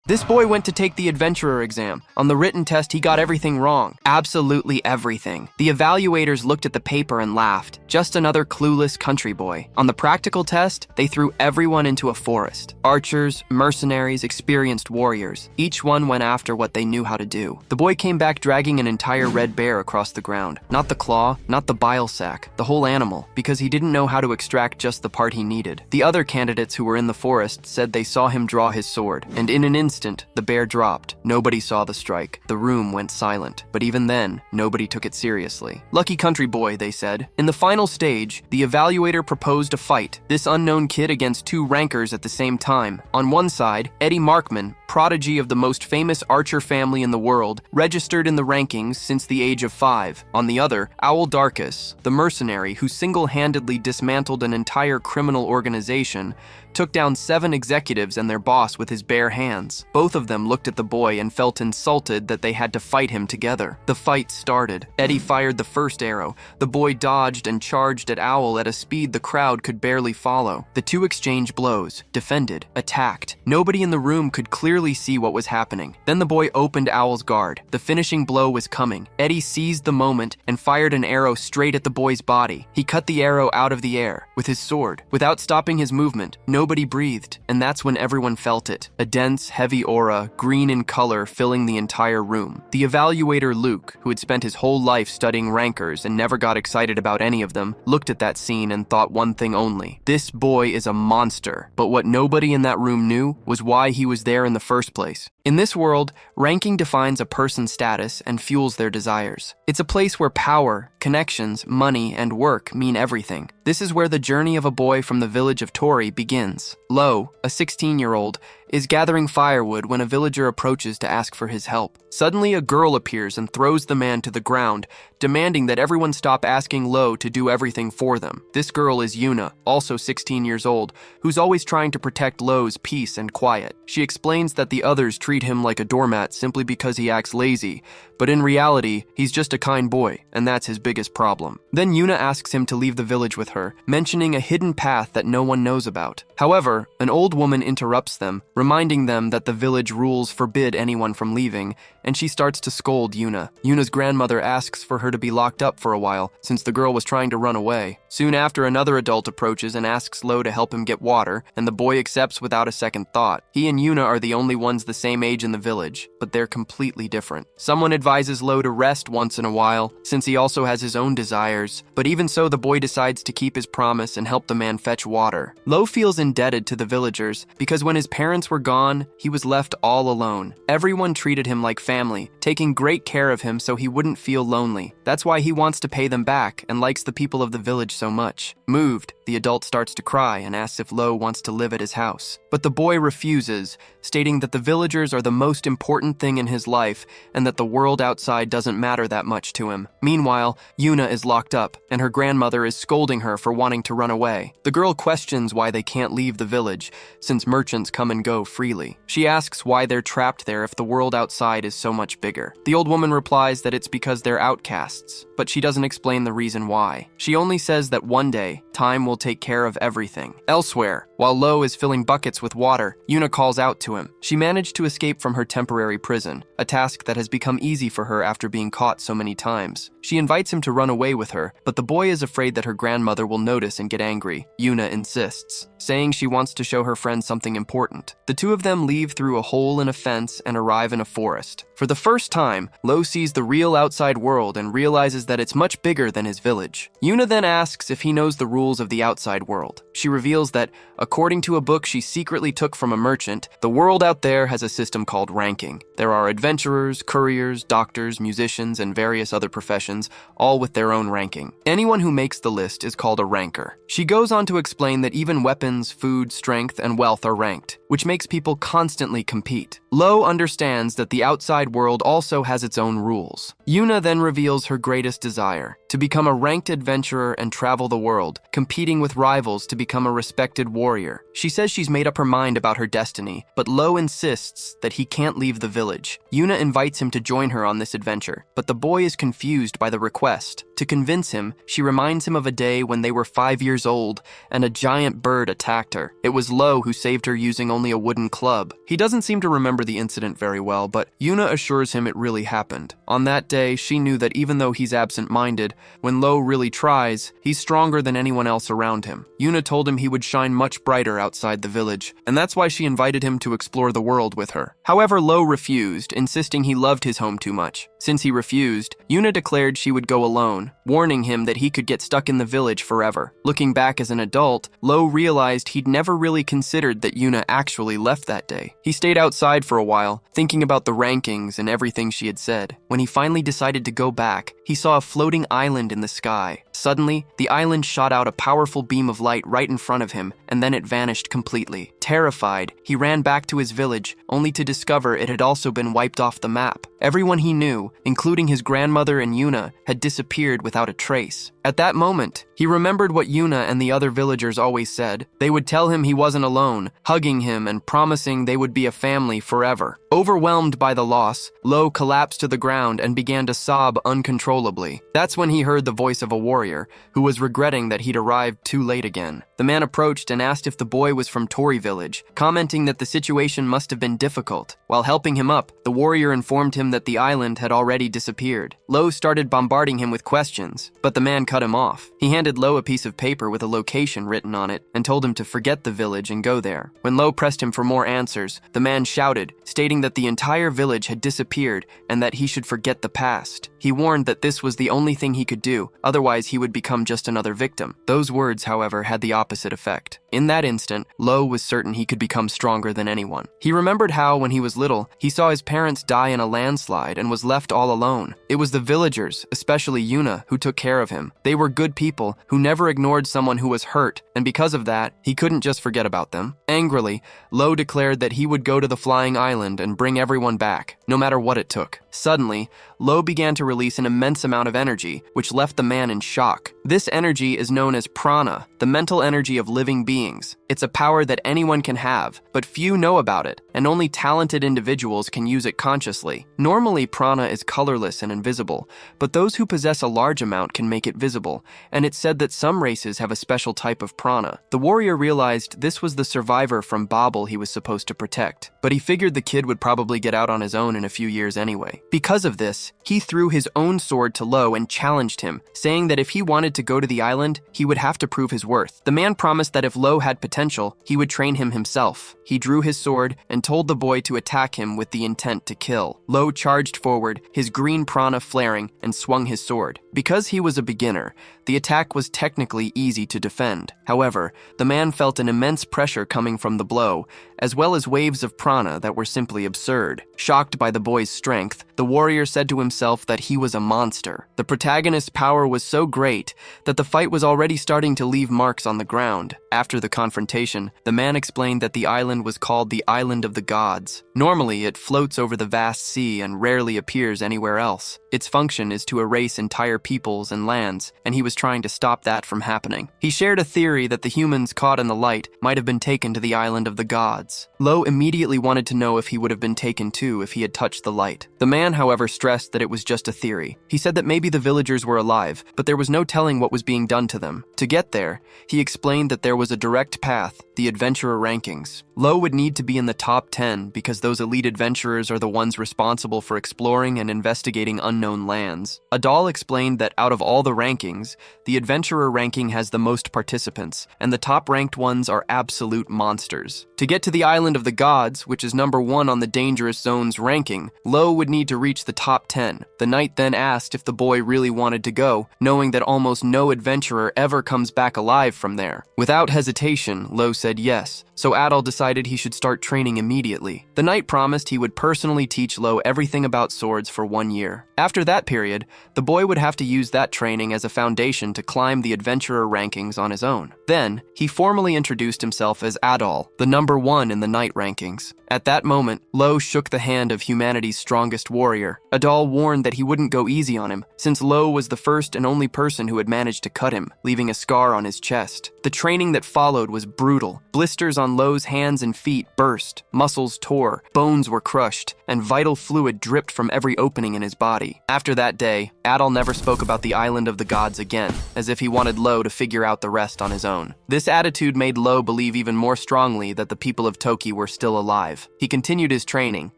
This boy went to take the adventurer exam. On the written test, he got everything wrong. Absolutely everything. The evaluators looked at the paper and laughed. Just another clueless country boy. On the practical test, they threw everyone into a forest. Archers, mercenaries, experienced warriors. Each one went after what they knew how to do. The boy came back dragging an entire red bear across the ground. Not the claw, not the bile sac, the whole animal, because he didn't know how to extract just the part he needed. The other candidates who were in the forest said they saw him draw his sword, and in an instant, the bear dropped. Nobody saw the strike. The room went silent. But even then, nobody took it seriously. Lucky country boy, they said. In the final stage, the evaluator proposed a fight. This unknown kid against two rankers at the same time. On one side, Eddie Markman, prodigy of the most famous archer family in the world, registered in the rankings since the age of 5. On the other, Owl Darkus, the mercenary who single-handedly dismantled an entire criminal organization, took down 7 executives and their boss with his bare hands. Both of them looked at the boy and felt insulted that they had to fight him together. The fight started. Eddie fired the first arrow. The boy dodged and charged at Owl at a speed the crowd could barely follow. The two exchanged blows, defended, attacked. Nobody in the room could clearly see what was happening. Then the boy opened Owl's guard. The finishing blow was coming. Eddie seized the moment and fired an arrow straight at the boy's body. He cut the arrow out of the air with his sword. Without stopping his movement, nobody breathed, and that's when everyone felt it. A dense, heavy aura, green in color, filling the entire room. The evaluator Luke, who had spent his whole life studying rankers and never got excited about any of them, looked at that scene and thought one thing only. This boy is a monster. But what nobody in that room knew was why he was there in the first place. In this world, ranking defines a person's status and fuels their desires. It's a place where power, connections, money, and work mean everything. This is where the journey of a boy from the village of Tori begins. Lo, a 16-year-old, is gathering firewood when a villager approaches to ask for his help. Suddenly, a girl appears and throws the man to the ground, demanding that everyone stop asking Lo to do everything for them. This girl is Yuna, also 16 years old, who's always trying to protect Lo's peace and quiet. She explains that the others treat him like a doormat simply because he acts lazy, but in reality, he's just a kind boy, and that's his biggest problem. Then Yuna asks him to leave the village with her, mentioning a hidden path that no one knows about. However, an old woman interrupts them, reminding them that the village rules forbid anyone from leaving, and she starts to scold Yuna. Yuna's grandmother asks for her to be locked up for a while, since the girl was trying to run away. Soon after, another adult approaches and asks Lo to help him get water, and the boy accepts without a second thought. He and Yuna are the only ones the same age in the village, but they're completely different. Someone advises Lo to rest once in a while, since he also has his own desires, but even so, the boy decides to keep his promise and help the man fetch water. Lo feels indebted to the villagers, because when his parents were gone, he was left all alone. Everyone treated him like family, taking great care of him so he wouldn't feel lonely. That's why he wants to pay them back and likes the people of the village so much. Moved, the adult starts to cry and asks if Lo wants to live at his house. But the boy refuses, stating that the villagers are the most important thing in his life and that the world outside doesn't matter that much to him. Meanwhile, Yuna is locked up, and her grandmother is scolding her for wanting to run away. The girl questions why they can't leave the village, since merchants come and go freely. She asks why they're trapped there if the world outside is so much bigger. The old woman replies that it's because they're outcasts, but she doesn't explain the reason why. She only says that one day, time will take care of everything. Elsewhere, while Lo is filling buckets with water, Yuna calls out to him. She managed to escape from her temporary prison, a task that has become easy for her after being caught so many times. She invites him to run away with her, but the boy is afraid that her grandmother will notice and get angry. Yuna insists, saying she wants to show her friend something important. The two of them leave through a hole in a fence and arrive in a forest. For the first time, Lo sees the real outside world and realizes that it's much bigger than his village. Yuna then asks if he knows the rules of the outside world. She reveals that, according to a book she secretly took from a merchant, the world out there has a system called ranking. There are adventurers, couriers, doctors, musicians, and various other professions, all with their own ranking. Anyone who makes the list is called a ranker. She goes on to explain that even weapons, food, strength, and wealth are ranked, which makes people constantly compete. Lo understands that the outside world also has its own rules. Yuna then reveals her greatest desire, to become a ranked adventurer and travel the world, competing with rivals to become a respected warrior. She says she's made up her mind about her destiny, but Lo insists that he can't leave the village. Yuna invites him to join her on this adventure, but the boy is confused by the request. To convince him, she reminds him of a day when they were 5 years old and a giant bird attacked her. It was Lo who saved her using only a wooden club. He doesn't seem to remember the incident very well, but Yuna assures him it really happened. On that day, she knew that even though he's absent-minded, when Lo really tries, he's stronger than anyone else around him. Yuna told him he would shine much brighter outside the village, and that's why she invited him to explore the world with her. However, Lo refused, insisting he loved his home too much. Since he refused, Yuna declared she would go alone, warning him that he could get stuck in the village forever. Looking back as an adult, Lo realized he'd never really considered that Yuna actually left that day. He stayed outside for a while, thinking about the rankings and everything she had said. When he finally decided to go back, he saw a floating island in the sky. Suddenly, the island shot out a powerful beam of light right in front of him, and then it vanished completely. Terrified, he ran back to his village, only to discover it had also been wiped off the map. Everyone he knew, including his grandmother and Yuna, had disappeared without a trace. At that moment, he remembered what Yuna and the other villagers always said. They would tell him he wasn't alone, hugging him and promising they would be a family forever. Overwhelmed by the loss, Lo collapsed to the ground and began to sob uncontrollably. That's when he heard the voice of a warrior, who was regretting that he'd arrived too late again. The man approached and asked if the boy was from Tori village, commenting that the situation must have been difficult. While helping him up, the warrior informed him that the island had already disappeared. Lo started bombarding him with questions, but the man cut him off. He handed Lo a piece of paper with a location written on it and told him to forget the village and go there. When Lo pressed him for more answers, the man shouted, stating that the entire village had disappeared and that he should forget the past. He warned that this was the only thing he could do, otherwise he would become just another victim. Those words, however, had the opposite effect. In that instant, Lo was certain he could become stronger than anyone. He remembered how, when he was little, he saw his parents die in a landslide and was left all alone. It was the villagers, especially Yuna, who took care of him. They were good people who never ignored someone who was hurt, and because of that, he couldn't just forget about them. Angrily, Lo declared that he would go to the flying island and bring everyone back, no matter what it took. Suddenly, Lo began to release an immense amount of energy, which left the man in shock. This energy is known as prana, the mental energy of living beings. It's a power that anyone can have, but few know about it, and only talented individuals can use it consciously. Normally, prana is colorless and invisible, but those who possess a large amount can make it visible, and it's said that some races have a special type of prana. The warrior realized this was the survivor from Babel he was supposed to protect, but he figured the kid would probably get out on his own in a few years anyway. Because of this, he threw his own sword to Lo and challenged him, saying that if he wanted to go to the island, he would have to prove his worth. The man promised that if Lo had potential, he would train him himself. He drew his sword and told the boy to attack him with the intent to kill. Lo charged forward, his green prana flaring, and swung his sword. Because he was a beginner, the attack was technically easy to defend. However, the man felt an immense pressure coming from the blow, as well as waves of prana that were simply absurd. Shocked by the boy's strength, the warrior said to himself that he was a monster. The protagonist's power was so great that the fight was already starting to leave marks on the ground. After the confrontation, the man explained that the island was called the Island of the Gods. Normally, it floats over the vast sea and rarely appears anywhere else. Its function is to erase entire peoples and lands, and he was trying to stop that from happening. He shared a theory that the humans caught in the light might have been taken to the Island of the Gods. Lo immediately wanted to know if he would have been taken too if he had touched the light. The man, however, stressed that it was just a theory. He said that maybe the villagers were alive, but there was no telling what was being done to them. To get there, he explained that there was a direct path, the adventurer rankings. Lo would need to be in the top 10 because those elite adventurers are the ones responsible for exploring and investigating unknown lands. Adal explained that out of all the rankings, the adventurer ranking has the most participants, and the top-ranked ones are absolute monsters. To get to the Island of the Gods, which is number 1 on the Dangerous Zones ranking, Lo would need to reach the top 10. The knight then asked if the boy really wanted to go, knowing that almost no adventurer ever comes back alive from there. Without hesitation, Lo said yes, so Adal decided he should start training immediately. The knight promised he would personally teach Lo everything about swords for 1 year. After that period, the boy would have to use that training as a foundation to climb the adventurer rankings on his own. Then, he formally introduced himself as Adal, the number 1 in the knight rankings. At that moment, Lo shook the hand of humanity's strongest warrior. Adal warned that he wouldn't go easy on him, since Lo was the first and only person who had managed to cut him, leaving a scar on his chest. The training that followed was brutal. Blisters on Lo's hands and feet burst, muscles tore, bones were crushed, and vital fluid dripped from every opening in his body. After that day, Adal never spoke about the island of the gods again, as if he wanted Lo to figure out the rest on his own. This attitude made Lo believe even more strongly that the people of Toki were still alive. He continued his training,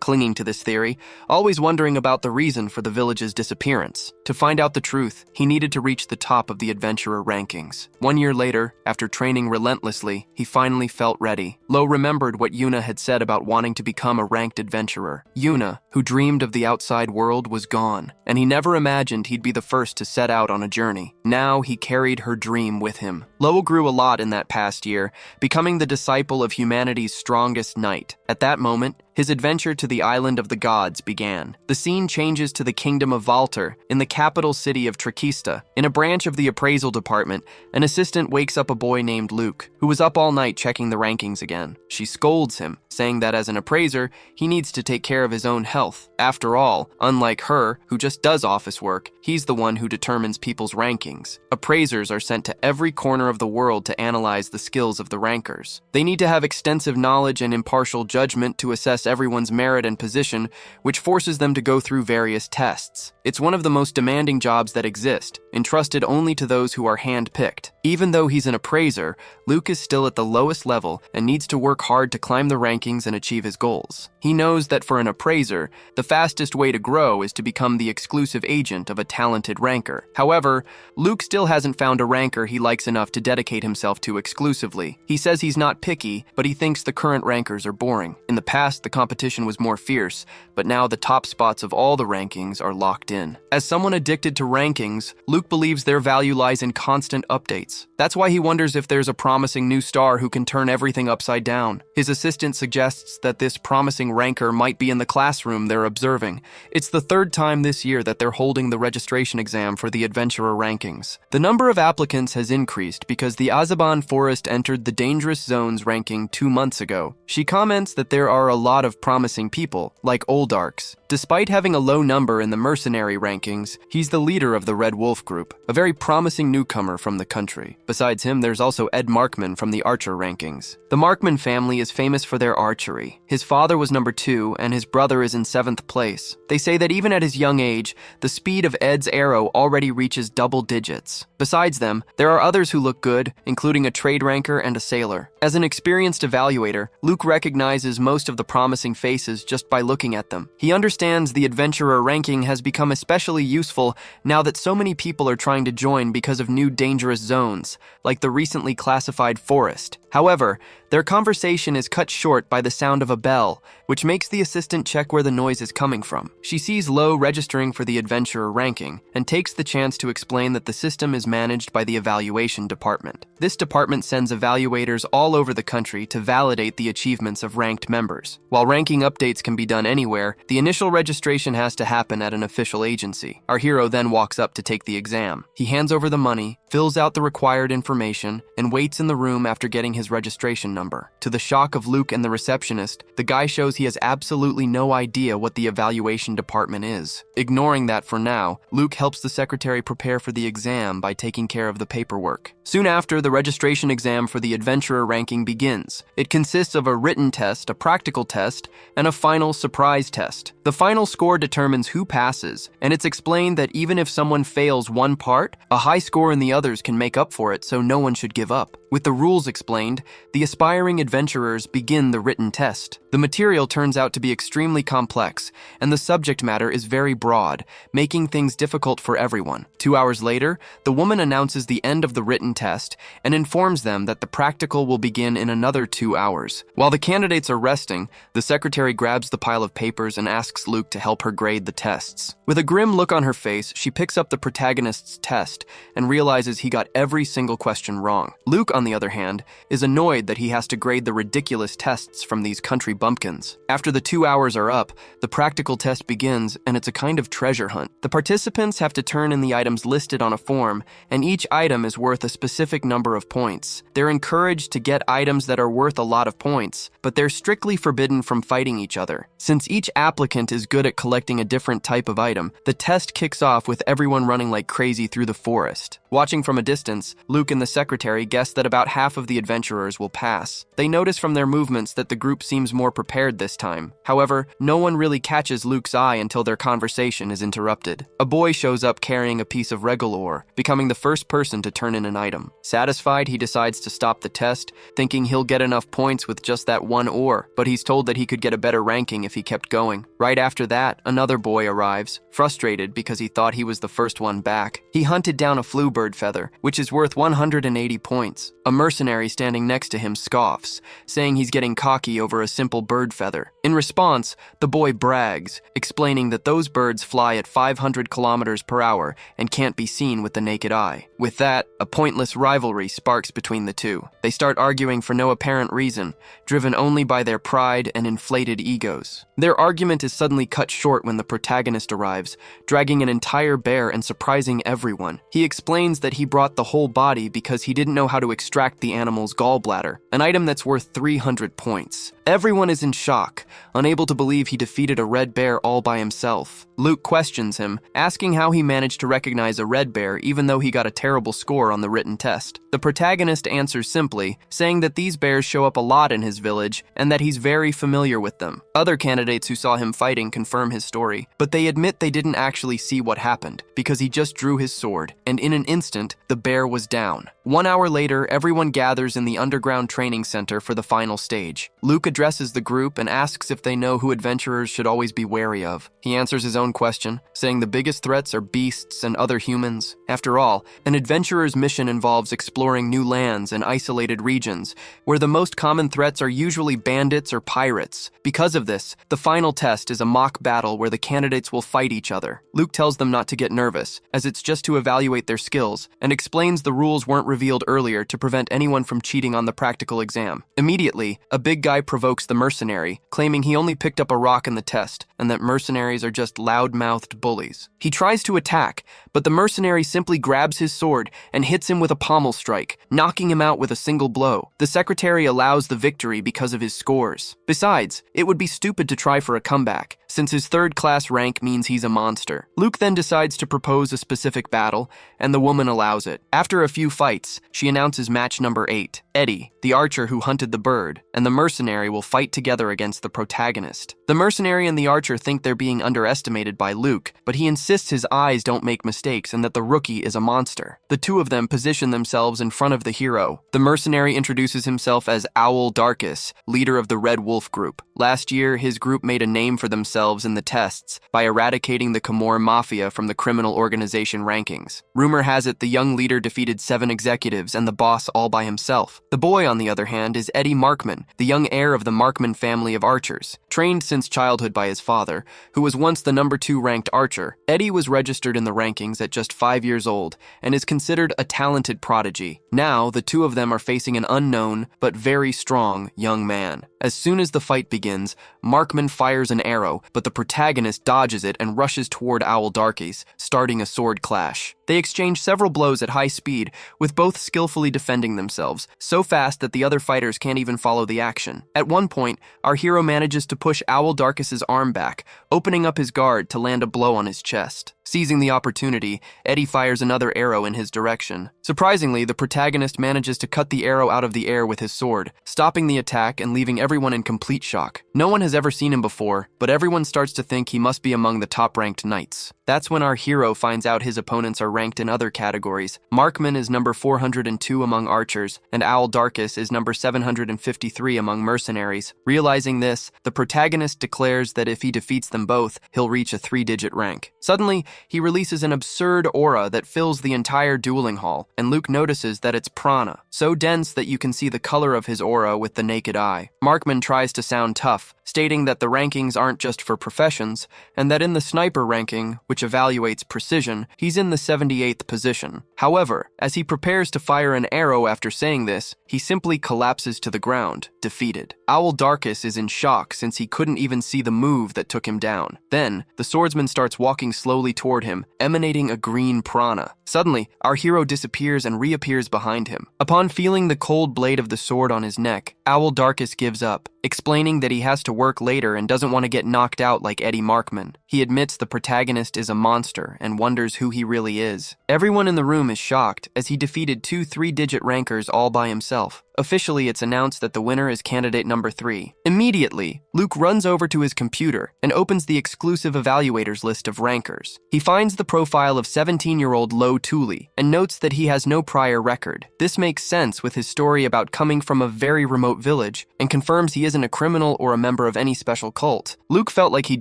clinging to this theory, always wondering about the reason for the village's disappearance. To find out the truth, he needed to reach the top of the adventurer rankings. 1 year later, after training relentlessly, he finally felt ready. Lo remembered what Yuna had said about wanting to become a ranked adventurer. Yuna, who dreamed of the outside world, was gone, and he never imagined he'd be the first to set out on a journey. Now he carried her dream with him. Lo grew a lot in that past year, becoming the disciple of humanity's strongest knight. At that moment, his adventure to the island of the gods began. The scene changes to the kingdom of Valter, in the capital city of Trakista. In a branch of the appraisal department, an assistant wakes up a boy named Luke, who was up all night checking the rankings again. She scolds him, saying that as an appraiser, he needs to take care of his own health. After all, unlike her, who just does office work, he's the one who determines people's rankings. Appraisers are sent to every corner of the world to analyze the skills of the rankers. They need to have extensive knowledge and impartial judgment to assess everyone's merit and position, which forces them to go through various tests. It's one of the most demanding jobs that exist, entrusted only to those who are hand-picked. Even though he's an appraiser, Luke is still at the lowest level and needs to work hard to climb the rankings and achieve his goals. He knows that for an appraiser, the fastest way to grow is to become the exclusive agent of a talented ranker. However, Luke still hasn't found a ranker he likes enough to dedicate himself to exclusively. He says he's not picky, but he thinks the current rankers are boring. In the past, the competition was more fierce, but now the top spots of all the rankings are locked in. As someone addicted to rankings, Luke believes their value lies in constant updates. That's why he wonders if there's a promising new star who can turn everything upside down. His assistant suggests that this promising ranker might be in the classroom they're observing. It's the third time this year that they're holding the registration exam for the adventurer rankings. The number of applicants has increased because the Azaban Forest entered the dangerous zones ranking 2 months ago. She comments that there are a lot of promising people, like Oldarks. Despite having a low number in the mercenary rankings, he's the leader of the Red Wolf group, a very promising newcomer from the country. Besides him, there's also Ed Markman from the Archer rankings. The Markman family is famous for their archery. His father was number 2, and his brother is in 7th place. They say that even at his young age, the speed of Ed's arrow already reaches double digits. Besides them, there are others who look good, including a trade ranker and a sailor. As an experienced evaluator, Luke recognizes most of the promising faces just by looking at them. He understands the adventurer ranking has become especially useful now that so many people are trying to join because of new dangerous zones, like the recently classified forest. However, their conversation is cut short by the sound of a bell, which makes the assistant check where the noise is coming from. She sees Lo registering for the adventurer ranking and takes the chance to explain that the system is managed by the evaluation department. This department sends evaluators all over the country to validate the achievements of ranked members. While ranking updates can be done anywhere, the initial registration has to happen at an official agency. Our hero then walks up to take the exam. He hands over the money, fills out the required information, and waits in the room after getting his registration number. To the shock of Luke and the receptionist, the guy shows he has absolutely no idea what the evaluation department is. Ignoring that for now, Luke helps the secretary prepare for the exam by taking care of the paperwork. Soon after, the registration exam for the adventurer ranking begins. It consists of a written test, a practical test, and a final surprise test. The final score determines who passes, and it's explained that even if someone fails one part, a high score in the others can make up for it, so no one should give up. With the rules explained, the aspiring adventurers begin the written test. The material turns out to be extremely complex, and the subject matter is very broad, making things difficult for everyone. 2 hours later, the woman announces the end of the written test and informs them that the practical will begin in another 2 hours. While the candidates are resting, the secretary grabs the pile of papers and asks Luke to help her grade the tests. With a grim look on her face, she picks up the protagonist's test and realizes he got every single question wrong. Luke, on the other hand, is annoyed that he has to grade the ridiculous tests from these country bumpkins. After the 2 hours are up, the practical test begins, and it's a kind of treasure hunt. The participants have to turn in the items listed on a form, and each item is worth a specific number of points. They're encouraged to get items that are worth a lot of points, but they're strictly forbidden from fighting each other. Since each applicant is good at collecting a different type of item, the test kicks off with everyone running like crazy through the forest. Watching from a distance, Luke and the secretary guess that about half of the adventurers will pass. They notice from their movements that the group seems more prepared this time. However, no one really catches Luke's eye until their conversation is interrupted. A boy shows up carrying a piece of regal ore, becoming the first person to turn in an item. Satisfied, he decides to stop the test, thinking he'll get enough points with just that one ore, but he's told that he could get a better ranking if he kept going. Right after that, another boy arrives, frustrated because he thought he was the first one back. He hunted down a fluebird feather, which is worth 180 points. A mercenary standing next to him scoffs, saying he's getting cocky over a simple bird feather. In response, the boy brags, explaining that those birds fly at 500 kilometers per hour and can't be seen with the naked eye. With that, a pointless rivalry sparks between the two. They start arguing for no apparent reason, driven only by their pride and inflated egos. Their argument is suddenly cut short when the protagonist arrives, dragging an entire bear and surprising everyone. He explains that he brought the whole body because he didn't know how to extract the animal's gallbladder, an item that's worth 300 points. Everyone is in shock, unable to believe he defeated a red bear all by himself. Luke questions him, asking how he managed to recognize a red bear even though he got a terrible score on the written test. The protagonist answers simply, saying that these bears show up a lot in his village and that he's very familiar with them. Other candidates who saw him fighting confirm his story, but they admit they didn't actually see what happened because he just drew his sword, and in an instant, the bear was down. 1 hour later, everyone gathers in the underground training center for the final stage. Luke addresses the group and asks if they know who adventurers should always be wary of. He answers his own question, saying the biggest threats are beasts and other humans. After all, an adventurer's mission involves exploring new lands and isolated regions, where the most common threats are usually bandits or pirates. Because of this, the final test is a mock battle where the candidates will fight each other. Luke tells them not to get nervous, as it's just to evaluate their skills, and explains the rules weren't revealed earlier to prevent anyone from cheating on the practical exam. Immediately, a big guy provokes the mercenary, claiming he only picked up a rock in the test, and that mercenaries are just loud-mouthed bullies. He tries to attack, but the mercenary simply grabs his sword and hits him with a pommel strike, knocking him out with a single blow. The secretary allows the victory because of his scores. Besides, it would be stupid to try for a comeback, since his third-class rank means he's a monster. Luke then decides to propose a specific battle, and the woman allows it. After a few fights, she announces match number 8. Eddie, the archer who hunted the bird, and the mercenary will fight together against the protagonist. The mercenary and the archer think they're being underestimated by Luke, but he insists his eyes don't make mistakes and that the rookie is a monster. The two of them position themselves in front of the hero. The mercenary introduces himself as Owl Darkus, leader of the Red Wolf group. Last year, his group made a name for themselves in the tests by eradicating the Khmor Mafia from the criminal organization rankings. Rumor has it the young leader defeated 7 executives and the boss all by himself. The boy, on the other hand, is Eddie Markman, the young heir of the Markman family of archers. Trained since childhood by his father, who was once the number 2 ranked archer, Eddie was registered in the rankings at just 5 years old and is considered a talented prodigy. Now, the two of them are facing an unknown but very strong young man. As soon as the fight begins, Markman fires an arrow, but the protagonist dodges it and rushes toward Owl Darkus, starting a sword clash. They exchange several blows at high speed, with both skillfully defending themselves, so fast that the other fighters can't even follow the action. At one point, our hero manages to push Owl Darkus's arm back, opening up his guard to land a blow on his chest. Seizing the opportunity, Eddie fires another arrow in his direction. Surprisingly, the protagonist manages to cut the arrow out of the air with his sword, stopping the attack and leaving everyone in complete shock. No one has ever seen him before, but everyone starts to think he must be among the top-ranked knights. That's when our hero finds out his opponents are ranked in other categories. Markman is number 402 among archers, and Owl Darkus is number 753 among mercenaries. Realizing this, the protagonist declares that if he defeats them both, he'll reach a 3-digit rank. Suddenly, he releases an absurd aura that fills the entire dueling hall, and Luke notices that it's prana, so dense that you can see the color of his aura with the naked eye. Markman tries to sound tough, stating that the rankings aren't just for professions, and that in the sniper ranking, which evaluates precision, he's in the 78th position. However, as he prepares to fire an arrow after saying this, he simply collapses to the ground, defeated. Owl Darkus is in shock since he couldn't even see the move that took him down. Then, the swordsman starts walking slowly toward him, emanating a green prana. Suddenly, our hero disappears and reappears behind him. Upon feeling the cold blade of the sword on his neck, Owl Darkus gives up. explaining that he has to work later and doesn't want to get knocked out like Eddie Markman. He admits the protagonist is a monster and wonders who he really is. Everyone in the room is shocked as he defeated 2 3-digit rankers all by himself. Officially, it's announced that the winner is candidate number 3. Immediately, Luke runs over to his computer and opens the exclusive evaluators list of rankers. He finds the profile of 17-year-old Lo Thule and notes that he has no prior record. This makes sense with his story about coming from a very remote village and confirms he isn't a criminal or a member of any special cult. Luke felt like he'd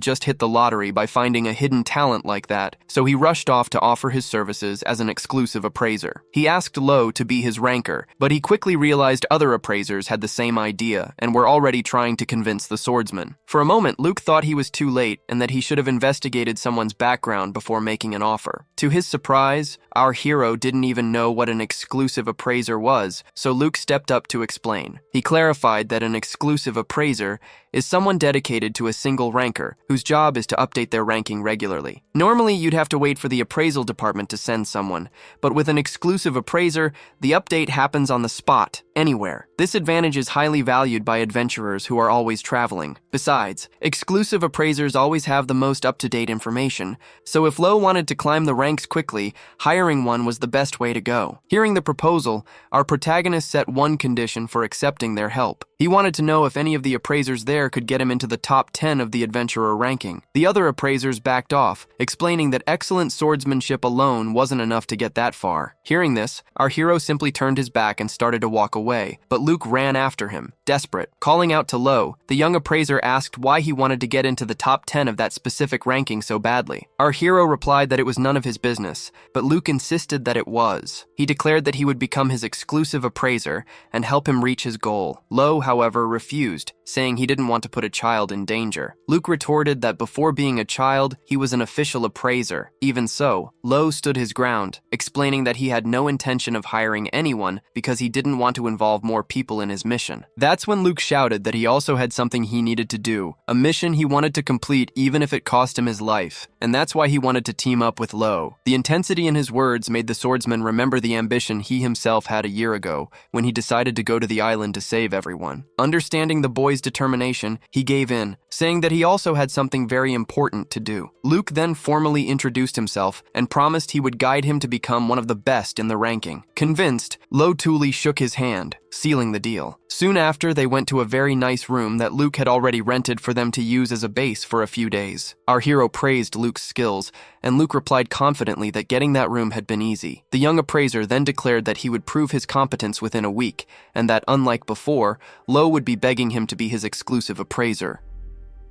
just hit the lottery by finding a hidden talent like that, so he rushed off to offer his services as an exclusive appraiser. He asked Lo to be his ranker, but he quickly realized other appraisers had the same idea and were already trying to convince the swordsman. For a moment, Luke thought he was too late and that he should have investigated someone's background before making an offer. To his surprise, our hero didn't even know what an exclusive appraiser was, so Luke stepped up to explain. He clarified that an exclusive appraiser is someone dedicated to a single ranker, whose job is to update their ranking regularly. Normally, you'd have to wait for the appraisal department to send someone, but with an exclusive appraiser, the update happens on the spot, anywhere. This advantage is highly valued by adventurers who are always traveling. Besides, exclusive appraisers always have the most up-to-date information, so if Lo wanted to climb the ranks quickly, hiring one was the best way to go. Hearing the proposal, our protagonist set one condition for accepting their help. He wanted to know if any of the appraisers there could get him into the top 10 of the adventurer ranking. The other appraisers backed off, explaining that excellent swordsmanship alone wasn't enough to get that far. Hearing this, our hero simply turned his back and started to walk away, but Luke ran after him, desperate. Calling out to Lo, the young appraiser asked why he wanted to get into the top 10 of that specific ranking so badly. Our hero replied that it was none of his business, but Luke insisted that it was. He declared that he would become his exclusive appraiser and help him reach his goal. Lo, however, refused, saying he didn't want to put a child in danger. Luke retorted that before being a child, he was an official appraiser. Even so, Lo stood his ground, explaining that he had no intention of hiring anyone because he didn't want to involve more people in his mission. That's when Luke shouted that he also had something he needed to do, a mission he wanted to complete even if it cost him his life, and that's why he wanted to team up with Lo. The intensity in his words made the swordsman remember the ambition he himself had a year ago when he decided to go to the island to save everyone. Understanding the boy's determination, he gave in, saying that he also had something very important to do. Luke then formally introduced himself and promised he would guide him to become one of the best in the ranking. Convinced, Lo Thule shook his hand, sealing the deal. Soon after, they went to a very nice room that Luke had already rented for them to use as a base for a few days. Our hero praised Luke's skills, and Luke replied confidently that getting that room had been easy. The young appraiser then declared that he would prove his competence within a week, and that, unlike before, Lo would be begging him to be his exclusive appraiser.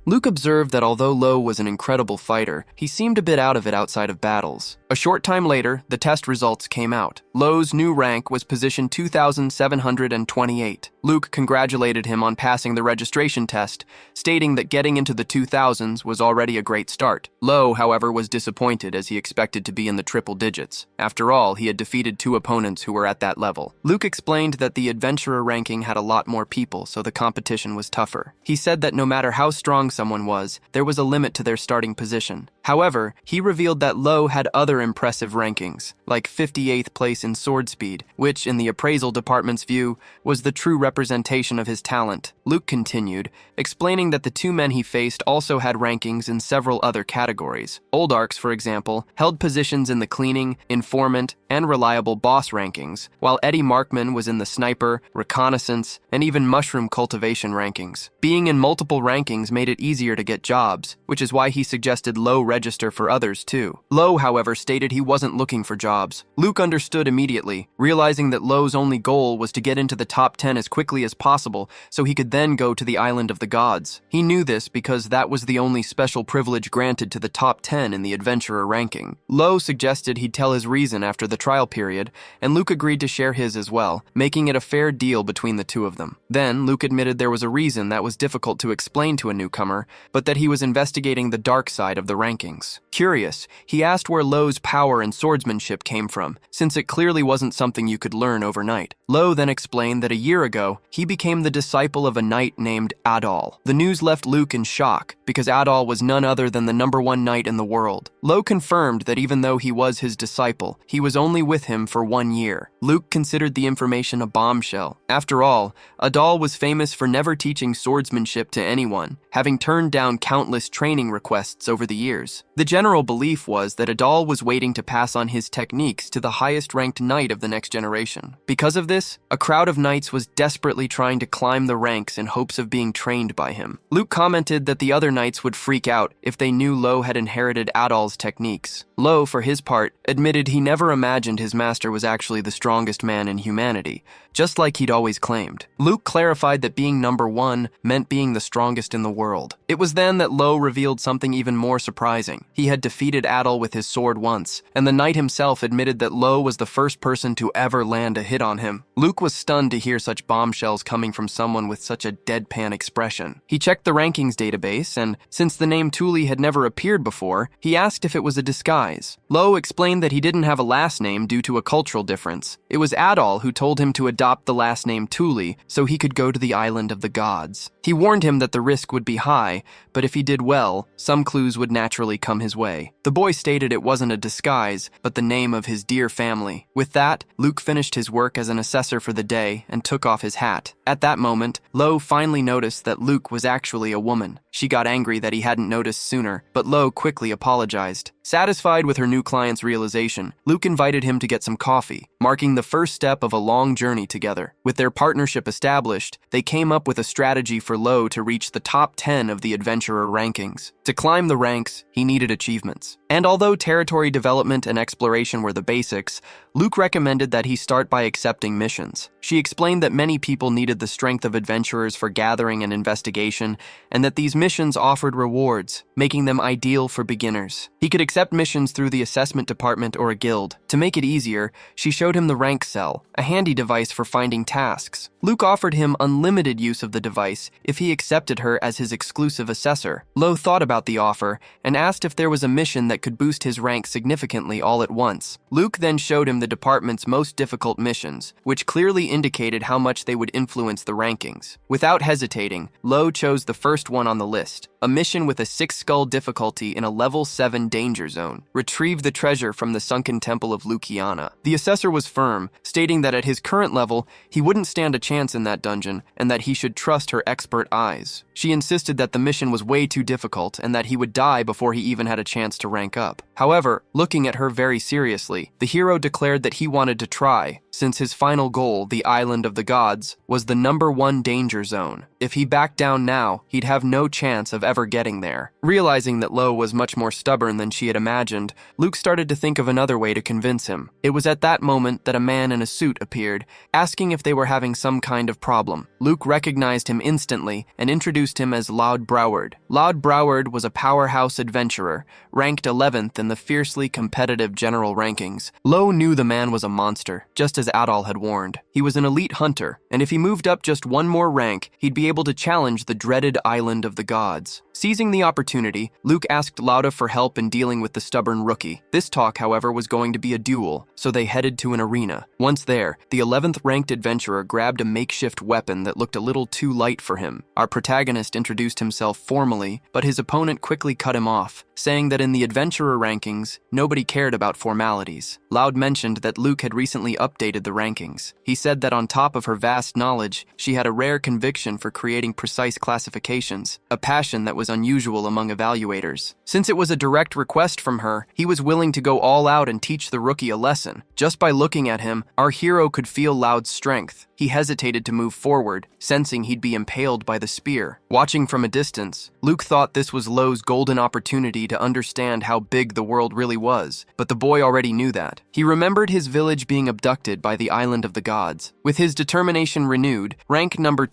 Luke observed that although Lo was an incredible fighter, he seemed a bit out of it outside of battles. A short time later, the test results came out. Lo's new rank was position 2,728. Luke congratulated him on passing the registration test, stating that getting into the 2000s was already a great start. Lo, however, was disappointed as he expected to be in the triple digits. After all, he had defeated 2 opponents who were at that level. Luke explained that the adventurer ranking had a lot more people, so the competition was tougher. He said that no matter how strong someone was, there was a limit to their starting position. However, he revealed that Lo had other impressive rankings, like 58th place in sword speed, which, in the appraisal department's view, was the true representation of his talent. Luke continued, explaining that the 2 men he faced also had rankings in several other categories. Oldarks, for example, held positions in the cleaning, informant, and reliable boss rankings, while Eddie Markman was in the sniper, reconnaissance, and even mushroom cultivation rankings. Being in multiple rankings made it easier to get jobs, which is why he suggested Lo register for others too. Lo, however, stated he wasn't looking for jobs. Luke understood immediately, realizing that Lo's only goal was to get into the top 10 as quickly as possible so he could then go to the island of the gods. He knew this because that was the only special privilege granted to the top 10 in the adventurer ranking. Lo suggested he'd tell his reason after the trial period, and Luke agreed to share his as well, making it a fair deal between the 2 of them. Then, Luke admitted there was a reason that was difficult to explain to a newcomer, but that he was investigating the dark side of the rankings. Curious, he asked where Lo's power and swordsmanship came from, since it clearly wasn't something you could learn overnight. Lo then explained that a year ago, he became the disciple of a knight named Adal. The news left Luke in shock, because Adal was none other than the #1 knight in the world. Lo confirmed that even though he was his disciple, he was only with him for 1 year. Luke considered the information a bombshell. After all, Adal was famous for never teaching swordsmanship to anyone, having turned down countless training requests over the years. The general belief was that Adal was waiting to pass on his techniques to the highest-ranked knight of the next generation. Because of this, a crowd of knights was desperately trying to climb the ranks in hopes of being trained by him. Luke commented that the other knights would freak out if they knew Lo had inherited Adal's techniques. Lo, for his part, admitted he never imagined his master was actually the strongest man in humanity, just like he'd always claimed. Luke clarified that being #1 meant being the strongest in the world. It was then that Lo revealed something even more surprising. He had defeated Adal with his sword once, and the knight himself admitted that Lo was the first person to ever land a hit on him. Luke was stunned to hear such bombshells coming from someone with such a deadpan expression. He checked the rankings database, and since the name Thule had never appeared before, he asked if it was a disguise. Lo explained that he didn't have a last name due to a cultural difference. It was Adal who told him to adopt the last name Thule so he could go to the island of the gods. He warned him that the risk would be high, but if he did well, some clues would naturally come his way. The boy stated it wasn't a disguise, but the name of his dear family. With that, Luke finished his work as an assessor for the day and took off his hat. At that moment, Lo finally noticed that Luke was actually a woman. She got angry that he hadn't noticed sooner, but Lo quickly apologized. Satisfied with her new client's realization, Luke invited him to get some coffee, marking the first step of a long journey together. With their partnership established, they came up with a strategy for Lo to reach the top 10 of the adventurer rankings. To climb the ranks, he needed achievements. And although territory development and exploration were the basics, Luke recommended that he start by accepting missions. She explained that many people needed the strength of adventurers for gathering and investigation, and that these missions offered rewards, making them ideal for beginners. He could accept missions through the assessment department or a guild. To make it easier, she showed him the rank cell, a handy device for finding tasks. Luke offered him unlimited use of the device if he accepted her as his exclusive assessor. Lo thought about the offer and asked if there was a mission that could boost his rank significantly all at once. Luke then showed him the department's most difficult missions, which clearly indicated how much they would influence the rankings. Without hesitating, Lo chose the first one on the list, a mission with a 6-skull difficulty in a level 7 danger zone. Retrieve the treasure from the sunken temple of Luciana. The assessor was firm, stating that at his current level, he wouldn't stand a chance in that dungeon and that he should trust her expert eyes. She insisted that the mission was way too difficult and that he would die before he even had a chance to rank up. However, looking at her very seriously, the hero declared that he wanted to try, since his final goal, the island of the gods, was the #1 danger zone. If he backed down now, he'd have no chance of ever getting there. Realizing that Lo was much more stubborn than she had imagined, Luke started to think of another way to convince him. It was at that moment that a man in a suit appeared, asking if they were having some kind of problem. Luke recognized him instantly and introduced him as Overpowered. Overpowered was a powerhouse adventurer, ranked 11th in the fiercely competitive general rankings. Lo knew the man was a monster, just as Adal had warned. He was an elite hunter, and if he moved up just one more rank, he'd be able to challenge the dreaded island of the gods. Seizing the opportunity, Luke asked Lauda for help in dealing with the stubborn rookie. This talk, however, was going to be a duel, so they headed to an arena. Once there, the 11th ranked adventurer grabbed a makeshift weapon that looked a little too light for him. Our protagonist introduced himself formally, but his opponent quickly cut him off, saying that in the adventurer rankings, nobody cared about formalities. Loud mentioned that Luke had recently updated the rankings. He said that on top of her vast knowledge, she had a rare conviction for creating precise classifications, a passion that was unusual among evaluators. Since it was a direct request from her, he was willing to go all out and teach the rookie a lesson. Just by looking at him, our hero could feel Loud's strength. He hesitated to move forward, sensing he'd be impaled by the spear. Watching from a distance, Luke thought this was Lo's golden opportunity to understand how big the world really was, but the boy already knew that. He remembered his village being abducted by the island of the gods. With his determination renewed, rank number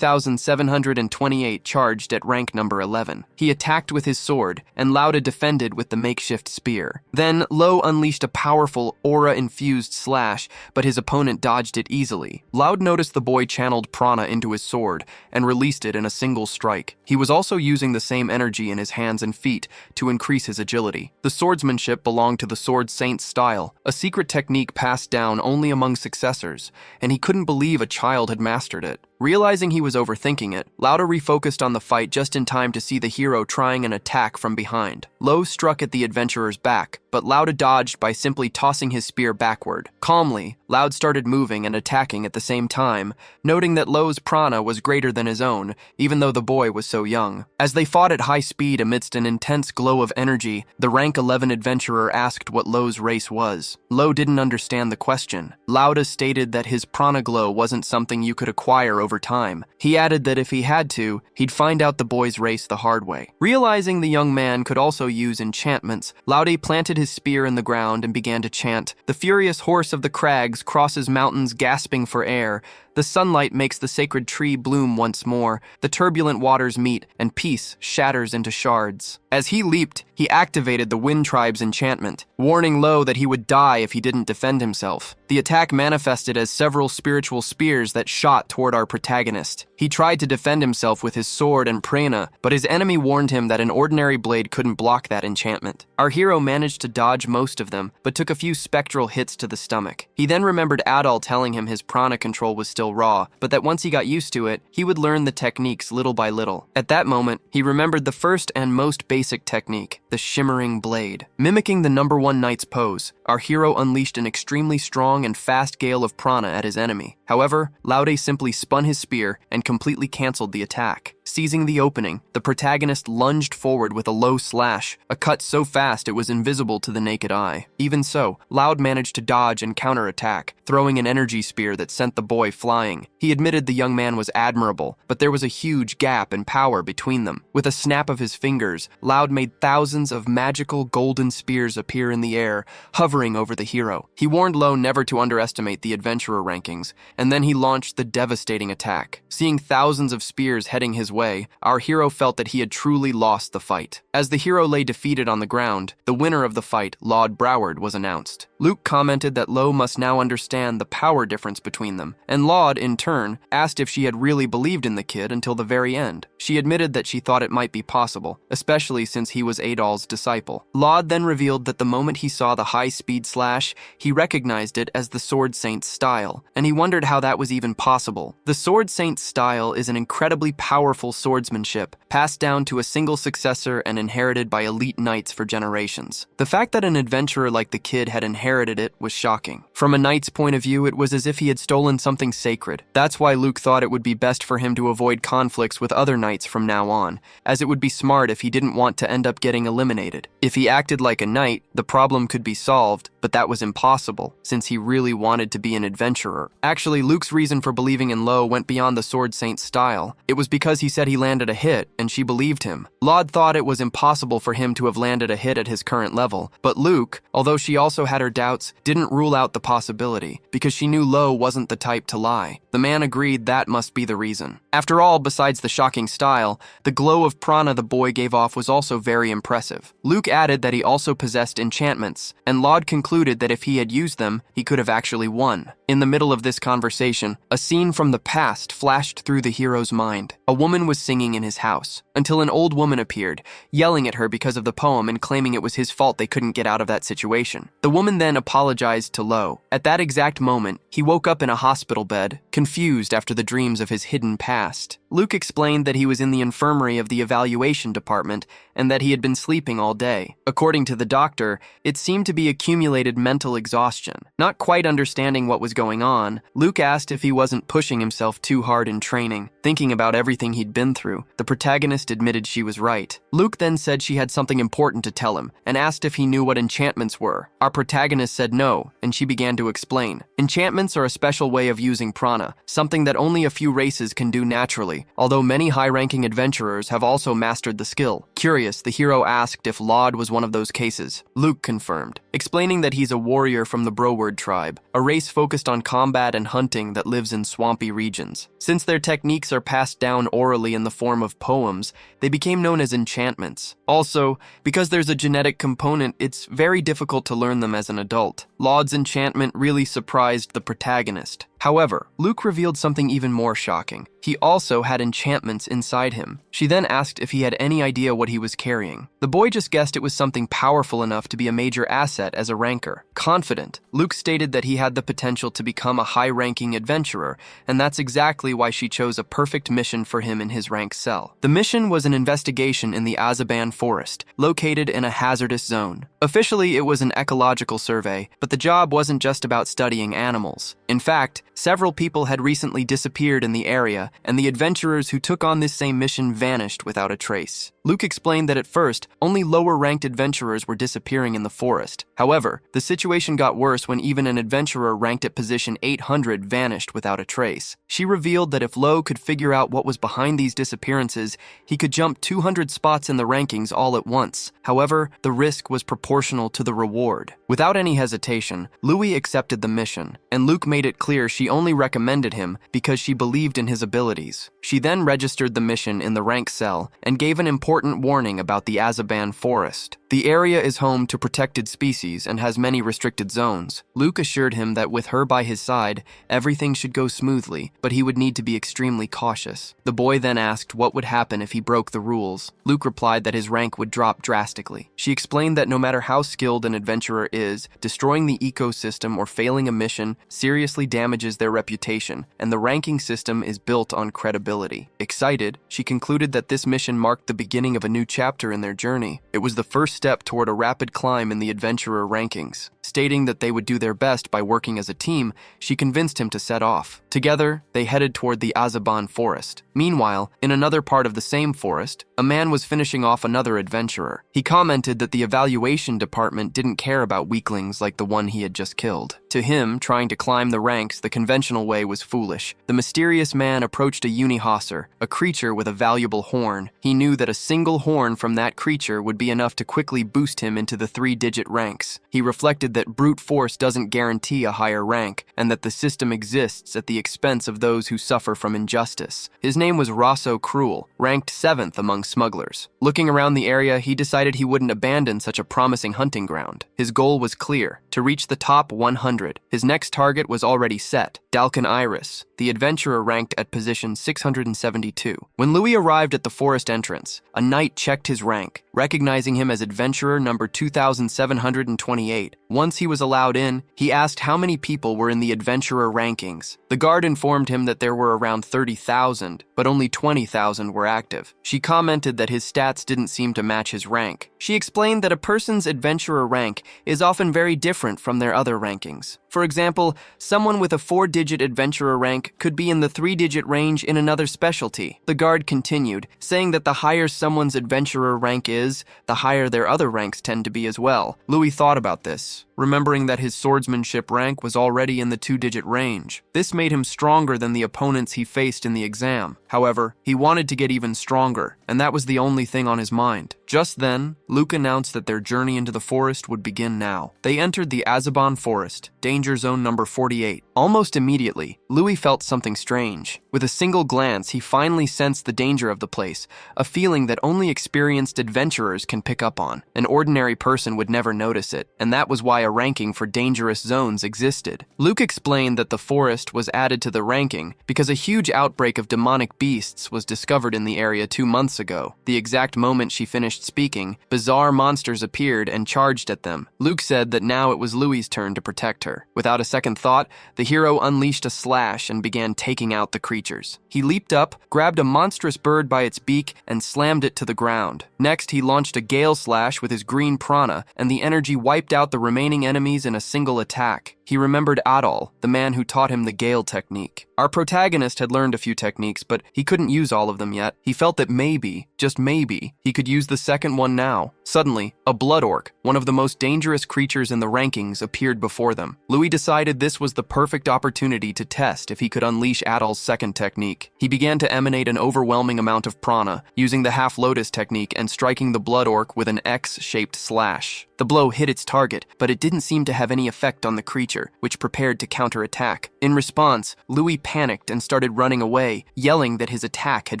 728 charged at rank number 11. He attacked with his sword, and Lauda defended with the makeshift spear. Then, Lo unleashed a powerful, aura-infused slash, but his opponent dodged it easily. Loud noticed the boy channeled prana into his sword, and released it in a single strike. He was also using the same energy in his hands and feet to increase his agility. The swordsmanship belonged to the Sword Saint's style, a secret technique passed down only among successors, and he couldn't believe a child had mastered it. Realizing he was overthinking it, Lauda refocused on the fight just in time to see the hero trying an attack from behind. Lo struck at the adventurer's back, but Lauda dodged by simply tossing his spear backward. Calmly, Loud started moving and attacking at the same time, noting that Lo's prana was greater than his own, even though the boy was so young. As they fought at high speed amidst an intense glow of energy, the rank 11 adventurer asked what Lo's race was. Lo didn't understand the question. Lauda stated that his prana glow wasn't something you could acquire over time. He added that if he had to, he'd find out the boy's race the hard way. Realizing the young man could also use enchantments, Laude planted his spear in the ground and began to chant, "The furious horse of the crags crosses mountains gasping for air. The sunlight makes the sacred tree bloom once more. The turbulent waters meet, and peace shatters into shards." As he leaped, he activated the Wind Tribe's enchantment, warning Lo that he would die if he didn't defend himself. The attack manifested as several spiritual spears that shot toward our protagonist. He tried to defend himself with his sword and prana, but his enemy warned him that an ordinary blade couldn't block that enchantment. Our hero managed to dodge most of them, but took a few spectral hits to the stomach. He then remembered Adal telling him his prana control was still raw, but that once he got used to it, he would learn the techniques little by little. At that moment, he remembered the first and most basic technique, the shimmering blade. Mimicking the number 1 knight's pose, our hero unleashed an extremely strong and fast gale of prana at his enemy. However, Laude simply spun his spear and completely canceled the attack. Seizing the opening, the protagonist lunged forward with a low slash, a cut so fast it was invisible to the naked eye. Even so, Loud managed to dodge and counterattack, throwing an energy spear that sent the boy flying. He admitted the young man was admirable, but there was a huge gap in power between them. With a snap of his fingers, Loud made thousands of magical golden spears appear in the air, hovering over the hero. He warned Lo never to underestimate the adventurer rankings, and then he launched the devastating attack. Seeing thousands of spears heading his way, our hero felt that he had truly lost the fight. As the hero lay defeated on the ground, the winner of the fight, Laud Broward, was announced. Luke commented that Lo must now understand the power difference between them, and Laud, in turn, asked if she had really believed in the kid until the very end. She admitted that she thought it might be possible, especially since he was Adal's disciple. Laud then revealed that the moment he saw the high-speed slash, he recognized it as the Sword Saint's style, and he wondered how that was even possible. The Sword Saint's style is an incredibly powerful swordsmanship, passed down to a single successor and inherited by elite knights for generations. The fact that an adventurer like the kid had inherited it was shocking. From a knight's point of view, it was as if he had stolen something sacred. That's why Luke thought it would be best for him to avoid conflicts with other knights from now on, as it would be smart if he didn't want to end up getting eliminated. If he acted like a knight, the problem could be solved, but that was impossible, since he really wanted to be an adventurer. Actually, Luke's reason for believing in Lo went beyond the Sword Saint's style. It was because he said he landed a hit, and she believed him. Laud thought it was impossible for him to have landed a hit at his current level, but Luke, although she also had her doubts, didn't rule out the possibility, because she knew Lo wasn't the type to lie. The man agreed that must be the reason. After all, besides the shocking style, the glow of prana the boy gave off was also very impressive. Luke added that he also possessed enchantments, and Laud concluded that if he had used them, he could have actually won. In the middle of this conversation, a scene from the past flashed through the hero's mind. A woman was singing in his house, until an old woman appeared, yelling at her because of the poem and claiming it was his fault they couldn't get out of that situation. The woman then apologized to Lo. At that exact moment, he woke up in a hospital bed, confused after the dreams of his hidden past. Luke explained that he was in the infirmary of the evaluation department and that he had been sleeping all day. According to the doctor, it seemed to be accumulated mental exhaustion. Not quite understanding what was going on, Luke asked if he wasn't pushing himself too hard in training, thinking about everything he'd been through. The protagonist admitted she was right. Luke then said she had something important to tell him and asked if he knew what enchantments were. Our protagonist said no, and she began to explain. Enchantments are a special way of using prana, something that only a few races can do naturally, although many high-ranking adventurers have also mastered the skill. Curious, the hero asked if Laud was one of those cases. Luke confirmed. explaining that he's a warrior from the Broward tribe, a race focused on combat and hunting that lives in swampy regions. Since their techniques are passed down orally in the form of poems, they became known as enchantments. Also, because there's a genetic component, it's very difficult to learn them as an adult. Laud's enchantment really surprised the protagonist. However, Luke revealed something even more shocking. He also had enchantments inside him. She then asked if he had any idea what he was carrying. The boy just guessed it was something powerful enough to be a major asset as a ranker. Confident, Luke stated that he had the potential to become a high-ranking adventurer, and that's exactly why she chose a perfect mission for him in his rank cell. The mission was an investigation in the Azaban forest, located in a hazardous zone. Officially, it was an ecological survey, but the job wasn't just about studying animals. In fact, several people had recently disappeared in the area, and the adventurers who took on this same mission vanished without a trace. Luke explained that at first, only lower-ranked adventurers were disappearing in the forest. However, the situation got worse when even an adventurer ranked at position 800 vanished without a trace. She revealed that if Lo could figure out what was behind these disappearances, he could jump 200 spots in the rankings all at once. However, the risk was proportional to the reward. Without any hesitation, Louis accepted the mission, and Luke made it clear she only recommended him because she believed in his abilities. She then registered the mission in the rank cell and gave an important warning about the Azaban forest. The area is home to protected species and has many restricted zones. Luke assured him that with her by his side, everything should go smoothly, but he would need to be extremely cautious. The boy then asked what would happen if he broke the rules. Luke replied that his rank would drop drastically. She explained that no matter how skilled an adventurer is, destroying the ecosystem or failing a mission seriously damages their reputation, and the ranking system is built on credibility. Excited, she concluded that this mission marked the beginning of a new chapter in their journey. It was the first step toward a rapid climb in the adventurer rankings. Stating that they would do their best by working as a team, she convinced him to set off. Together, they headed toward the Azaban forest. Meanwhile, in another part of the same forest, a man was finishing off another adventurer. He commented that the evaluation department didn't care about weaklings like the one he had just killed. To him, trying to climb the ranks the conventional way was foolish. The mysterious man approached a Unihasser, a creature with a valuable horn. He knew that a single horn from that creature would be enough to quickly boost him into the 3-digit ranks. He reflected that brute force doesn't guarantee a higher rank, and that the system exists at the expense of those who suffer from injustice. His name was Rosso Cruel, ranked 7th among smugglers. Looking around the area, he decided he wouldn't abandon such a promising hunting ground. His goal was clear: to reach the top 100. His next target was already set: Dalkin Iris, the adventurer ranked at position 672. When Louis arrived at the forest entrance, a knight checked his rank, recognizing him as adventurer number 2728. Once he was allowed in, he asked how many people were in the adventurer rankings. The guard informed him that there were around 30,000, but only 20,000 were active. She commented that his stats didn't seem to match his rank. She explained that a person's adventurer rank is often very different from their other rankings. For example, someone with a 4-digit adventurer rank could be in the 3-digit range in another specialty. The guard continued, saying that the higher someone's adventurer rank is, the higher their other ranks tend to be as well. Louis thought about this, remembering that his swordsmanship rank was already in the 2-digit range. This made him stronger than the opponents he faced in the exam. However, he wanted to get even stronger, and that was the only thing on his mind. Just then, Luke announced that their journey into the forest would begin now. They entered the Azaban forest, danger zone number 48. Almost immediately, Louis felt something strange. With a single glance, he finally sensed the danger of the place, a feeling that only experienced adventurers can pick up on. An ordinary person would never notice it, and that was why a ranking for dangerous zones existed. Luke explained that the forest was added to the ranking because a huge outbreak of demonic beasts was discovered in the area 2 months ago. The exact moment she finished speaking, bizarre monsters appeared and charged at them. Luke said that now it was Louis's turn to protect her. Without a second thought, the hero unleashed a slash and began taking out the creatures. He leaped up, grabbed a monstrous bird by its beak, and slammed it to the ground. Next, he launched a gale slash with his green prana, and the energy wiped out the remaining slaying enemies in a single attack. He remembered Adal, the man who taught him the Gale technique. Our protagonist had learned a few techniques, but he couldn't use all of them yet. He felt that maybe, just maybe, he could use the second one now. Suddenly, a blood orc, one of the most dangerous creatures in the rankings, appeared before them. Louis decided this was the perfect opportunity to test if he could unleash Adal's second technique. He began to emanate an overwhelming amount of prana, using the half-lotus technique and striking the blood orc with an X-shaped slash. The blow hit its target, but it didn't seem to have any effect on the creature, which prepared to counterattack. In response, Louis panicked and started running away, yelling that his attack had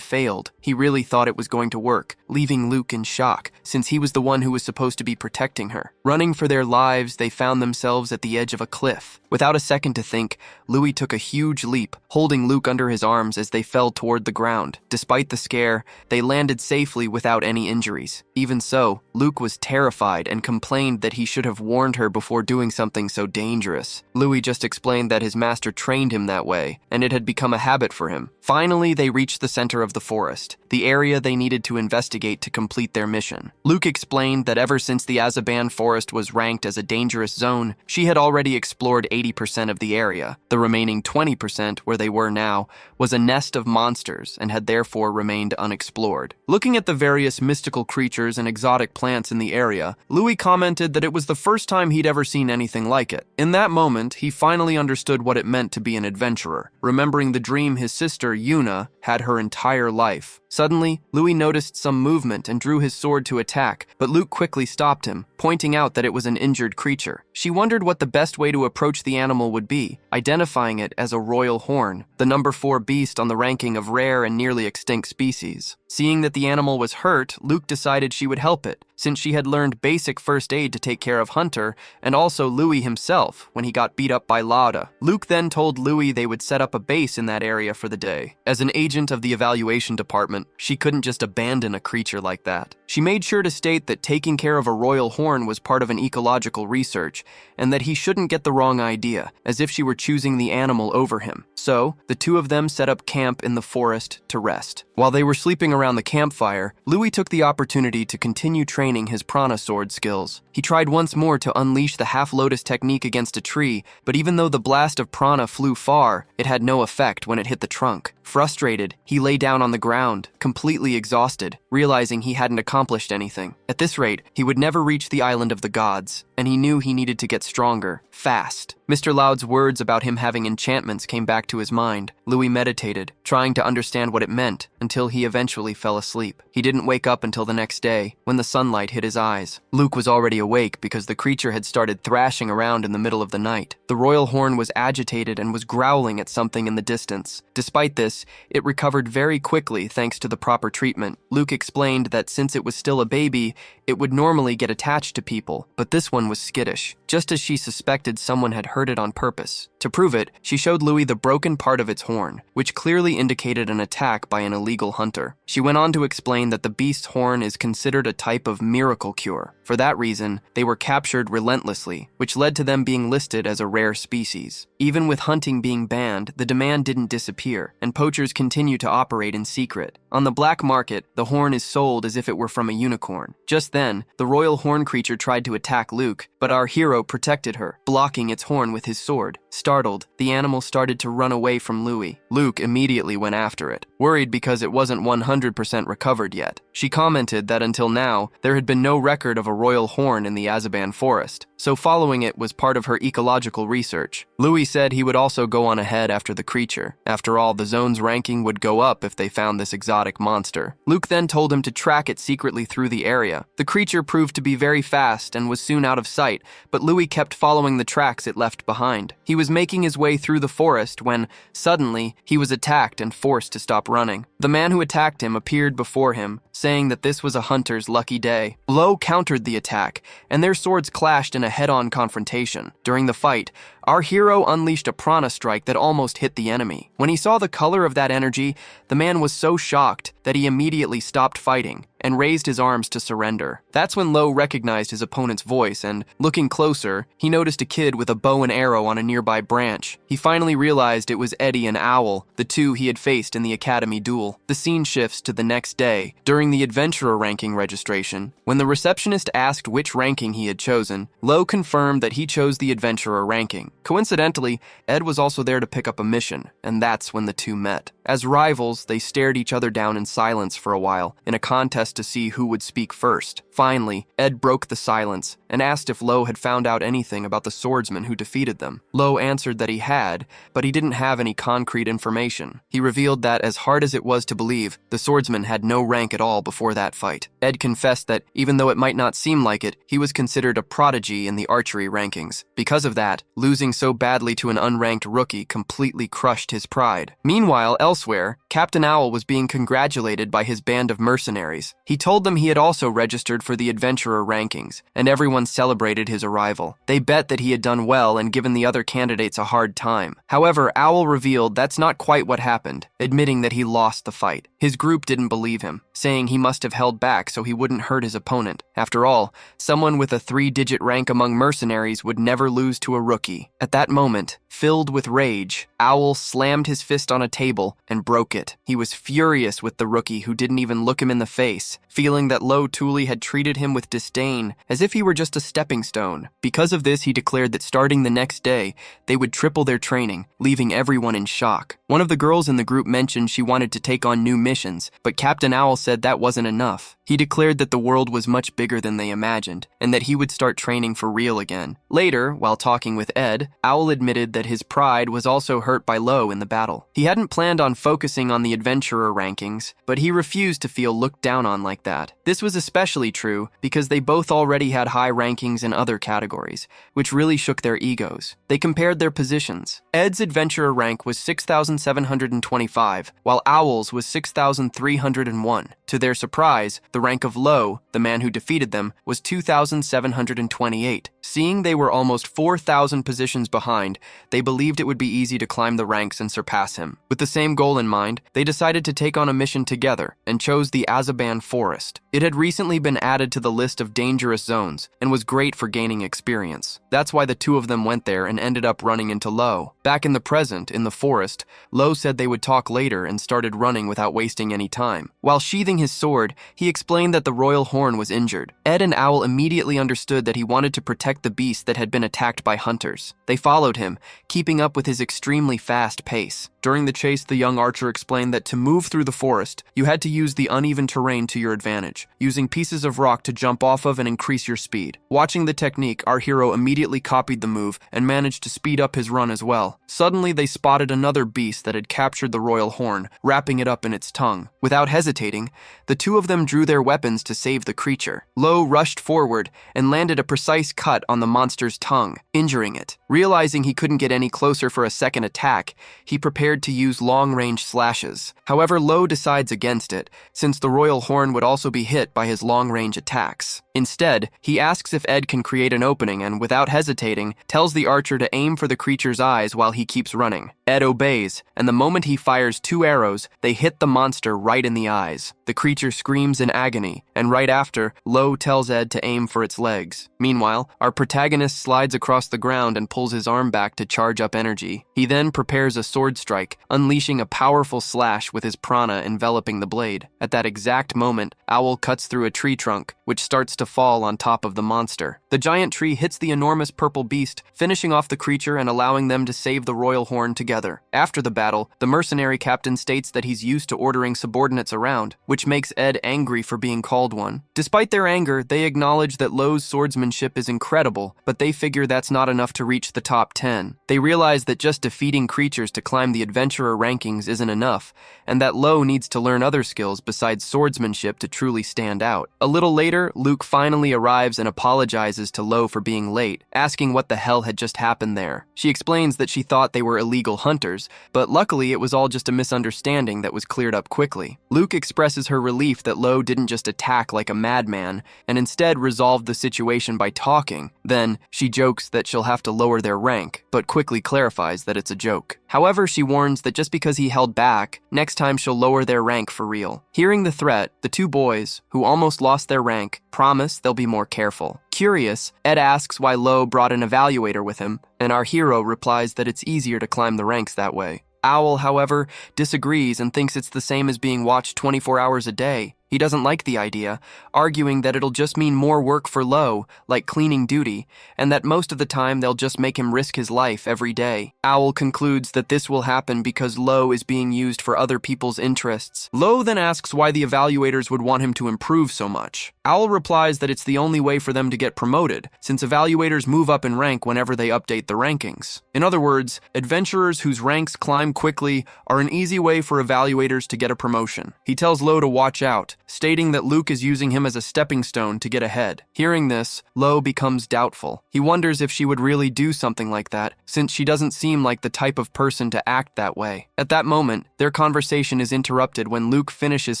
failed. He really thought it was going to work, leaving Luke in shock, since he was the one who was supposed to be protecting her. Running for their lives, they found themselves at the edge of a cliff. Without a second to think, Louis took a huge leap, holding Luke under his arms as they fell toward the ground. Despite the scare, they landed safely without any injuries. Even so, Luke was terrified and complained that he should have warned her before doing something so dangerous. Louis just explained that his master trained him that way, and it had become a habit for him. Finally, they reached the center of the forest, the area they needed to investigate to complete their mission. Luke explained that ever since the Azaban forest was ranked as a dangerous zone, she had already explored 80% of the area. The remaining 20%, where they were now, was a nest of monsters and had therefore remained unexplored. Looking at the various mystical creatures and exotic plants in the area, Louis commented that it was the first time he'd ever seen anything like it. In that moment, he finally understood what it meant to be an adventurer, remembering the dream his sister, Yuna, had her entire life. Suddenly, Louis noticed some movement and drew his sword to attack, but Luke quickly stopped him, pointing out that it was an injured creature. She wondered what the best way to approach the animal would be, identifying it as a royal horn, the number 4 beast on the ranking of rare and nearly extinct species. Seeing that the animal was hurt, Luke decided she would help it, since she had learned basic first aid to take care of Hunter, and also Louis himself when he got beat up by Lauda. Luke then told Louis they would set up a base in that area for the day. As an agent of the evaluation department, she couldn't just abandon a creature like that. She made sure to state that taking care of a royal horn was part of an ecological research, and that he shouldn't get the wrong idea, as if she were choosing the animal over him. So, the two of them set up camp in the forest to rest. While they were sleeping around the campfire, Louis took the opportunity to continue training his prana sword skills. He tried once more to unleash the half-lotus technique against a tree, but even though the blast of prana flew far, it had no effect when it hit the trunk. Frustrated, he lay down on the ground, completely exhausted, realizing he hadn't accomplished anything. At this rate, he would never reach the island of the gods, and he knew he needed to get stronger, fast. Mr. Loud's words about him having enchantments came back to his mind. Louis meditated, trying to understand what it meant, until he eventually fell asleep. He didn't wake up until the next day, when the sunlight hit his eyes. Luke was already awake because the creature had started thrashing around in the middle of the night. The royal horn was agitated and was growling at something in the distance. Despite this, it recovered very quickly thanks to the proper treatment. Luke explained that since it was still a baby, it would normally get attached to people, but this one was skittish, just as she suspected someone had hurt it on purpose. To prove it, she showed Louis the broken part of its horn, which clearly indicated an attack by an illegal hunter. She went on to explain that the beast's horn is considered a type of miracle cure. For that reason, they were captured relentlessly, which led to them being listed as a rare species. Even with hunting being banned, the demand didn't disappear, and poachers continue to operate in secret. On the black market, the horn is sold as if it were from a unicorn. Just then, the royal horn creature tried to attack Luke, but our hero protected her, blocking its horn with his sword. Startled, the animal started to run away from Louis. Luke immediately went after it, worried because it wasn't 100% recovered yet. She commented that until now, there had been no record of a royal horn in the Azaban forest, so following it was part of her ecological research. Louis said he would also go on ahead after the creature. After all, the zone's ranking would go up if they found this exotic monster. Luke then told him to track it secretly through the area. The creature proved to be very fast and was soon out of sight, but Louis kept following the tracks it left behind. He was making his way through the forest when, suddenly, he was attacked and forced to stop running. The man who attacked him appeared before him, saying that this was a hunter's lucky day. Lo countered the attack, and their swords clashed in a head-on confrontation. During the fight, our hero unleashed a prana strike that almost hit the enemy. When he saw the color of that energy, the man was so shocked that he immediately stopped fighting and raised his arms to surrender. That's when Lo recognized his opponent's voice, and looking closer, he noticed a kid with a bow and arrow on a nearby branch. He finally realized it was Eddie and Owl, the two he had faced in the academy duel. The scene shifts to the next day, during the adventurer ranking registration. When the receptionist asked which ranking he had chosen, Lo confirmed that he chose the adventurer ranking. Coincidentally, Ed was also there to pick up a mission, and that's when the two met. As rivals, they stared each other down in silence for a while, in a contest to see who would speak first. Finally, Ed broke the silence and asked if Lo had found out anything about the swordsman who defeated them. Lo answered that he had, but he didn't have any concrete information. He revealed that, as hard as it was to believe, the swordsman had no rank at all before that fight. Ed confessed that, even though it might not seem like it, he was considered a prodigy in the archery rankings. Because of that, losing so badly to an unranked rookie completely crushed his pride. Meanwhile, elsewhere, Captain Owl was being congratulated by his band of mercenaries. He told them he had also registered for the adventurer rankings, and everyone celebrated his arrival. They bet that he had done well and given the other candidates a hard time. However, Owl revealed that's not quite what happened, admitting that he lost the fight. His group didn't believe him, saying he must have held back so he wouldn't hurt his opponent. After all, someone with a 3-digit rank among mercenaries would never lose to a rookie. At that moment, filled with rage, Owl slammed his fist on a table and broke it. He was furious with the rookie who didn't even look him in the face, feeling that Lo Tuli had treated him with disdain, as if he were just a stepping stone. Because of this, he declared that starting the next day, they would triple their training, leaving everyone in shock. One of the girls in the group mentioned she wanted to take on new missions, but Captain Owl said that wasn't enough. He declared that the world was much bigger than they imagined, and that he would start training for real again. Later, while talking with Ed, Owl admitted that his pride was also hurt by Lo in the battle. He hadn't planned on focusing on the adventurer rankings, but he refused to feel looked down on like that. This was especially true because they both already had high rankings in other categories, which really shook their egos. They compared their positions. Ed's adventurer rank was 6,725, while Owl's was 6,301. To their surprise, the rank of Lo, the man who defeated them, was 2,728. Seeing they were almost 4,000 positions behind, they believed it would be easy to climb the ranks and surpass him. With the same goal in mind, they decided to take on a mission together and chose the Azaban Forest. It had recently been added to the list of dangerous zones and was great for gaining experience. That's why the two of them went there and ended up running into Lo. Back in the present, in the forest, Lo said they would talk later and started running without wasting any time. While sheathing his sword, he explained that the royal horn was injured. Ed and Owl immediately understood that he wanted to protect the beast that had been attacked by hunters. They followed him, keeping up with his extremely fast pace. During the chase, the young archer explained that to move through the forest, you had to use the uneven terrain to your advantage, using pieces of rock to jump off of and increase your speed. Watching the technique, our hero immediately copied the move and managed to speed up his run as well. Suddenly, they spotted another beast that had captured the royal horn, wrapping it up in its tongue. Without hesitating, the two of them drew their weapons to save the creature. Lo rushed forward and landed a precise cut on the monster's tongue, injuring it. Realizing he couldn't get any closer for a second attack, he prepared to use long-range slashes. However, Lo decides against it, since the royal horn would also be hit by his long-range attacks. Instead, he asks if Ed can create an opening and, without hesitating, tells the archer to aim for the creature's eyes while he keeps running. Ed obeys, and the moment he fires 2 arrows, they hit the monster right in the eyes. The creature screams in agony, and right after, Lo tells Ed to aim for its legs. Meanwhile, our protagonist slides across the ground and pulls his arm back to charge up energy. He then prepares a sword strike, unleashing a powerful slash with his prana enveloping the blade. At that exact moment, Owl cuts through a tree trunk, which starts to fall on top of the monster. The giant tree hits the enormous purple beast, finishing off the creature and allowing them to save the royal horn together. After the battle, the mercenary captain states that he's used to ordering subordinates around, which makes Ed angry for being called one. Despite their anger, they acknowledge that Lo's swordsmanship is incredible, but they figure that's not enough to reach the top 10. They realize that just defeating creatures to climb the adventurer rankings isn't enough, and that Lo needs to learn other skills besides swordsmanship to truly stand out. A little later, Luke finally arrives and apologizes to Lo for being late, asking what the hell had just happened there. She explains that she thought they were illegal hunters, but luckily it was all just a misunderstanding that was cleared up quickly. Luke expresses her relief that Lo didn't just attack like a madman, and instead resolved the situation by talking. Then, she jokes that she'll have to lower their rank, but quickly clarifies that it's a joke. However, she warns that just because he held back, next time she'll lower their rank for real. Hearing the threat, the two boys, who almost lost their rank, promise they'll be more careful. Curious, Ed asks why Lo brought an evaluator with him, and our hero replies that it's easier to climb the ranks that way. Owl, however, disagrees and thinks it's the same as being watched 24 hours a day. He doesn't like the idea, arguing that it'll just mean more work for Lo, like cleaning duty, and that most of the time they'll just make him risk his life every day. Owl concludes that this will happen because Lo is being used for other people's interests. Lo then asks why the evaluators would want him to improve so much. Owl replies that it's the only way for them to get promoted, since evaluators move up in rank whenever they update the rankings. In other words, adventurers whose ranks climb quickly are an easy way for evaluators to get a promotion. He tells Lo to watch out, stating that Luke is using him as a stepping stone to get ahead. Hearing this, Lo becomes doubtful. He wonders if she would really do something like that, since she doesn't seem like the type of person to act that way. At that moment, their conversation is interrupted when Luke finishes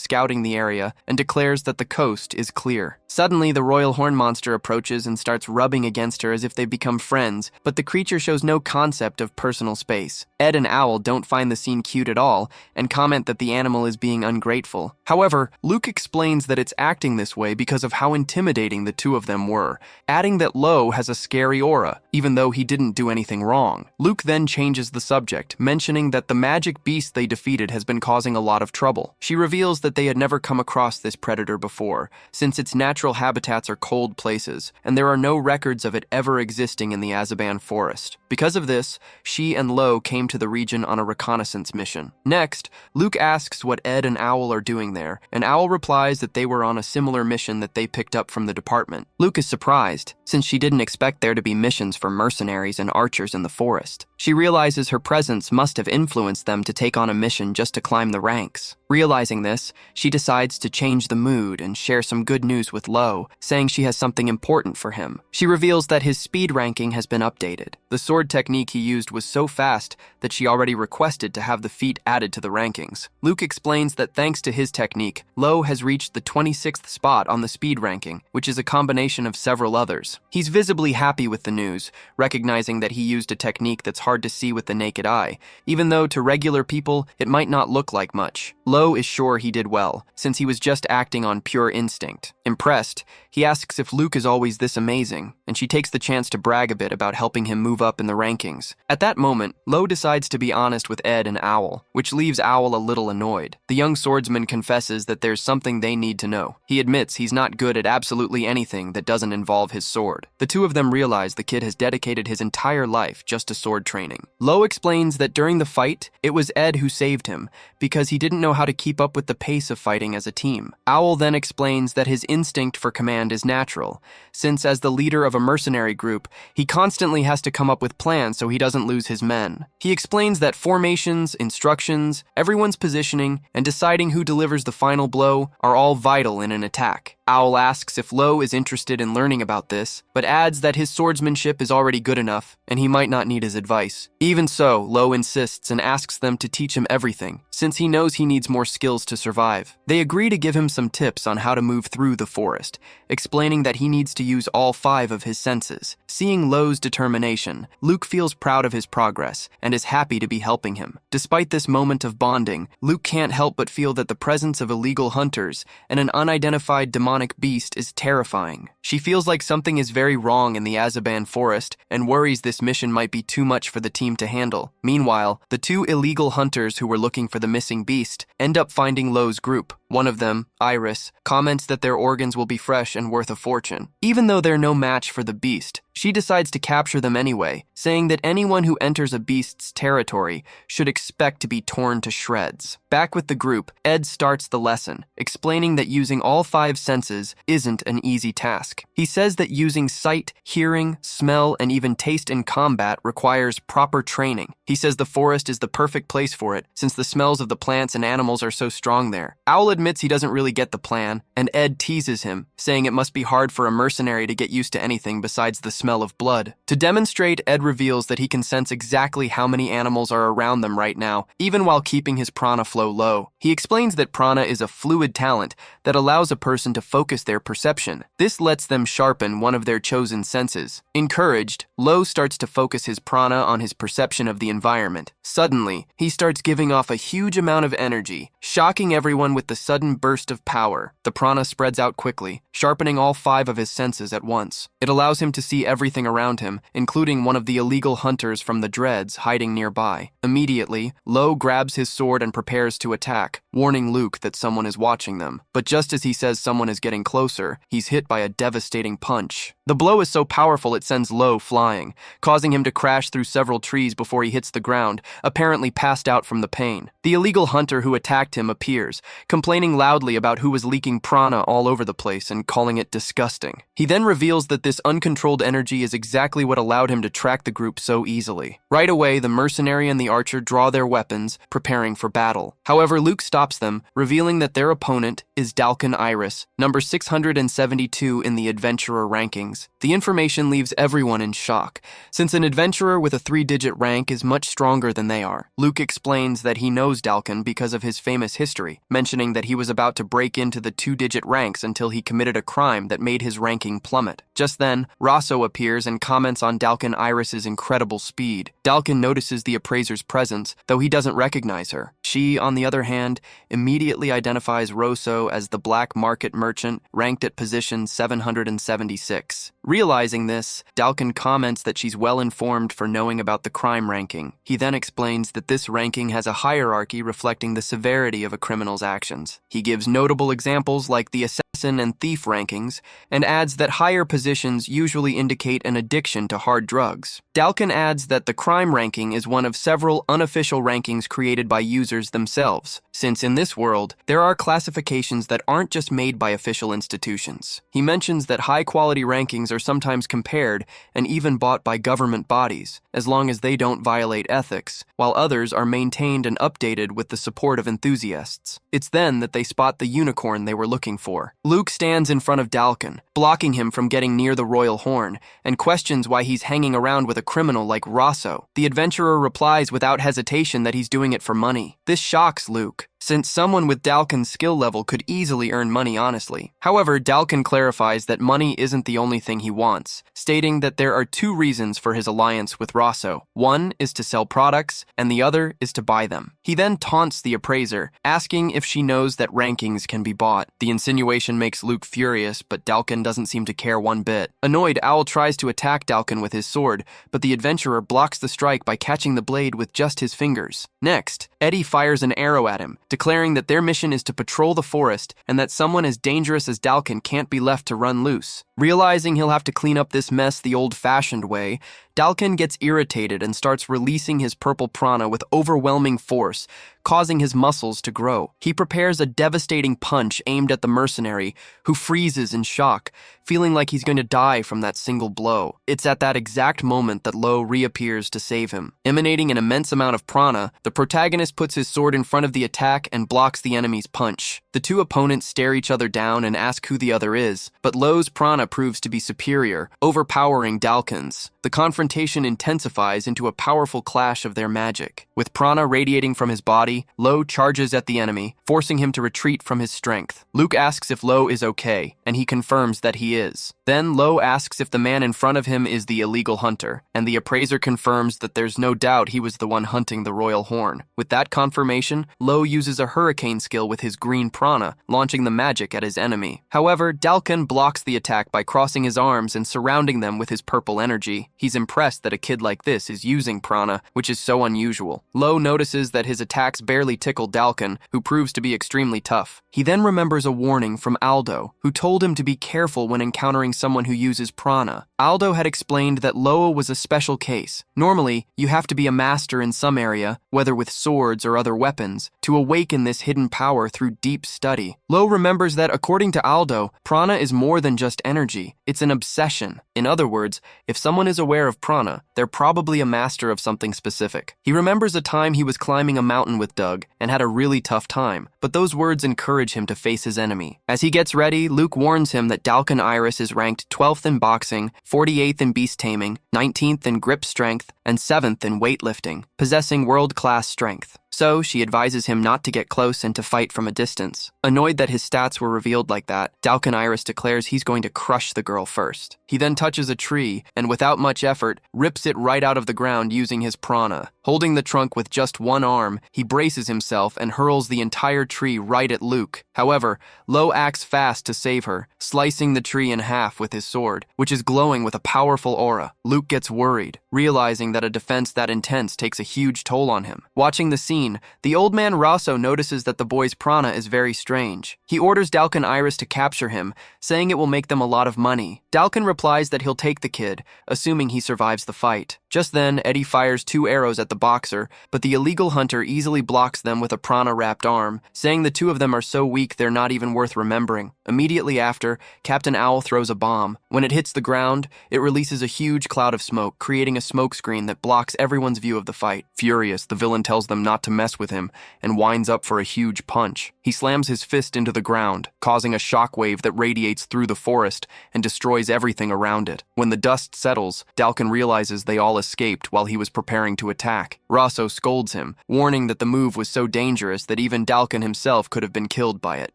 scouting the area and declares that the coast is clear. Suddenly, the royal horn monster approaches and starts rubbing against her as if they've become friends, but the creature shows no concept of personal space. Ed and Owl don't find the scene cute at all and comment that the animal is being ungrateful. However, Luke explains that it's acting this way because of how intimidating the two of them were, adding that Lo has a scary aura, even though he didn't do anything wrong. Luke then changes the subject, mentioning that the magic beast they defeated has been causing a lot of trouble. She reveals that they had never come across this predator before, since its natural habitats are cold places, and there are no records of it ever existing in the Azaban forest. Because of this, she and Lo came to the region on a reconnaissance mission. Next, Luke asks what Ed and Owl are doing there, and Owl replies that they were on a similar mission that they picked up from the department. Luke is surprised, since she didn't expect there to be missions for mercenaries and archers in the forest. She realizes her presence must have influenced them to take on a mission just to climb the ranks. Realizing this, she decides to change the mood and share some good news with Lo, saying she has something important for him. She reveals that his speed ranking has been updated. The sword technique he used was so fast that she already requested to have the feat added to the rankings. Luke explains that thanks to his technique, Lo has reached the 26th spot on the speed ranking, which is a combination of several others. He's visibly happy with the news, recognizing that he used a technique that's hard to see with the naked eye, even though to regular people it might not look like much. Lo is sure he did well, since he was just acting on pure instinct. Impressed, he asks if Luke is always this amazing, and she takes the chance to brag a bit about helping him move up in the rankings. At that moment, Lo decides to be honest with Ed and Owl, which leaves Owl a little annoyed. The young swordsman confesses that there's something they need to know. He admits he's not good at absolutely anything that doesn't involve his sword. The two of them realize the kid has dedicated his entire life just to sword training. Lo explains that during the fight, it was Ed who saved him, because he didn't know how to keep up with the pace of fighting as a team. Owl then explains that his instinct for command is natural, since as the leader of a mercenary group, he constantly has to come up with plans so he doesn't lose his men. He explains that formations, instructions, everyone's positioning, and deciding who delivers the final blow are all vital in an attack. Owl asks if Lo is interested in learning about this, but adds that his swordsmanship is already good enough, and he might not need his advice. Even so, Lo insists and asks them to teach him everything, since he knows he needs more skills to survive. They agree to give him some tips on how to move through the forest, explaining that he needs to use all 5 of his senses. Seeing Lo's determination, Luke feels proud of his progress and is happy to be helping him. Despite this moment of bonding, Luke can't help but feel that the presence of illegal hunters and an unidentified demonic beast is terrifying. She feels like something is very wrong in the Azaban forest and worries this mission might be too much for the team to handle. Meanwhile, the 2 illegal hunters who were looking for the missing beast end up finding Lo's group. One of them, Iris, comments that their organs will be fresh and worth a fortune. Even though they're no match for the beast, she decides to capture them anyway, saying that anyone who enters a beast's territory should expect to be torn to shreds. Back with the group, Ed starts the lesson, explaining that using all 5 senses isn't an easy task. He says that using sight, hearing, smell, and even taste in combat requires proper training. He says the forest is the perfect place for it, since the smells of the plants and animals are so strong there. Owl admits he doesn't really get the plan, and Ed teases him, saying it must be hard for a mercenary to get used to anything besides the smell of blood. To demonstrate, Ed reveals that he can sense exactly how many animals are around them right now, even while keeping his prana flow low. He explains that prana is a fluid talent that allows a person to focus their perception. This lets them sharpen one of their chosen senses. Encouraged, Lo starts to focus his prana on his perception of the environment. Suddenly, he starts giving off a huge amount of energy, shocking everyone with the sudden burst of power. The prana spreads out quickly, sharpening all 5 of his senses at once. It allows him to see everything around him, including one of the illegal hunters from the Dreads hiding nearby. Immediately, Lo grabs his sword and prepares to attack, warning Luke that someone is watching them. But just as he says someone is getting closer, he's hit by a devastating punch. The blow is so powerful it sends Lo flying, causing him to crash through several trees before he hits the ground, apparently passed out from the pain. The illegal hunter who attacked him appears, complaining loudly about who was leaking prana all over the place and calling it disgusting. He then reveals that this uncontrolled energy is exactly what allowed him to track the group so easily. Right away, the mercenary and the archer draw their weapons, preparing for battle. However, Luke stops them, revealing that their opponent is Dalkin Iris, number 672 in the adventurer rankings. The information leaves everyone in shock, since an adventurer with a 3-digit rank is much stronger than they are. Luke explains that he knows Dalkin because of his famous history, mentioning that he was about to break into the 2-digit ranks until he committed a crime that made his ranking plummet. Just then, Rosso appears and comments on Dalkin Iris's incredible speed. Dalkin notices the appraiser's presence, though he doesn't recognize her. She, on the other hand, immediately identifies Rosso as the black market merchant ranked at position 776. Realizing this, Dalkin comments that she's well informed for knowing about the crime ranking. He then explains that this ranking has a hierarchy reflecting the severity of a criminal's actions. He gives notable examples like the assassin and thief rankings, and adds that higher positions usually indicate an addiction to hard drugs. Dalkin adds that the crime ranking is one of several unofficial rankings created by users themselves, since in this world, there are classifications that aren't just made by official institutions. He mentions that high-quality rankings are sometimes compared and even bought by government bodies, as long as they don't violate ethics, while others are maintained and updated with the support of enthusiasts. It's then that they spot the unicorn they were looking for. Luke stands in front of Dalkin, blocking him from getting near the royal horn, and questions why he's hanging around with a criminal like Rosso. The adventurer replies without hesitation that he's doing it for money. This shocks Luke, since someone with Dalkin's skill level could easily earn money honestly. However, Dalkin clarifies that money isn't the only thing he wants, stating that there are 2 reasons for his alliance with Rosso. One is to sell products, and the other is to buy them. He then taunts the appraiser, asking if she knows that rankings can be bought. The insinuation makes Luke furious, but Dalkin doesn't seem to care one bit. Annoyed, Owl tries to attack Dalkin with his sword, but the adventurer blocks the strike by catching the blade with just his fingers. Next, Eddie fires an arrow at him, declaring that their mission is to patrol the forest and that someone as dangerous as Dalkin can't be left to run loose. Realizing he'll have to clean up this mess the old-fashioned way, Dalkin gets irritated and starts releasing his purple prana with overwhelming force, causing his muscles to grow. He prepares a devastating punch aimed at the mercenary, who freezes in shock, feeling like he's going to die from that single blow. It's at that exact moment that Lo reappears to save him. Emanating an immense amount of prana, the protagonist puts his sword in front of the attack and blocks the enemy's punch. The 2 opponents stare each other down and ask who the other is, but Lo's prana proves to be superior, overpowering Dalkin's. The confrontation intensifies into a powerful clash of their magic. With prana radiating from his body, Lo charges at the enemy, forcing him to retreat from his strength. Luke asks if Lo is okay, and he confirms that he is. Then Lo asks if the man in front of him is the illegal hunter, and the appraiser confirms that there's no doubt he was the one hunting the royal horn. With that confirmation, Lo uses a hurricane skill with his green prana, launching the magic at his enemy. However, Dalkin blocks the attack by crossing his arms and surrounding them with his purple energy. He's impressed that a kid like this is using prana, which is so unusual. Lo notices that his attacks barely tickle Dalkin, who proves to be extremely tough. He then remembers a warning from Aldo, who told him to be careful when encountering someone who uses prana. Aldo had explained that Loa was a special case. Normally, you have to be a master in some area, whether with swords or other weapons, to awaken this hidden power through deep study. Lo remembers that, according to Aldo, prana is more than just energy. It's an obsession. In other words, if someone is aware of of prana, they're probably a master of something specific. He remembers a time he was climbing a mountain with Doug and had a really tough time, but those words encourage him to face his enemy. As he gets ready, Luke warns him that Dalkin Iris is ranked 12th in boxing, 48th in beast taming, 19th in grip strength, and 7th in weightlifting, possessing world-class strength. So, she advises him not to get close and to fight from a distance. Annoyed that his stats were revealed like that, Dalkin Iris declares he's going to crush the girl first. He then touches a tree, and without much effort, rips it right out of the ground using his prana. Holding the trunk with just one arm, he braces himself and hurls the entire tree right at Luke. However, Lo acts fast to save her, slicing the tree in half with his sword, which is glowing with a powerful aura. Luke gets worried, realizing that a defense that intense takes a huge toll on him. Watching the scene, the old man Raso notices that the boy's prana is very strange. He orders Dalkin Iris to capture him, saying it will make them a lot of money. Dalkin replies that he'll take the kid, assuming he survives the fight. Just then, Eddie fires 2 arrows at the boxer, but the illegal hunter easily blocks them with a prana-wrapped arm, saying the 2 of them are so weak they're not even worth remembering. Immediately after, Captain Owl throws a bomb. When it hits the ground, it releases a huge cloud of smoke, creating a smokescreen that blocks everyone's view of the fight. Furious, the villain tells them not to mess with him and winds up for a huge punch. He slams his fist into the ground, causing a shockwave that radiates through the forest and destroys everything around it. When the dust settles, Dalkin realizes they all escaped while he was preparing to attack. Raso scolds him, warning that the move was so dangerous that even Dalkin himself could have been killed by it.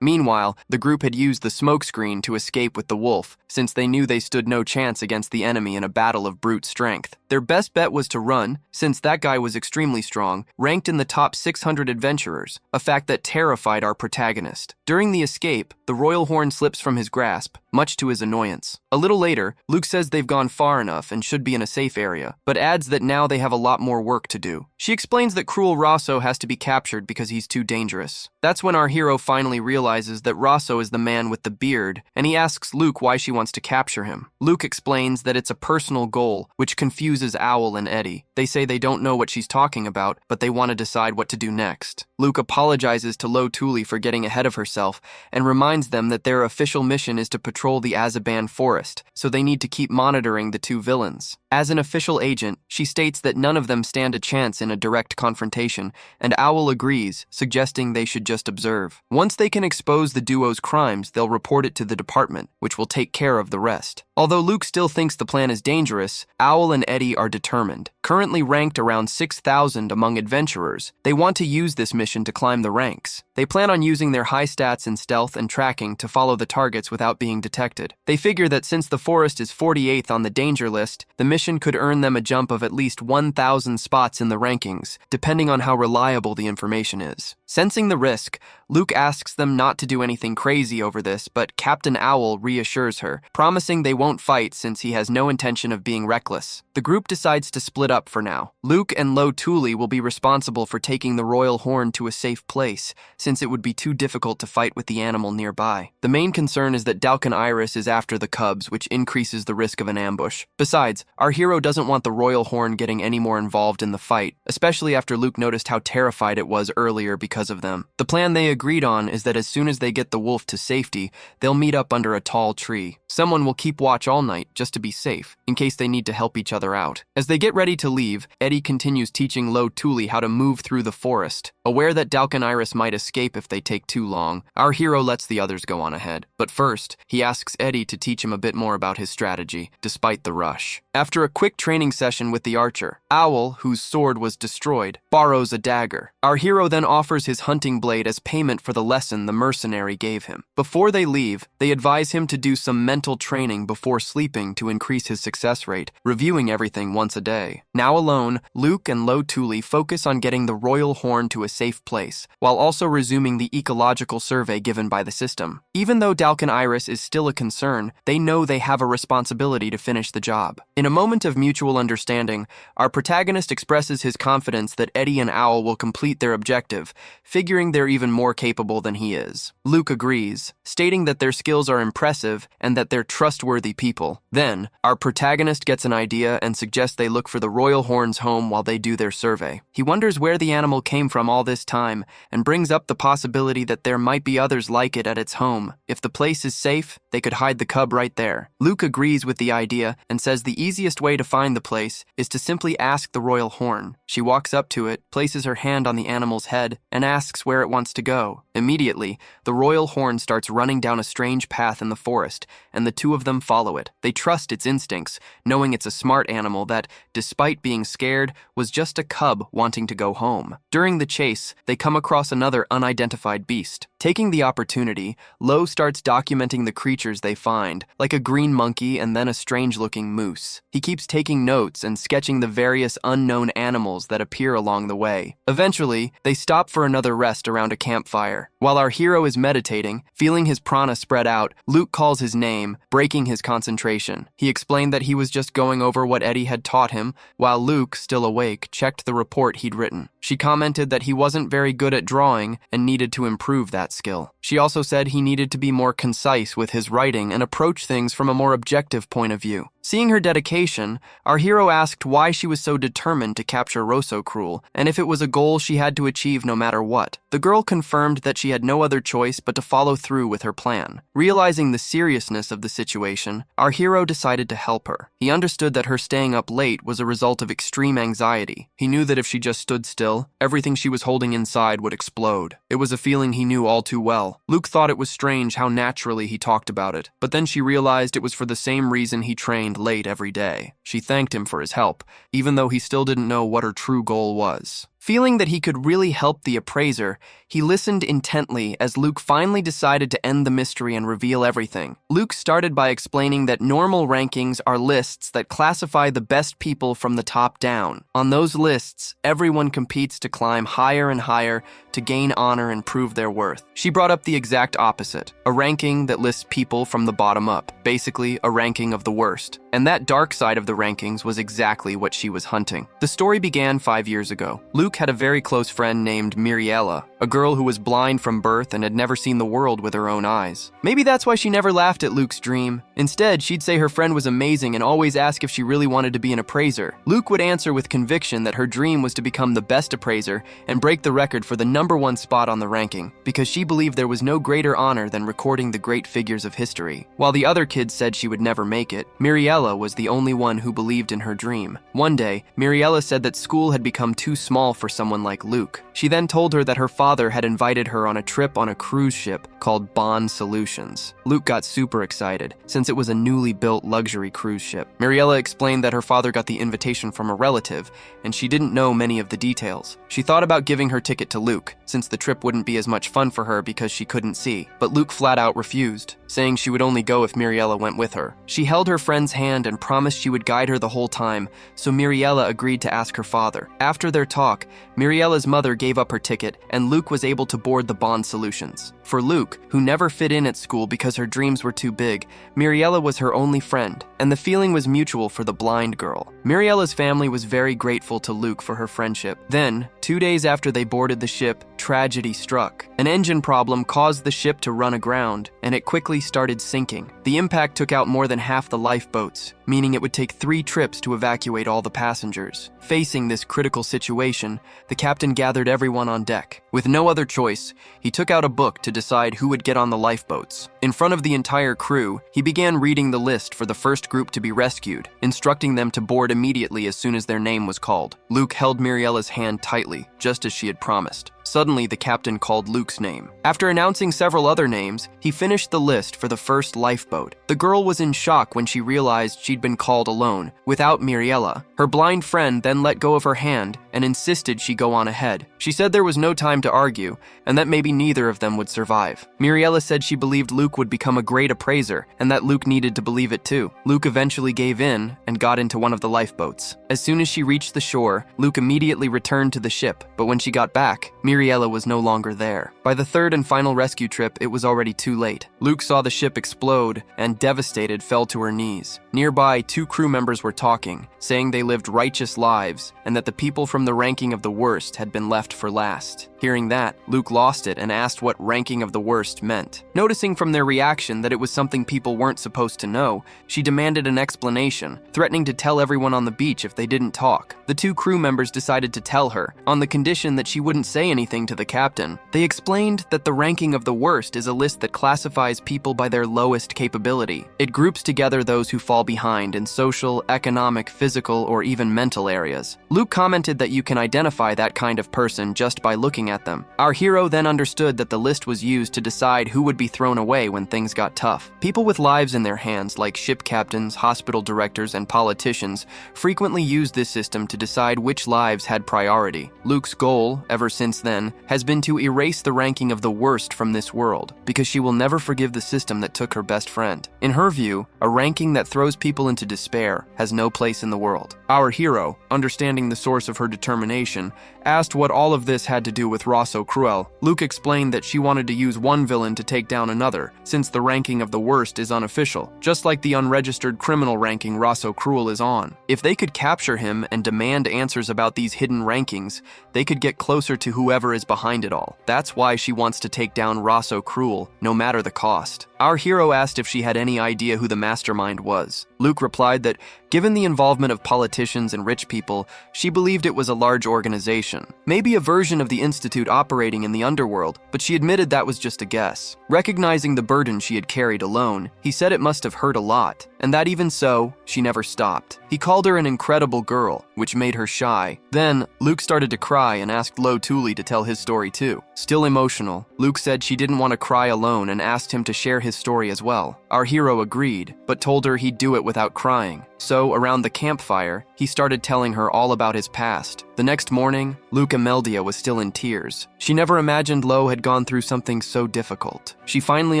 Meanwhile, the group had used the smokescreen to escape with the wolf, since they knew they stood no chance against the enemy in a battle of brute strength. Their best bet was to run, since that guy was extremely strong, ranked in the top 600 adventurers, a fact that terrified our protagonist. During the escape, the royal horn slips from his grasp, much to his annoyance. A little later, Luke says they've gone far enough and should be in a safe area, but adds that now they have a lot more work to do. She explains that cruel Raso has to be captured because he's too dangerous. That's when our hero finally realizes that Raso is the man with the beard, and he asks Luke why she wants to capture him. Luke explains that it's a personal goal, which confuses Owl and Eddie. They say they don't know what she's talking about, but they want to decide what to do next. Luke apologizes to Lo Tuli for getting ahead of herself and reminds them that their official mission is to patrol the Azaban forest, so they need to keep monitoring the 2 villains. As an official agent, she states that none of them stand a chance in a direct confrontation, and Owl agrees, suggesting they should just observe. Once they can expose the duo's crimes, they'll report it to the department, which will take care of the rest. Although Luke still thinks the plan is dangerous, Owl and Eddie are determined. Currently ranked around 6,000 among adventurers, they want to use this mission to climb the ranks. They plan on using their high stats in stealth and tracking to follow the targets without being detected. They figure that since the forest is 48th on the danger list, the mission could earn them a jump of at least 1,000 spots in the rankings, depending on how reliable the information is. Sensing the risk, Luke asks them not to do anything crazy over this, but Captain Owl reassures her, promising they won't fight since he has no intention of being reckless. The group decides to split up for now. Luke and Lo Tuli will be responsible for taking the royal horn to a safe place, since it would be too difficult to fight with the animal nearby. The main concern is that Dalkin Iris is after the cubs, which increases the risk of an ambush. Besides, our hero doesn't want the royal horn getting any more involved in the fight, especially after Luke noticed how terrified it was earlier because of them. The plan they agreed on is that as soon as they get the wolf to safety, they'll meet up under a tall tree. Someone will keep watch all night just to be safe, in case they need to help each other out. As they get ready to leave, Eddie continues teaching Lo Tuli how to move through the forest. Aware that Dalkin Iris might escape if they take too long, our hero lets the others go on ahead. But first, he asks Eddie to teach him a bit more about his strategy, despite the rush. After a quick training session with the archer, Owl, whose sword was destroyed, borrows a dagger. Our hero then offers his hunting blade as payment for the lesson the mercenary gave him. Before they leave, they advise him to do some mental training before sleeping to increase his success rate, reviewing everything once a day. Now alone, Luke and Lo Tuli focus on getting the royal horn to a safe place, while also resuming the ecological survey given by the system. Even though Dalkin Iris is still a concern, they know they have a responsibility to finish the job. In a moment of mutual understanding, our protagonist expresses his confidence that Eddie and Owl will complete their objective, figuring they're even more capable than he is. Luke agrees, stating that their skills are impressive and that they're trustworthy people. Then, our protagonist gets an idea and suggests they look for the royal horn's home while they do their survey. He wonders where the animal came from all this time and brings up the possibility that there might be others like it at its home. If the place is safe, they could hide the cub right there. Luke agrees with the idea and says the easiest way to find the place is to simply ask the royal horn. She walks up to it, places her hand on the animal's head, and asks where it wants to go. Immediately, the royal horn starts running down a strange path in the forest, and the two of them follow it. They trust its instincts, knowing it's a smart animal that, despite being scared, was just a cub wanting to go home. During the chase, they come across another unidentified beast. Taking the opportunity, Lo starts documenting the creatures they find, like a green monkey and then a strange-looking moose. He keeps taking notes and sketching the various unknown animals that appear along the way. Eventually, they stop for another rest around a campfire. While our hero is meditating, feeling his prana spread out, Luke calls his name, breaking his concentration. He explained that he was just going over what Eddie had taught him, while Luke, still awake, checked the report he'd written. She commented that he wasn't very good at drawing and needed to improve that skill. She also said he needed to be more concise with his writing and approach things from a more objective point of view. Seeing her dedication, our hero asked why she was so determined to capture Rosocruel, and if it was a goal she had to achieve no matter what. The girl confirmed that she had no other choice but to follow through with her plan. Realizing the seriousness of the situation, our hero decided to help her. He understood that her staying up late was a result of extreme anxiety. He knew that if she just stood still, everything she was holding inside would explode. It was a feeling he knew all too well. Luke thought it was strange how naturally he talked about it, but then she realized it was for the same reason he trained late every day. She thanked him for his help, even though he still didn't know what her true goal was. Feeling that he could really help the Appraiser, he listened intently as Luke finally decided to end the mystery and reveal everything. Luke started by explaining that normal rankings are lists that classify the best people from the top down. On those lists, everyone competes to climb higher and higher to gain honor and prove their worth. She brought up the exact opposite, a ranking that lists people from the bottom up, basically a ranking of the worst. And that dark side of the rankings was exactly what she was hunting. The story began 5 years ago. Luke had a very close friend named Miriella, a girl who was blind from birth and had never seen the world with her own eyes. Maybe that's why she never laughed at Luke's dream. Instead, she'd say her friend was amazing and always ask if she really wanted to be an appraiser. Luke would answer with conviction that her dream was to become the best appraiser and break the record for the #1 spot on the ranking, because she believed there was no greater honor than recording the great figures of history. While the other kids said she would never make it, Miriella was the only one who believed in her dream. One day, Miriella said that school had become too small for someone like Luke. She then told her that her father had invited her on a trip on a cruise ship called Bond Solutions. Luke got super excited, since it was a newly built luxury cruise ship. Miriella explained that her father got the invitation from a relative, and she didn't know many of the details. She thought about giving her ticket to Luke, since the trip wouldn't be as much fun for her because she couldn't see. But Luke flat out refused, saying she would only go if Miriella went with her. She held her friend's hand and promised she would guide her the whole time, so Miriella agreed to ask her father. After their talk, Miriella's mother gave up her ticket, and Luke was able to board the Bond Solutions. For Luke, who never fit in at school because her dreams were too big, Miriella was her only friend, and the feeling was mutual for the blind girl. Miriella's family was very grateful to Luke for her friendship. Then, 2 days after they boarded the ship, tragedy struck. An engine problem caused the ship to run aground, and it quickly started sinking. The impact took out more than half the lifeboats, meaning it would take 3 trips to evacuate all the passengers. Facing this critical situation, the captain gathered everyone on deck. With no other choice, he took out a book to decide who would get on the lifeboats. In front of the entire crew, he began reading the list for the first group to be rescued, instructing them to board immediately as soon as their name was called. Luke held Miriella's hand tightly, just as she had promised. Suddenly, the captain called Luke's name. After announcing several other names, he finished the list for the first lifeboat. The girl was in shock when she realized she'd been called alone, without Miriella. Her blind friend then let go of her hand and insisted she go on ahead. She said there was no time to argue, and that maybe neither of them would survive. Miriella said she believed Luke would become a great appraiser, and that Luke needed to believe it too. Luke eventually gave in and got into one of the lifeboats. As soon as she reached the shore, Luke immediately returned to the ship, but when she got back, Miriella Miriella was no longer there. By the third and final rescue trip, it was already too late. Luke saw the ship explode and, devastated, fell to her knees. Nearby, 2 crew members were talking, saying they lived righteous lives and that the people from the ranking of the worst had been left for last. Hearing that, Luke lost it and asked what ranking of the worst meant. Noticing from their reaction that it was something people weren't supposed to know, she demanded an explanation, threatening to tell everyone on the beach if they didn't talk. The 2 crew members decided to tell her, on the condition that she wouldn't say anything to the captain. They explained that the ranking of the worst is a list that classifies people by their lowest capability. It groups together those who fall behind in social, economic, physical, or even mental areas. Luke commented that you can identify that kind of person just by looking at them. Our hero then understood that the list was used to decide who would be thrown away when things got tough. People with lives in their hands, like ship captains, hospital directors, and politicians, frequently use this system to decide which lives had priority. Luke's goal, ever since then, has been to erase the ranking of the worst from this world, because she will never forgive the system that took her best friend. In her view, a ranking that throws people into despair has no place in the world. Our hero, understanding the source of her determination, asked what all of this had to do with Rosso Cruel. Luke explained that she wanted to use one villain to take down another, since the ranking of the worst is unofficial, just like the unregistered criminal ranking Rosso Cruel is on. If they could capture him and demand answers about these hidden rankings, they could get closer to whoever is behind it all. That's why she wants to take down Rosso Cruel, no matter the cost. Our hero asked if she had any idea who the mastermind was. Luke replied that, given the involvement of politicians and rich people, she believed it was a large organization, maybe a version of the Institute operating in the underworld, but she admitted that was just a guess. Recognizing the burden she had carried alone, he said it must have hurt a lot, and that even so, she never stopped. He called her an incredible girl, which made her shy. Then, Luke started to cry and asked Lo Tuli to tell his story too. Still emotional, Luke said she didn't want to cry alone and asked him to share his story as well. Our hero agreed, but told her he'd do it without crying. So, around the campfire, he started telling her all about his past. The next morning, Luke Imeldia was still in tears. She never imagined Lo had gone through something so difficult. She finally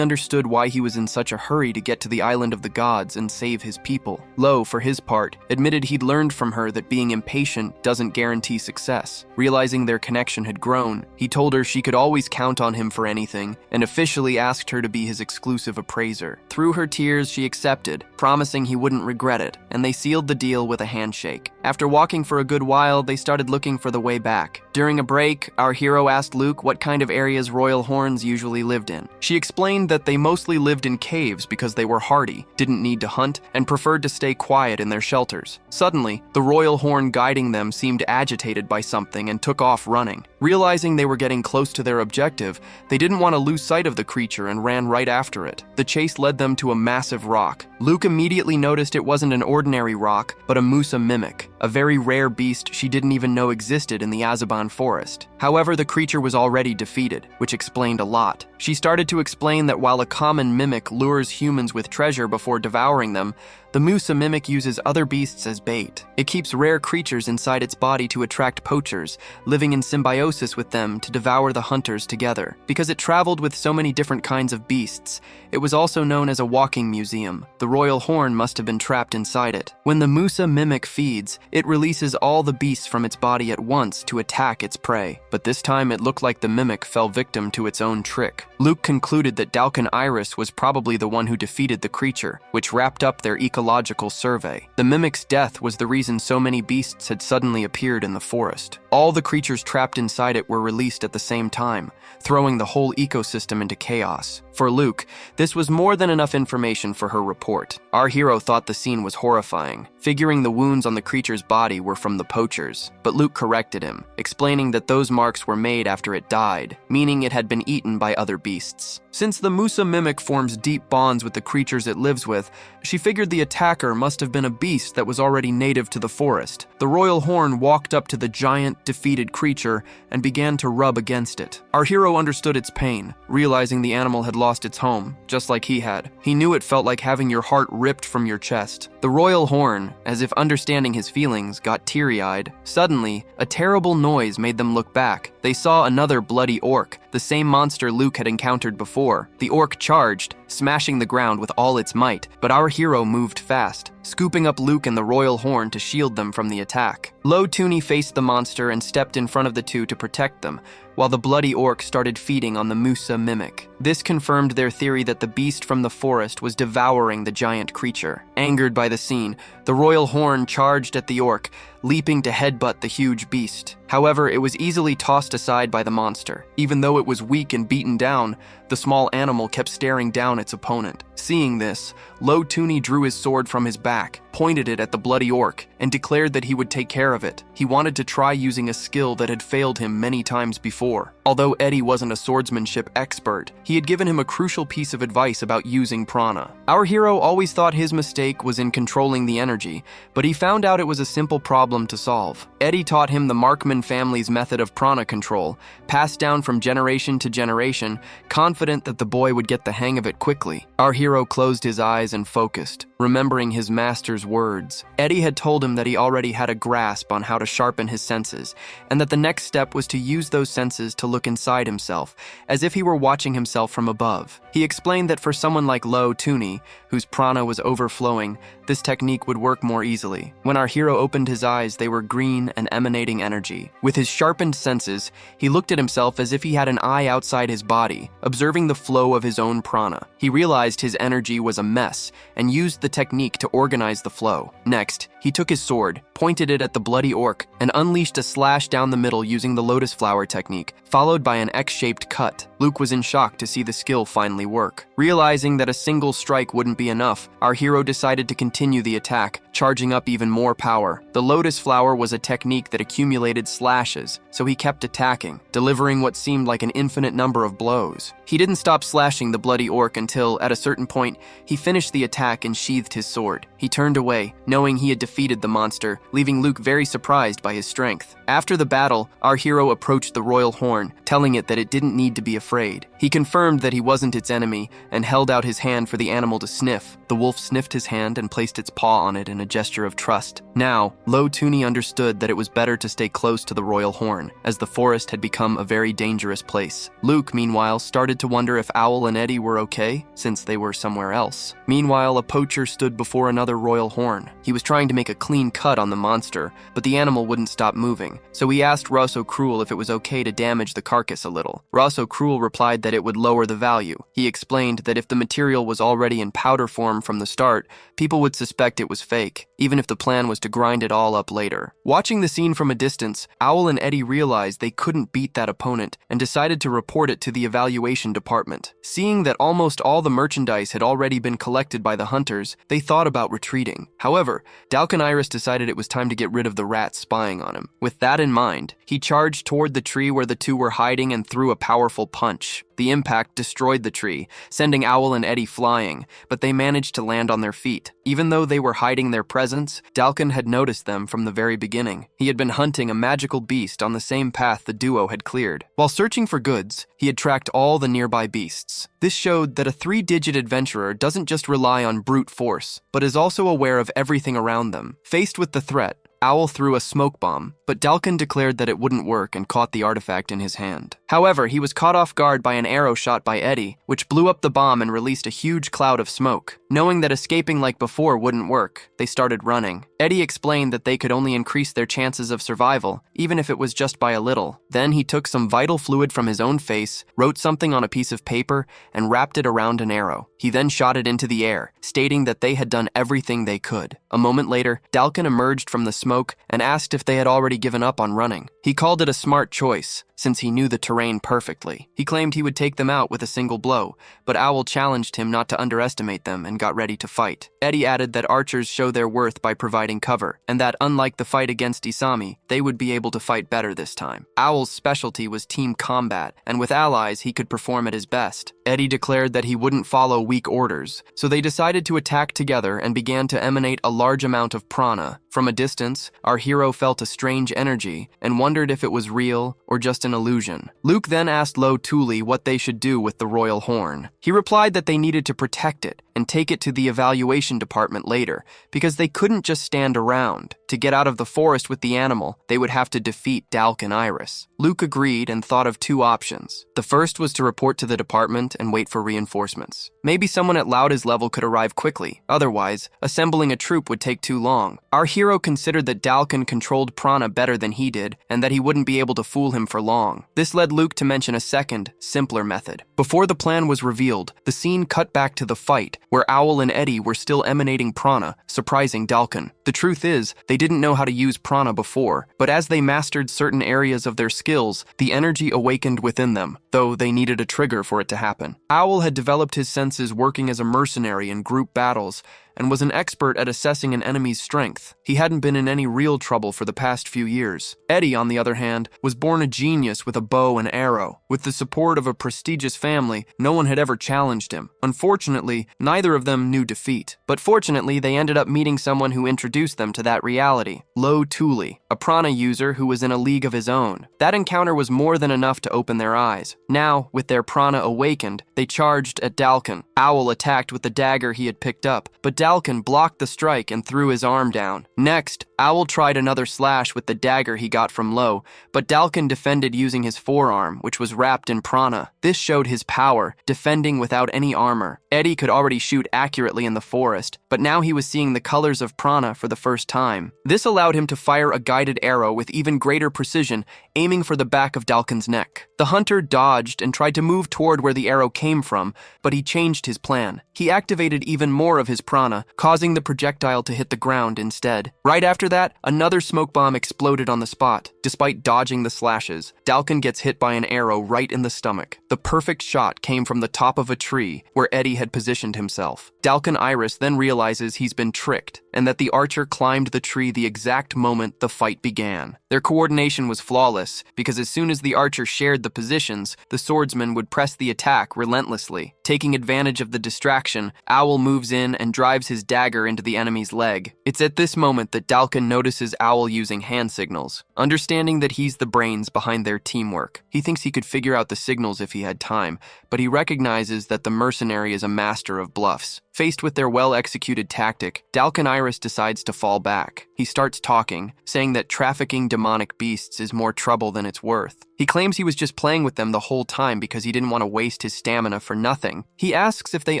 understood why he was in such a hurry to get to the island of the gods and save his people. Lo, for his part, admitted he'd learned from her that being impatient doesn't guarantee success. Realizing their connection had grown, he told her she could always count on him for anything, and officially asked her to be his exclusive appraiser. Through her tears, she accepted, promising he wouldn't regret it, and they sealed the deal with a handshake. After walking for a good while, they started looking for the way back. During a break, our hero asked Luke what kind of areas royal horns usually lived in. She explained that they mostly lived in caves because they were hardy, didn't need to hunt, and preferred to stay quiet in their shelters. Suddenly, the royal horn guiding them seemed agitated by something and took off running. Realizing they were getting close to their objective, they didn't want to lose sight of the creature and ran right after it. The chase led them to a massive rock. Luke immediately noticed it wasn't an ordinary rock, but a Musa mimic, a very rare beast she didn't even know existed in the Azaban forest. However, the creature was already defeated, which explained a lot. She started to explain that while a common mimic lures humans with treasure before devouring them, the Musa mimic uses other beasts as bait. It keeps rare creatures inside its body to attract poachers, living in symbiosis with them to devour the hunters together. Because it traveled with so many different kinds of beasts, it was also known as a walking museum. The royal horn must have been trapped inside it. When the Musa mimic feeds, it releases all the beasts from its body at once to attack its prey. But this time it looked like the mimic fell victim to its own trick. Luke concluded that Dalkin Iris was probably the one who defeated the creature, which wrapped up their ecological survey. The mimic's death was the reason so many beasts had suddenly appeared in the forest. All the creatures trapped inside it were released at the same time, throwing the whole ecosystem into chaos. For Luke, this was more than enough information for her report. Our hero thought the scene was horrifying, figuring the wounds on the creature's body were from the poachers. But Luke corrected him, explaining that those marks were made after it died, meaning it had been eaten by other beasts. Since the Musa mimic forms deep bonds with the creatures it lives with, she figured the attacker must have been a beast that was already native to the forest. The royal horn walked up to the giant, defeated creature and began to rub against it. Our hero understood its pain, realizing the animal had lost its home, just like he had. He knew it felt like having your heart ripped from your chest. The royal horn, as if understanding his feelings, got teary-eyed. Suddenly, a terrible noise made them look back. They saw another bloody orc, the same monster Luke had encountered before. The orc charged, smashing the ground with all its might, but our hero moved fast, scooping up Luke and the royal horn to shield them from the attack. Lo Tuni faced the monster and stepped in front of the two to protect them, while the bloody orc started feeding on the Musa mimic. This confirmed their theory that the beast from the forest was devouring the giant creature. Angered by the scene, the royal horn charged at the orc, leaping to headbutt the huge beast. However, it was easily tossed aside by the monster. Even though it was weak and beaten down, the small animal kept staring down its opponent. Seeing this, Lo Tuni drew his sword from his back, pointed it at the bloody orc, and declared that he would take care of it. He wanted to try using a skill that had failed him many times before. Although Eddie wasn't a swordsmanship expert, he had given him a crucial piece of advice about using prana. Our hero always thought his mistake was in controlling the energy, but he found out it was a simple problem to solve. Eddie taught him the Markman family's method of prana control, passed down from generation to generation, confident that the boy would get the hang of it quickly. Our hero closed his eyes and focused, remembering his master's words. Eddie had told him that he already had a grasp on how to sharpen his senses, and that the next step was to use those senses to look inside himself, as if he were watching himself from above. He explained that for someone like Lo Tuni, whose prana was overflowing, this technique would work more easily. When our hero opened his eyes, they were green and emanating energy. With his sharpened senses, he looked at himself as if he had an eye outside his body, observing the flow of his own prana. He realized his energy was a mess and used the technique to organize the flow. Next, he took his sword, pointed it at the bloody orc, and unleashed a slash down the middle using the lotus flower technique, followed by an X-shaped cut. Luke was in shock to see the skill finally work. Realizing that a single strike wouldn't be enough, our hero decided to continue the attack, charging up even more power. The lotus flower was a technique that accumulated slashes, so he kept attacking, delivering what seemed like an infinite number of blows. He didn't stop slashing the bloody orc until, at a certain point, he finished the attack and sheathed his sword. He turned away, knowing he had defeated the monster, leaving Luke very surprised by his strength. After the battle, our hero approached the royal horn, telling it that it didn't need to be afraid. He confirmed that he wasn't its enemy and held out his hand for the animal to sniff. The wolf sniffed his hand and placed its paw on it in a gesture of trust. Now, Lo Tuni understood that it was better to stay close to the royal horn, as the forest had become a very dangerous place. Luke, meanwhile, started to wonder if Owl and Eddie were okay, since they were somewhere else. Meanwhile, a poacher stood before another royal horn. He was trying to make a clean cut on the monster, but the animal wouldn't stop moving, so he asked Rosso Cruel if it was okay to damage the carcass a little. Rosso Cruel replied that it would lower the value. He explained that if the material was already in powder form from the start, people would suspect it was fake, even if the plan was to grind it all up later. Watching the scene from a distance, Owl and Eddie realized they couldn't beat that opponent and decided to report it to the evaluation department. Seeing that almost all the merchandise had already been collected by the hunters, they thought about retreating. However, Dalconiris decided it was time to get rid of the rats spying on him. With that in mind, he charged toward the tree where the two were hiding and threw a powerful punch. The impact destroyed the tree, sending Owl and Eddie flying, but they managed to land on their feet. Even though they were hiding their presence, Dalcon had noticed them from the very beginning. He had been hunting a magical beast on the same path the duo had cleared. While searching for goods, he had tracked all the nearby beasts. This showed that a 3-digit adventurer doesn't just rely on brute force, but is also aware of everything around them. Faced with the threat, Owl threw a smoke bomb, but Dalcon declared that it wouldn't work and caught the artifact in his hand. However, he was caught off guard by an arrow shot by Eddie, which blew up the bomb and released a huge cloud of smoke. Knowing that escaping like before wouldn't work, they started running. Eddie explained that they could only increase their chances of survival, even if it was just by a little. Then he took some vital fluid from his own face, wrote something on a piece of paper, and wrapped it around an arrow. He then shot it into the air, stating that they had done everything they could. A moment later, Dalcon emerged from the smoke and asked if they had already given up on running. He called it a smart choice, since he knew the terrain perfectly. He claimed he would take them out with a single blow, but Owl challenged him not to underestimate them and got ready to fight. Eddie added that archers show their worth by providing cover, and that unlike the fight against Isami, they would be able to fight better this time. Owl's specialty was team combat, and with allies he could perform at his best. Eddie declared that he wouldn't follow weak orders, so they decided to attack together and began to emanate a large amount of prana. From a distance, our hero felt a strange energy and wondered if it was real or just an illusion. Luke then asked Lo Tuli what they should do with the royal horn. He replied that they needed to protect it and take it to the evaluation department later, because they couldn't just stand around. To get out of the forest with the animal, they would have to defeat Dalcon Iris. Luke agreed and thought of two options. The first was to report to the department and wait for reinforcements. Maybe someone at Lauda's level could arrive quickly, otherwise, assembling a troop would take too long. Our hero considered that Dalkin controlled prana better than he did, and that he wouldn't be able to fool him for long. This led Luke to mention a second, simpler method. Before the plan was revealed, the scene cut back to the fight, where Owl and Eddie were still emanating prana, surprising Dalkin. The truth is, they didn't know how to use prana before, but as they mastered certain areas of their skills, the energy awakened within them, though they needed a trigger for it to happen. Owl had developed his senses working as a mercenary in group battles, and was an expert at assessing an enemy's strength. He hadn't been in any real trouble for the past few years. Eddie, on the other hand, was born a genius with a bow and arrow. With the support of a prestigious family, no one had ever challenged him. Unfortunately, neither of them knew defeat. But fortunately, they ended up meeting someone who introduced them to that reality. Lo Tuli, a prana user who was in a league of his own. That encounter was more than enough to open their eyes. Now, with their prana awakened, they charged at Dalkin. Owl attacked with the dagger he had picked up, but Dalkin blocked the strike and threw his arm down. Next, Owl tried another slash with the dagger he got from Lo, but Dalkin defended using his forearm, which was wrapped in prana. This showed his power, defending without any armor. Eddie could already shoot accurately in the forest, but now he was seeing the colors of prana for the first time. This allowed him to fire a guided arrow with even greater precision, aiming for the back of Dalkin's neck. The hunter dodged and tried to move toward where the arrow came from, but he changed his plan. He activated even more of his prana, causing the projectile to hit the ground instead. Right after that, another smoke bomb exploded on the spot. Despite dodging the slashes, Dalkin gets hit by an arrow right in the stomach. The perfect shot came from the top of a tree, where Eddie had positioned himself. Dalkin Iris then realizes he's been tricked, and that the archer climbed the tree the exact moment the fight began. Their coordination was flawless, because as soon as the archer shared the positions, the swordsman would press the attack relentlessly. Taking advantage of the distraction, Owl moves in and drives his dagger into the enemy's leg. It's at this moment that Dalkin notices Owl using hand signals. Understanding that he's the brains behind their teamwork, he thinks he could figure out the signals if he had time, but he recognizes that the mercenary is a master of bluffs. Faced with their well-executed tactic, Dalkin Iris decides to fall back. He starts talking, saying that trafficking demonic beasts is more trouble than it's worth. He claims he was just playing with them the whole time because he didn't want to waste his stamina for nothing. He asks if they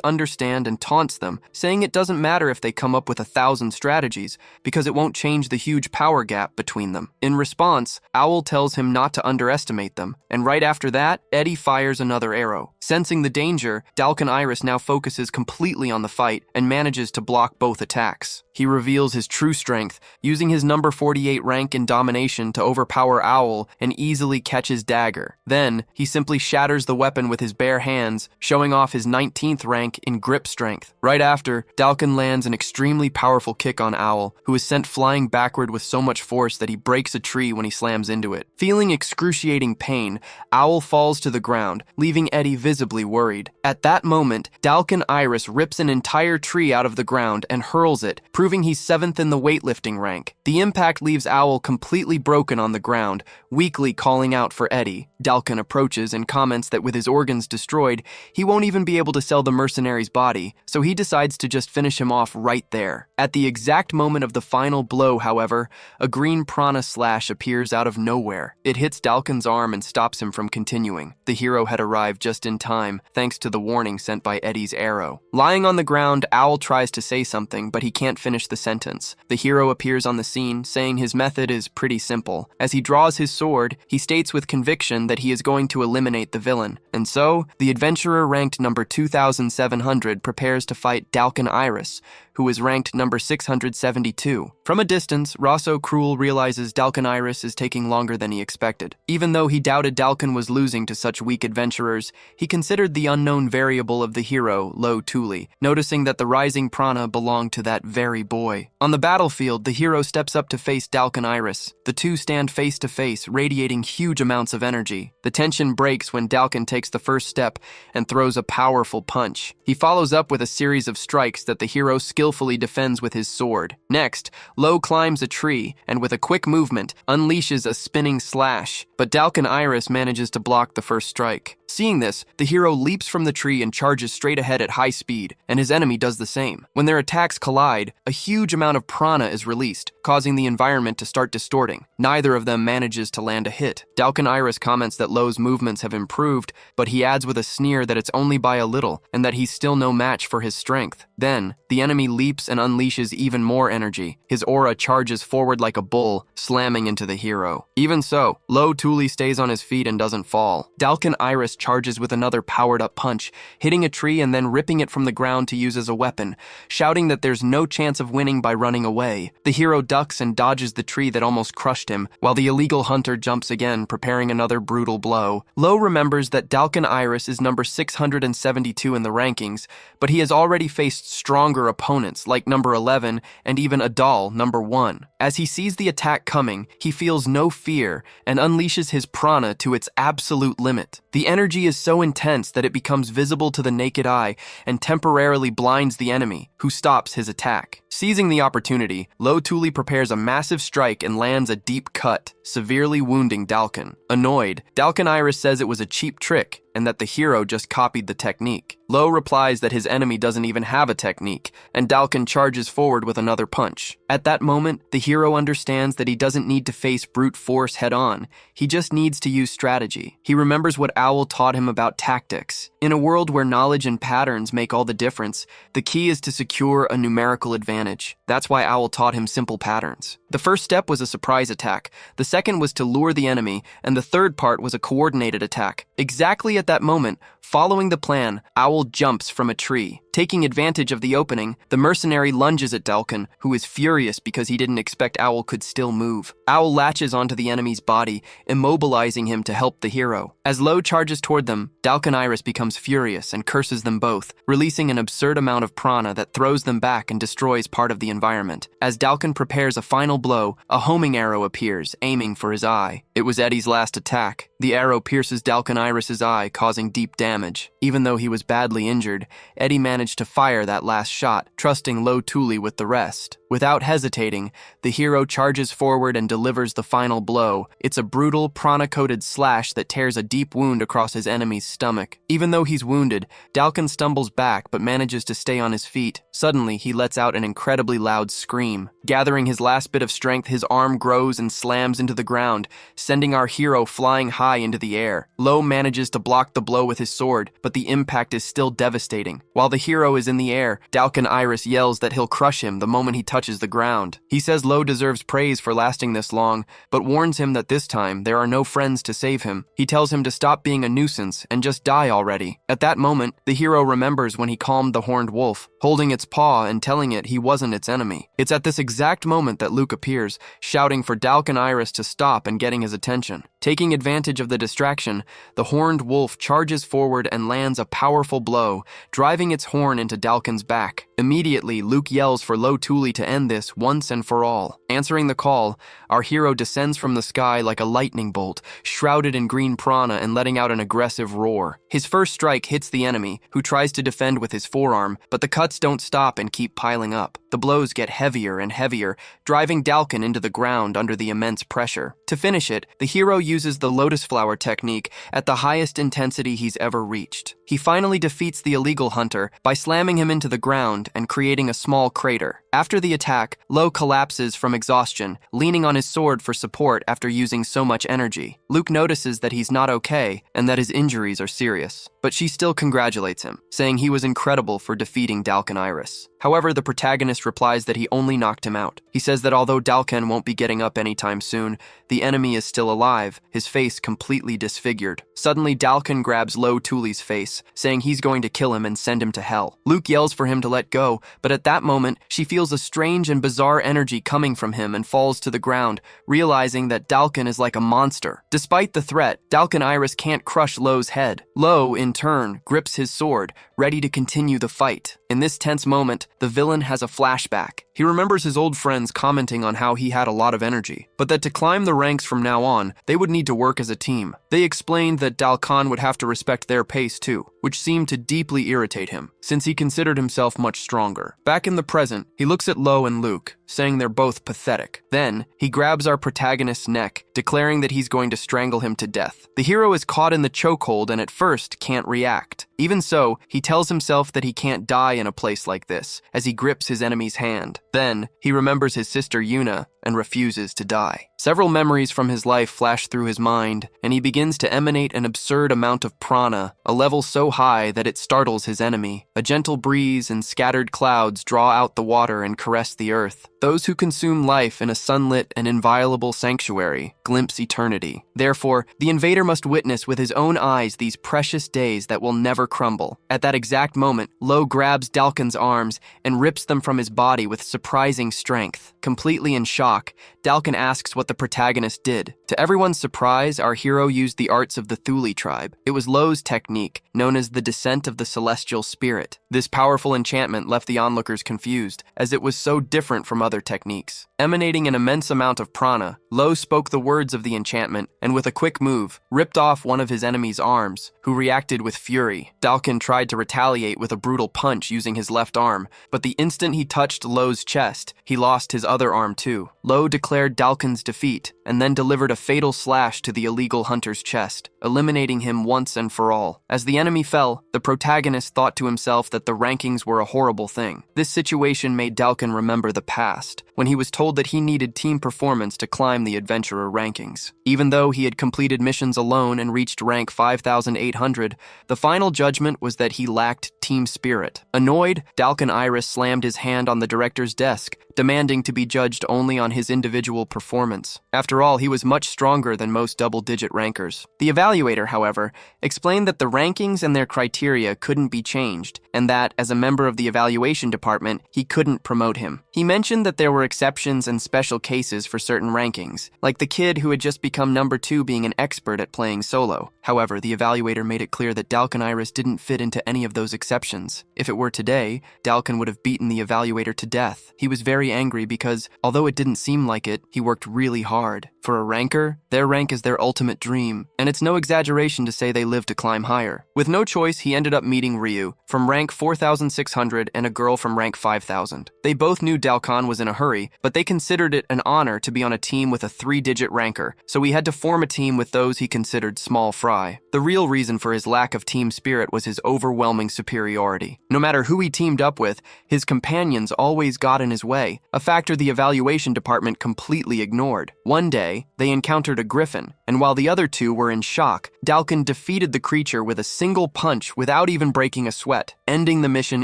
understand and taunts them, saying it doesn't matter if they come up with 1,000 strategies, because it won't change the huge power gap between them. In response, Owl tells him not to underestimate them, and right after that, Eddie fires another arrow. Sensing the danger, Dalkin Iris now focuses completely on the fight and manages to block both attacks. He reveals his true strength, using his number 48 rank in domination to overpower Owl and easily catch his dagger. Then, he simply shatters the weapon with his bare hands, showing off his 19th rank in grip strength. Right after, Dalkin lands an extremely powerful kick on Owl, who is sent flying backward with so much force that he breaks a tree when he slams into it. Feeling excruciating pain, Owl falls to the ground, leaving Eddie visibly worried. At that moment, Dalkin Iris rips an entire tree out of the ground and hurls it, proving he's 7th in the weightlifting rank. The impact leaves Owl completely broken on the ground, weakly calling out for Eddie. Dalkin approaches and comments that with his organs destroyed, he won't even be able to sell the mercenary's body, so he decides to just finish him off right there. At the exact moment of the final blow, however, a green prana slash appears out of nowhere. It hits Dalkin's arm and stops him from continuing. The hero had arrived just in time, thanks to the warning sent by Eddie's arrow. Lying on the ground, Owl tries to say something, but he can't finish the sentence. The hero appears on the scene, saying his method is pretty simple. As he draws his sword, he states with conviction that he is going to eliminate the villain. And so, the adventurer ranked number 2,700 prepares to fight Dalkin Iris, who is ranked number 672. From a distance, Rosso Cruel realizes Dalkin Iris is taking longer than he expected. Even though he doubted Dalkin was losing to such weak adventurers, he considered the unknown variable of the hero, Lo Tuli, noticing that the rising prana belonged to that very boy. On the battlefield, the hero steps up to face Dalkin Iris. The two stand face to face, radiating huge amounts of energy. The tension breaks when Dalkin takes the first step and throws a powerful punch. He follows up with a series of strikes that the hero skillfully skillfully defends with his sword. Next, Lo climbs a tree and with a quick movement unleashes a spinning slash, but Dalkin Iris manages to block the first strike. Seeing this, the hero leaps from the tree and charges straight ahead at high speed, and his enemy does the same. When their attacks collide, a huge amount of prana is released, causing the environment to start distorting. Neither of them manages to land a hit. Dalkin Iris comments that Lo's movements have improved, but he adds with a sneer that it's only by a little, and that he's still no match for his strength. Then, the enemy leaps and unleashes even more energy. His aura charges forward like a bull, slamming into the hero. Even so, Lo Tuli stays on his feet and doesn't fall. Dalkin Iris charges with another powered-up punch, hitting a tree and then ripping it from the ground to use as a weapon, shouting that there's no chance of winning by running away. The hero ducks and dodges the tree that almost crushed him, while the illegal hunter jumps again, preparing another brutal blow. Lo remembers that Dalkin Iris is number 672 in the rankings, but he has already faced stronger opponents like number 11 and even Adal, number 1. As he sees the attack coming, he feels no fear and unleashes his prana to its absolute limit. The energy is so intense that it becomes visible to the naked eye and temporarily blinds the enemy, who stops his attack. Seizing the opportunity, Lo Tuli prepares a massive strike and lands a deep cut, severely wounding Dalkin. Annoyed, Dalkin Iris says it was a cheap trick and that the hero just copied the technique. Lo replies that his enemy doesn't even have a technique, and Dalkin charges forward with another punch. At that moment, the hero understands that he doesn't need to face brute force head-on. He just needs to use strategy. He remembers what Owl taught him about tactics. In a world where knowledge and patterns make all the difference, the key is to secure a numerical advantage. That's why Owl taught him simple patterns. The first step was a surprise attack, the second was to lure the enemy, and the third part was a coordinated attack. Exactly at that moment, following the plan, Owl jumps from a tree. Taking advantage of the opening, the mercenary lunges at Dalkin, who is furious because he didn't expect Owl could still move. Owl latches onto the enemy's body, immobilizing him to help the hero. As Lo charges toward them, Dalkin Iris becomes furious and curses them both, releasing an absurd amount of prana that throws them back and destroys part of the environment. As Dalkin prepares a final blow, a homing arrow appears, aiming for his eye. It was Eddie's last attack. The arrow pierces Dalkin Iris's eye, causing deep damage. Even though he was badly injured, Eddie managed to fire that last shot, trusting Lo Tuli with the rest. Without hesitating, the hero charges forward and delivers the final blow. It's a brutal, prana-coated slash that tears a deep wound across his enemy's stomach. Even though he's wounded, Dalkin stumbles back but manages to stay on his feet. Suddenly, he lets out an incredibly loud scream. Gathering his last bit of strength, his arm grows and slams into the ground, sending our hero flying high into the air. Lo manages to block the blow with his sword, but the impact is still devastating. While the hero is in the air, Dalkin Iris yells that he'll crush him the moment he touches the ground. He says Lo deserves praise for lasting this long, but warns him that this time there are no friends to save him. He tells him to stop being a nuisance and just die already. At that moment, the hero remembers when he calmed the horned wolf, holding its paw and telling it he wasn't its enemy. It's at this exact moment that Luke appears, shouting for Dalkin Iris to stop and getting his attention. Taking advantage of the distraction, the horned wolf charges forward and lands a powerful blow, driving its horn into Dalkin's back. Immediately, Luke yells for Lo Tuli to end this once and for all. Answering the call, our hero descends from the sky like a lightning bolt, shrouded in green prana and letting out an aggressive roar. His first strike hits the enemy, who tries to defend with his forearm, but the cuts don't stop and keep piling up. The blows get heavier and heavier, driving Dalkin into the ground under the immense pressure. To finish it, the hero uses the lotus flower technique at the highest intensity he's ever reached. He finally defeats the illegal hunter by slamming him into the ground and creating a small crater. After the attack, Lo collapses from exhaustion, leaning on his sword for support after using so much energy. Luke notices that he's not okay and that his injuries are serious, but she still congratulates him, saying he was incredible for defeating Dalkin Iris. However, the protagonist replies that he only knocked him out. He says that although Dalkin won't be getting up anytime soon, the enemy is still alive, his face completely disfigured. Suddenly, Dalkin grabs Lo Tuli's face, saying he's going to kill him and send him to hell. Luke yells for him to let go, but at that moment, she feels a strange and bizarre energy coming from him and falls to the ground, realizing that Dalkin is like a monster. Despite the threat, Dalkin Iris can't crush Lo's head. Lo, in turn, grips his sword, ready to continue the fight. In this tense moment, the villain has a flashback. He remembers his old friends commenting on how he had a lot of energy, but that to climb the ranks from now on, they would need to work as a team. They explained that Dalkan would have to respect their pace too, which seemed to deeply irritate him, since he considered himself much stronger. Back in the present, he looks at Lo and Luke, saying they're both pathetic. Then, he grabs our protagonist's neck, declaring that he's going to strangle him to death. The hero is caught in the chokehold and at first can't react. Even so, he tells himself that he can't die in a place like this, as he grips his enemy's hand. Then, he remembers his sister Yuna and refuses to die. Several memories from his life flash through his mind, and he begins to emanate an absurd amount of prana, a level so high that it startles his enemy. A gentle breeze and scattered clouds draw out the water and caress the earth. Those who consume life in a sunlit and inviolable sanctuary glimpse eternity. Therefore, the invader must witness with his own eyes these precious days that will never crumble. At that exact moment, Lo grabs Dalkan's arms and rips them from his body with surprising strength. Completely in shock, Dalkan asks what the protagonist did. To everyone's surprise, our hero used the arts of the Thule tribe. It was Lo's technique, known as the Descent of the Celestial Spirit. This powerful enchantment left the onlookers confused, as it was so different from other techniques. Emanating an immense amount of prana, Lo spoke the words of the enchantment, and with a quick move, ripped off one of his enemy's arms, who reacted with fury. Dalkan tried to retaliate with a brutal punch using his left arm, but the instant he touched Lo's chest, he lost his other arm too. Lo declared Dalkan's defeat, and then delivered a fatal slash to the illegal hunter's chest, eliminating him once and for all. As the enemy fell, the protagonist thought to himself that the rankings were a horrible thing. This situation made Dalkan remember the past, when he was told that he needed team performance to climb the adventurer rankings. Even though he had completed missions alone and reached rank 5,800, the final judgment was that he lacked team spirit. Annoyed, Dalkan Iris slammed his hand on the director's desk, demanding to be judged only on his individual performance. After all, he was much stronger than most double-digit rankers. The evaluator, however, explained that the rankings and their criteria couldn't be changed, and that, as a member of the evaluation department, he couldn't promote him. He mentioned that there were exceptions and special cases for certain rankings, like the kid who had just become number 2 being an expert at playing solo. However, the evaluator made it clear that Dalkan Iris didn't fit into any of those exceptions. If it were today, Dalkan would have beaten the evaluator to death. He was very angry because, although it didn't seem like it, he worked really hard. For a ranker, their rank is their ultimate dream, and it's no exaggeration to say they live to climb higher. With no choice, he ended up meeting Ryu, from rank 4,600 and a girl from rank 5,000. They both knew Dalkan was in a hurry, but they considered it an honor to be on a team with a 3-digit ranker, so he had to form a team with those he considered small fry. The real reason for his lack of team spirit was his overwhelming superiority. No matter who he teamed up with, his companions always got in his way, a factor the evaluation department completely ignored. One day, they encountered a griffin, and while the other two were in shock, Dalkan defeated the creature with a single punch without even breaking a sweat, ending the mission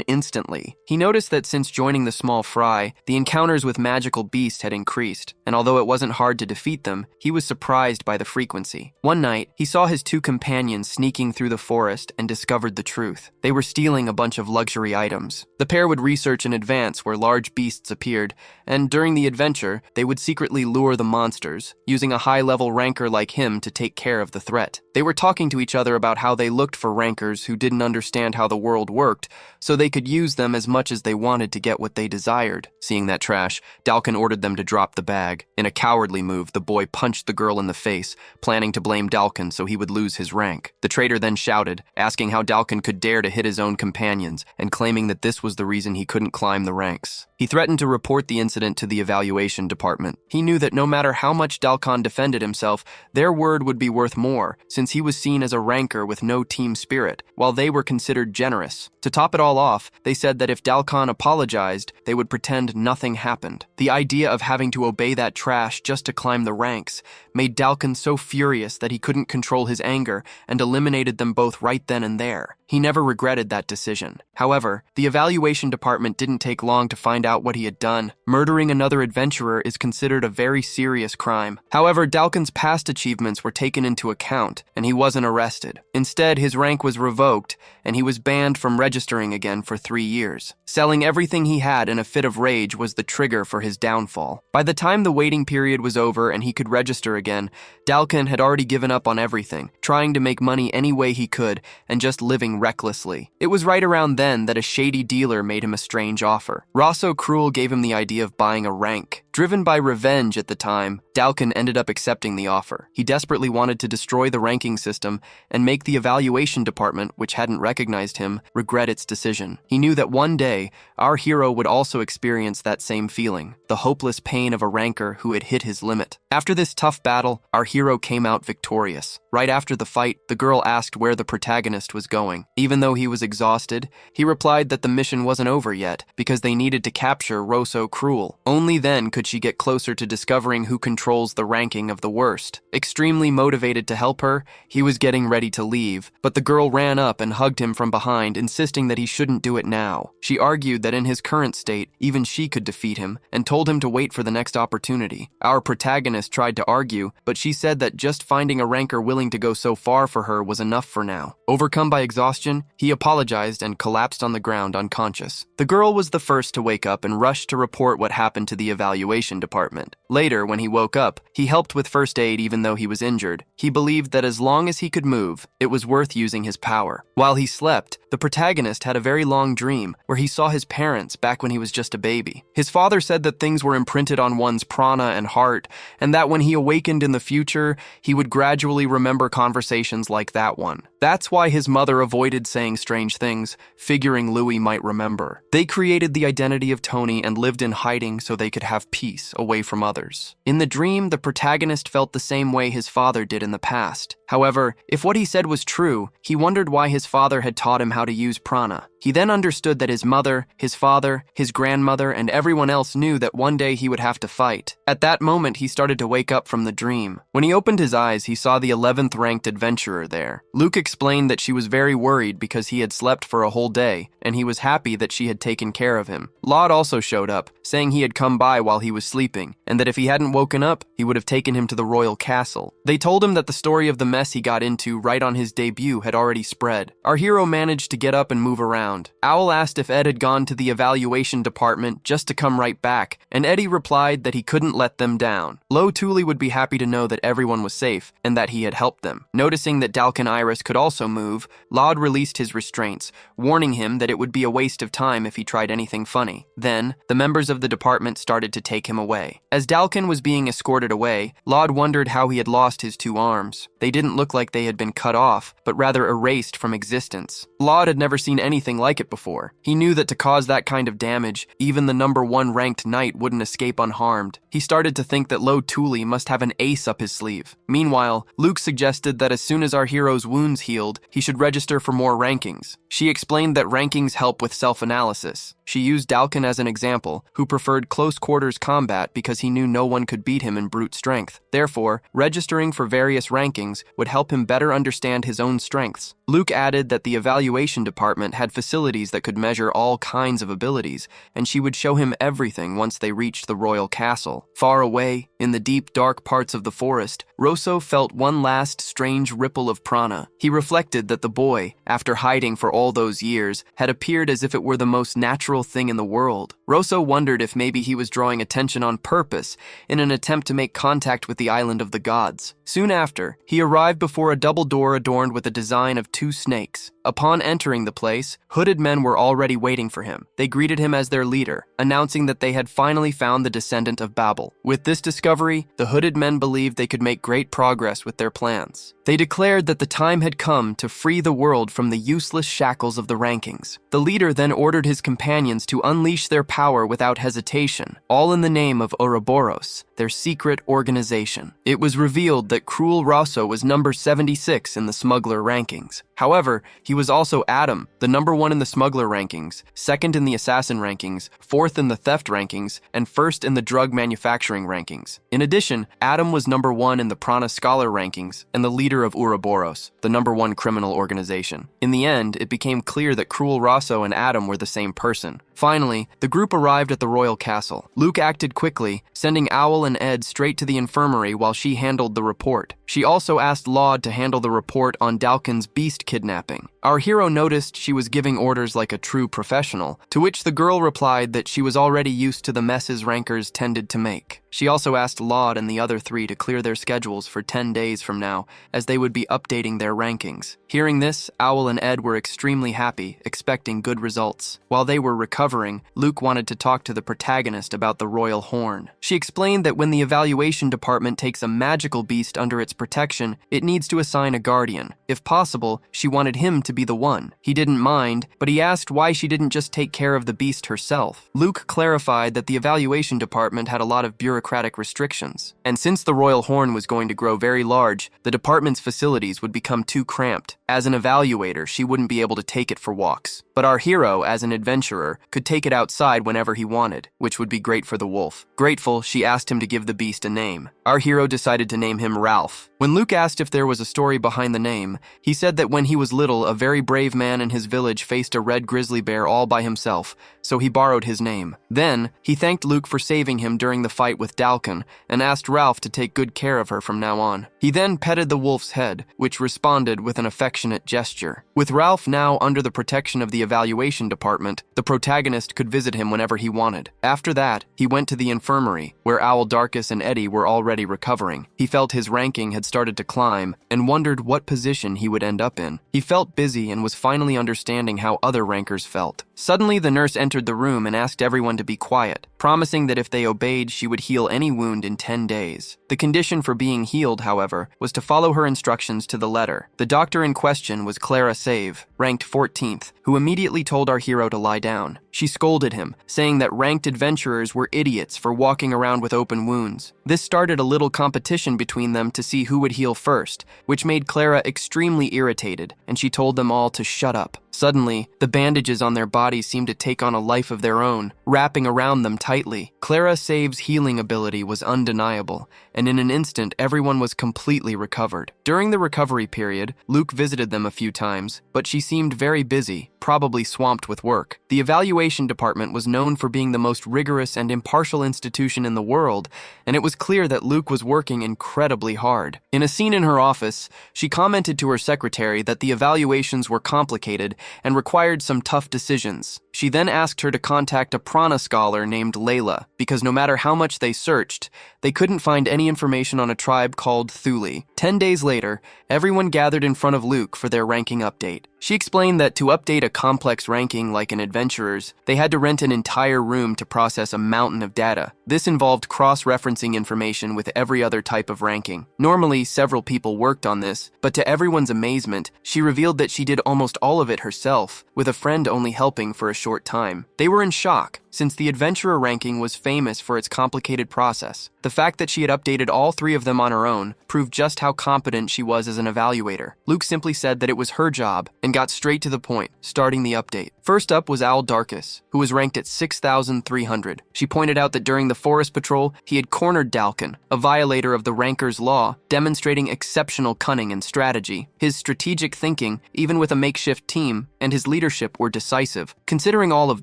instantly. He noticed that since joining the small fry, the encounters with magical beasts had increased, and although it wasn't hard to defeat them, he was surprised by the frequency. One night, he saw his 2 companions sneaking through the forest and discovered the truth. They were stealing a bunch of luxury items. The pair would research in advance where large beasts appeared, and during the adventure, they would secretly lure the monsters, using a high-level ranker like him to take care of the threat. They were talking to each other about how they looked for rankers who didn't understand how the world worked, so they could use them as much as they wanted to get what they desired. Seeing that trash, Dalkan ordered them to drop the bag. In a cowardly move, the boy punched the girl in the face, planning to blame Dalkan so he would lose his rank. The traitor then shouted, asking how Dalkan could dare to hit his own companions, and claiming that this was the reason he couldn't climb the ranks. He threatened to report the incident to the evaluation department. He knew that no matter how much Dalkan defended himself, their word would be worth more, since he was seen as a ranker with no team spirit, while they were considered generous. To top it all off, they said that if Dalkan apologized, they would pretend nothing happened. The idea of having to obey that trash just to climb the ranks made Dalkan so furious that he couldn't control his anger and eliminated them both right then and there. He never regretted that decision. However, the evaluation department didn't take long to find out what he had done. Murdering another adventurer is considered a very serious crime. However, Dalkan's past achievements achievements were taken into account, and he wasn't arrested. Instead, his rank was revoked, and he was banned from registering again for 3 years. Selling everything he had in a fit of rage was the trigger for his downfall. By the time the waiting period was over and he could register again, Dalkin had already given up on everything, trying to make money any way he could and just living recklessly. It was right around then that a shady dealer made him a strange offer. Rosso Cruel gave him the idea of buying a rank. Driven by revenge at the time, Dalkin ended up accepting the offer. He desperately wanted to destroy the ranking system and make the evaluation department, which hadn't recognized him, regret its decision. He knew that one day, our hero would also experience that same feeling, the hopeless pain of a ranker who had hit his limit. After this tough battle, our hero came out victorious. Right after the fight, the girl asked where the protagonist was going. Even though he was exhausted, he replied that the mission wasn't over yet because they needed to capture Rosso Cruel. Only then could she get closer to discovering who controls the ranking of the worst. Extremely motivated to help her, he was getting ready to leave, but the girl ran up and hugged him from behind, insisting that he shouldn't do it now. She argued that in his current state, even she could defeat him, and told him to wait for the next opportunity. Our protagonist tried to argue, but she said that just finding a ranker willing to go so far for her was enough for now. Overcome by exhaustion, he apologized and collapsed on the ground unconscious. The girl was the first to wake up and rushed to report what happened to the evaluation department. Later, when he woke up, he helped with first aid even though he was injured. He believed that as long as he could move, it was worth using his power. While he slept, the protagonist had a very long dream where he saw his parents back when he was just a baby. His father said that things were imprinted on one's prana and heart, and that when he awakened in the future, he would gradually remember conversations like that one. That's why his mother avoided saying strange things, figuring Louis might remember. They created the identity of Tony and lived in hiding so they could have peace away from others. In the dream, the protagonist felt the same way his father did in the past. However, if what he said was true, he wondered why his father had taught him how to use prana. He then understood that his mother, his father, his grandmother, and everyone else knew that one day he would have to fight. At that moment, he started to wake up from the dream. When he opened his eyes, he saw the 11th ranked adventurer there. Luke explained that she was very worried because he had slept for a whole day, and he was happy that she had taken care of him. Laud also showed up, saying he had come by while he was sleeping, and that if he hadn't woken up, he would have taken him to the royal castle. They told him that the story of the mess he got into right on his debut had already spread. Our hero managed to get up and move around. Owl asked if Ed had gone to the evaluation department just to come right back, and Eddie replied that he couldn't let them down. Lo Thule would be happy to know that everyone was safe and that he had helped them. Noticing that Dalkin Iris could also move, Laud released his restraints, warning him that it would be a waste of time if he tried anything funny. Then, the members of the department started to take him away. As Dalkin was being escorted away, Laud wondered how he had lost his 2 arms. They didn't look like they had been cut off, but rather erased from existence. Laud had never seen anything like it before. He knew that to cause that kind of damage, even the number 1 ranked knight wouldn't escape unharmed. He started to think that Lo Thule must have an ace up his sleeve. Meanwhile, Luke suggested that as soon as our hero's wounds healed, he should register for more rankings. She explained that rankings help with self-analysis. She used Dalkin as an example, who preferred close-quarters combat because he knew no one could beat him in brute strength. Therefore, registering for various rankings would help him better understand his own strengths. Luke added that the evaluation department had facilities that could measure all kinds of abilities, and she would show him everything once they reached the royal castle. Far away, in the deep, dark parts of the forest, Rosso felt one last strange ripple of prana. He reflected that the boy, after hiding for all those years, had appeared as if it were the most natural thing in the world. Rosso wondered if maybe he was drawing attention on purpose in an attempt to make contact with the island of the gods. Soon after, he arrived before a double door adorned with a design of 2 snakes. Upon entering the place, hooded men were already waiting for him. They greeted him as their leader, announcing that they had finally found the descendant of Babel. With this discovery, the hooded men believed they could make great progress with their plans. They declared that the time had come to free the world from the useless shackles of the rankings. The leader then ordered his companions to unleash their power without hesitation, all in the name of Ouroboros, their secret organization. It was revealed that Cruel Rosso was number 76 in the smuggler rankings. However, he was also Adam, the number 1 in the smuggler rankings, 2nd in the assassin rankings, 4th in the theft rankings, and 1st in the drug manufacturing rankings. In addition, Adam was number 1 in the Prana Scholar rankings and the leader of Ouroboros, the number 1 criminal organization. In the end, it became clear that Cruel Rosso and Adam were the same person. Finally, the group group arrived at the royal castle. Luke acted quickly, sending Owl and Ed straight to the infirmary while she handled the report. She also asked Laud to handle the report on Dalkin's beast kidnapping. Our hero noticed she was giving orders like a true professional, to which the girl replied that she was already used to the messes rankers tended to make. She also asked Laud and the other three to clear their schedules for 10 days from now, as they would be updating their rankings. Hearing this, Owl and Ed were extremely happy, expecting good results. While they were recovering, Luke wanted to talk to the protagonist about the royal horn. She explained that when the evaluation department takes a magical beast under its protection, it needs to assign a guardian. If possible, she wanted him to be the one. He didn't mind, but he asked why she didn't just take care of the beast herself. Luke clarified that the evaluation department had a lot of bureaucratic restrictions, and since the royal horn was going to grow very large, the department's facilities would become too cramped. As an evaluator, she wouldn't be able to take it for walks. But our hero, as an adventurer, could take it outside whenever he wanted, which would be great for the wolf. Grateful, she asked him to give the beast a name. Our hero decided to name him Ralph. When Luke asked if there was a story behind the name, he said that when he was little, a very brave man in his village faced a red grizzly bear all by himself, so he borrowed his name. Then, he thanked Luke for saving him during the fight with Dalkin, and asked Ralph to take good care of her from now on. He then petted the wolf's head, which responded with an affectionate gesture. With Ralph now under the protection of the evaluation department, the protagonist could visit him whenever he wanted. After that, he went to the infirmary, where Owl, Darkus, and Eddie were already recovering. He felt his ranking had started to climb, and wondered what position he would end up in. He felt busy and was finally understanding how other rankers felt. Suddenly, the nurse entered the room and asked everyone to be quiet, promising that if they obeyed, she would heal any wound in 10 days. The condition for being healed, however, was to follow her instructions to the letter. The doctor in question was Clara Save, ranked 14th, who immediately told our hero to lie down. She scolded him, saying that ranked adventurers were idiots for walking around with open wounds. This started a little competition between them to see who would heal first, which made Clara extremely irritated, and she told them all to shut up. Suddenly, the bandages on their bodies seemed to take on a life of their own, wrapping around them tightly. Clara Save's healing ability was undeniable, and in an instant, everyone was completely recovered. During the recovery period, Luke visited them a few times, but she seemed very busy, probably swamped with work. The evaluation department was known for being the most rigorous and impartial institution in the world, and it was clear that Luke was working incredibly hard. In a scene in her office, she commented to her secretary that the evaluations were complicated and required some tough decisions. She then asked her to contact a prana scholar named Layla, because no matter how much they searched, they couldn't find any information on a tribe called Thule. 10 days later, everyone gathered in front of Luke for their ranking update. She explained that to update a complex ranking like an adventurer's, they had to rent an entire room to process a mountain of data. This involved cross-referencing information with every other type of ranking. Normally, several people worked on this, but to everyone's amazement, she revealed that she did almost all of it herself, with a friend only helping for a short time. They were in shock, since the adventurer ranking was famous for its complicated process. The fact that she had updated all three of them on her own proved just how competent she was as an evaluator. Luke simply said that it was her job and got straight to the point, starting the update. First up was Owl Darkus, who was ranked at 6,300. She pointed out that during the forest patrol, he had cornered Dalkin, a violator of the ranker's law, demonstrating exceptional cunning and strategy. His strategic thinking, even with a makeshift team, and his leadership were decisive. Considering all of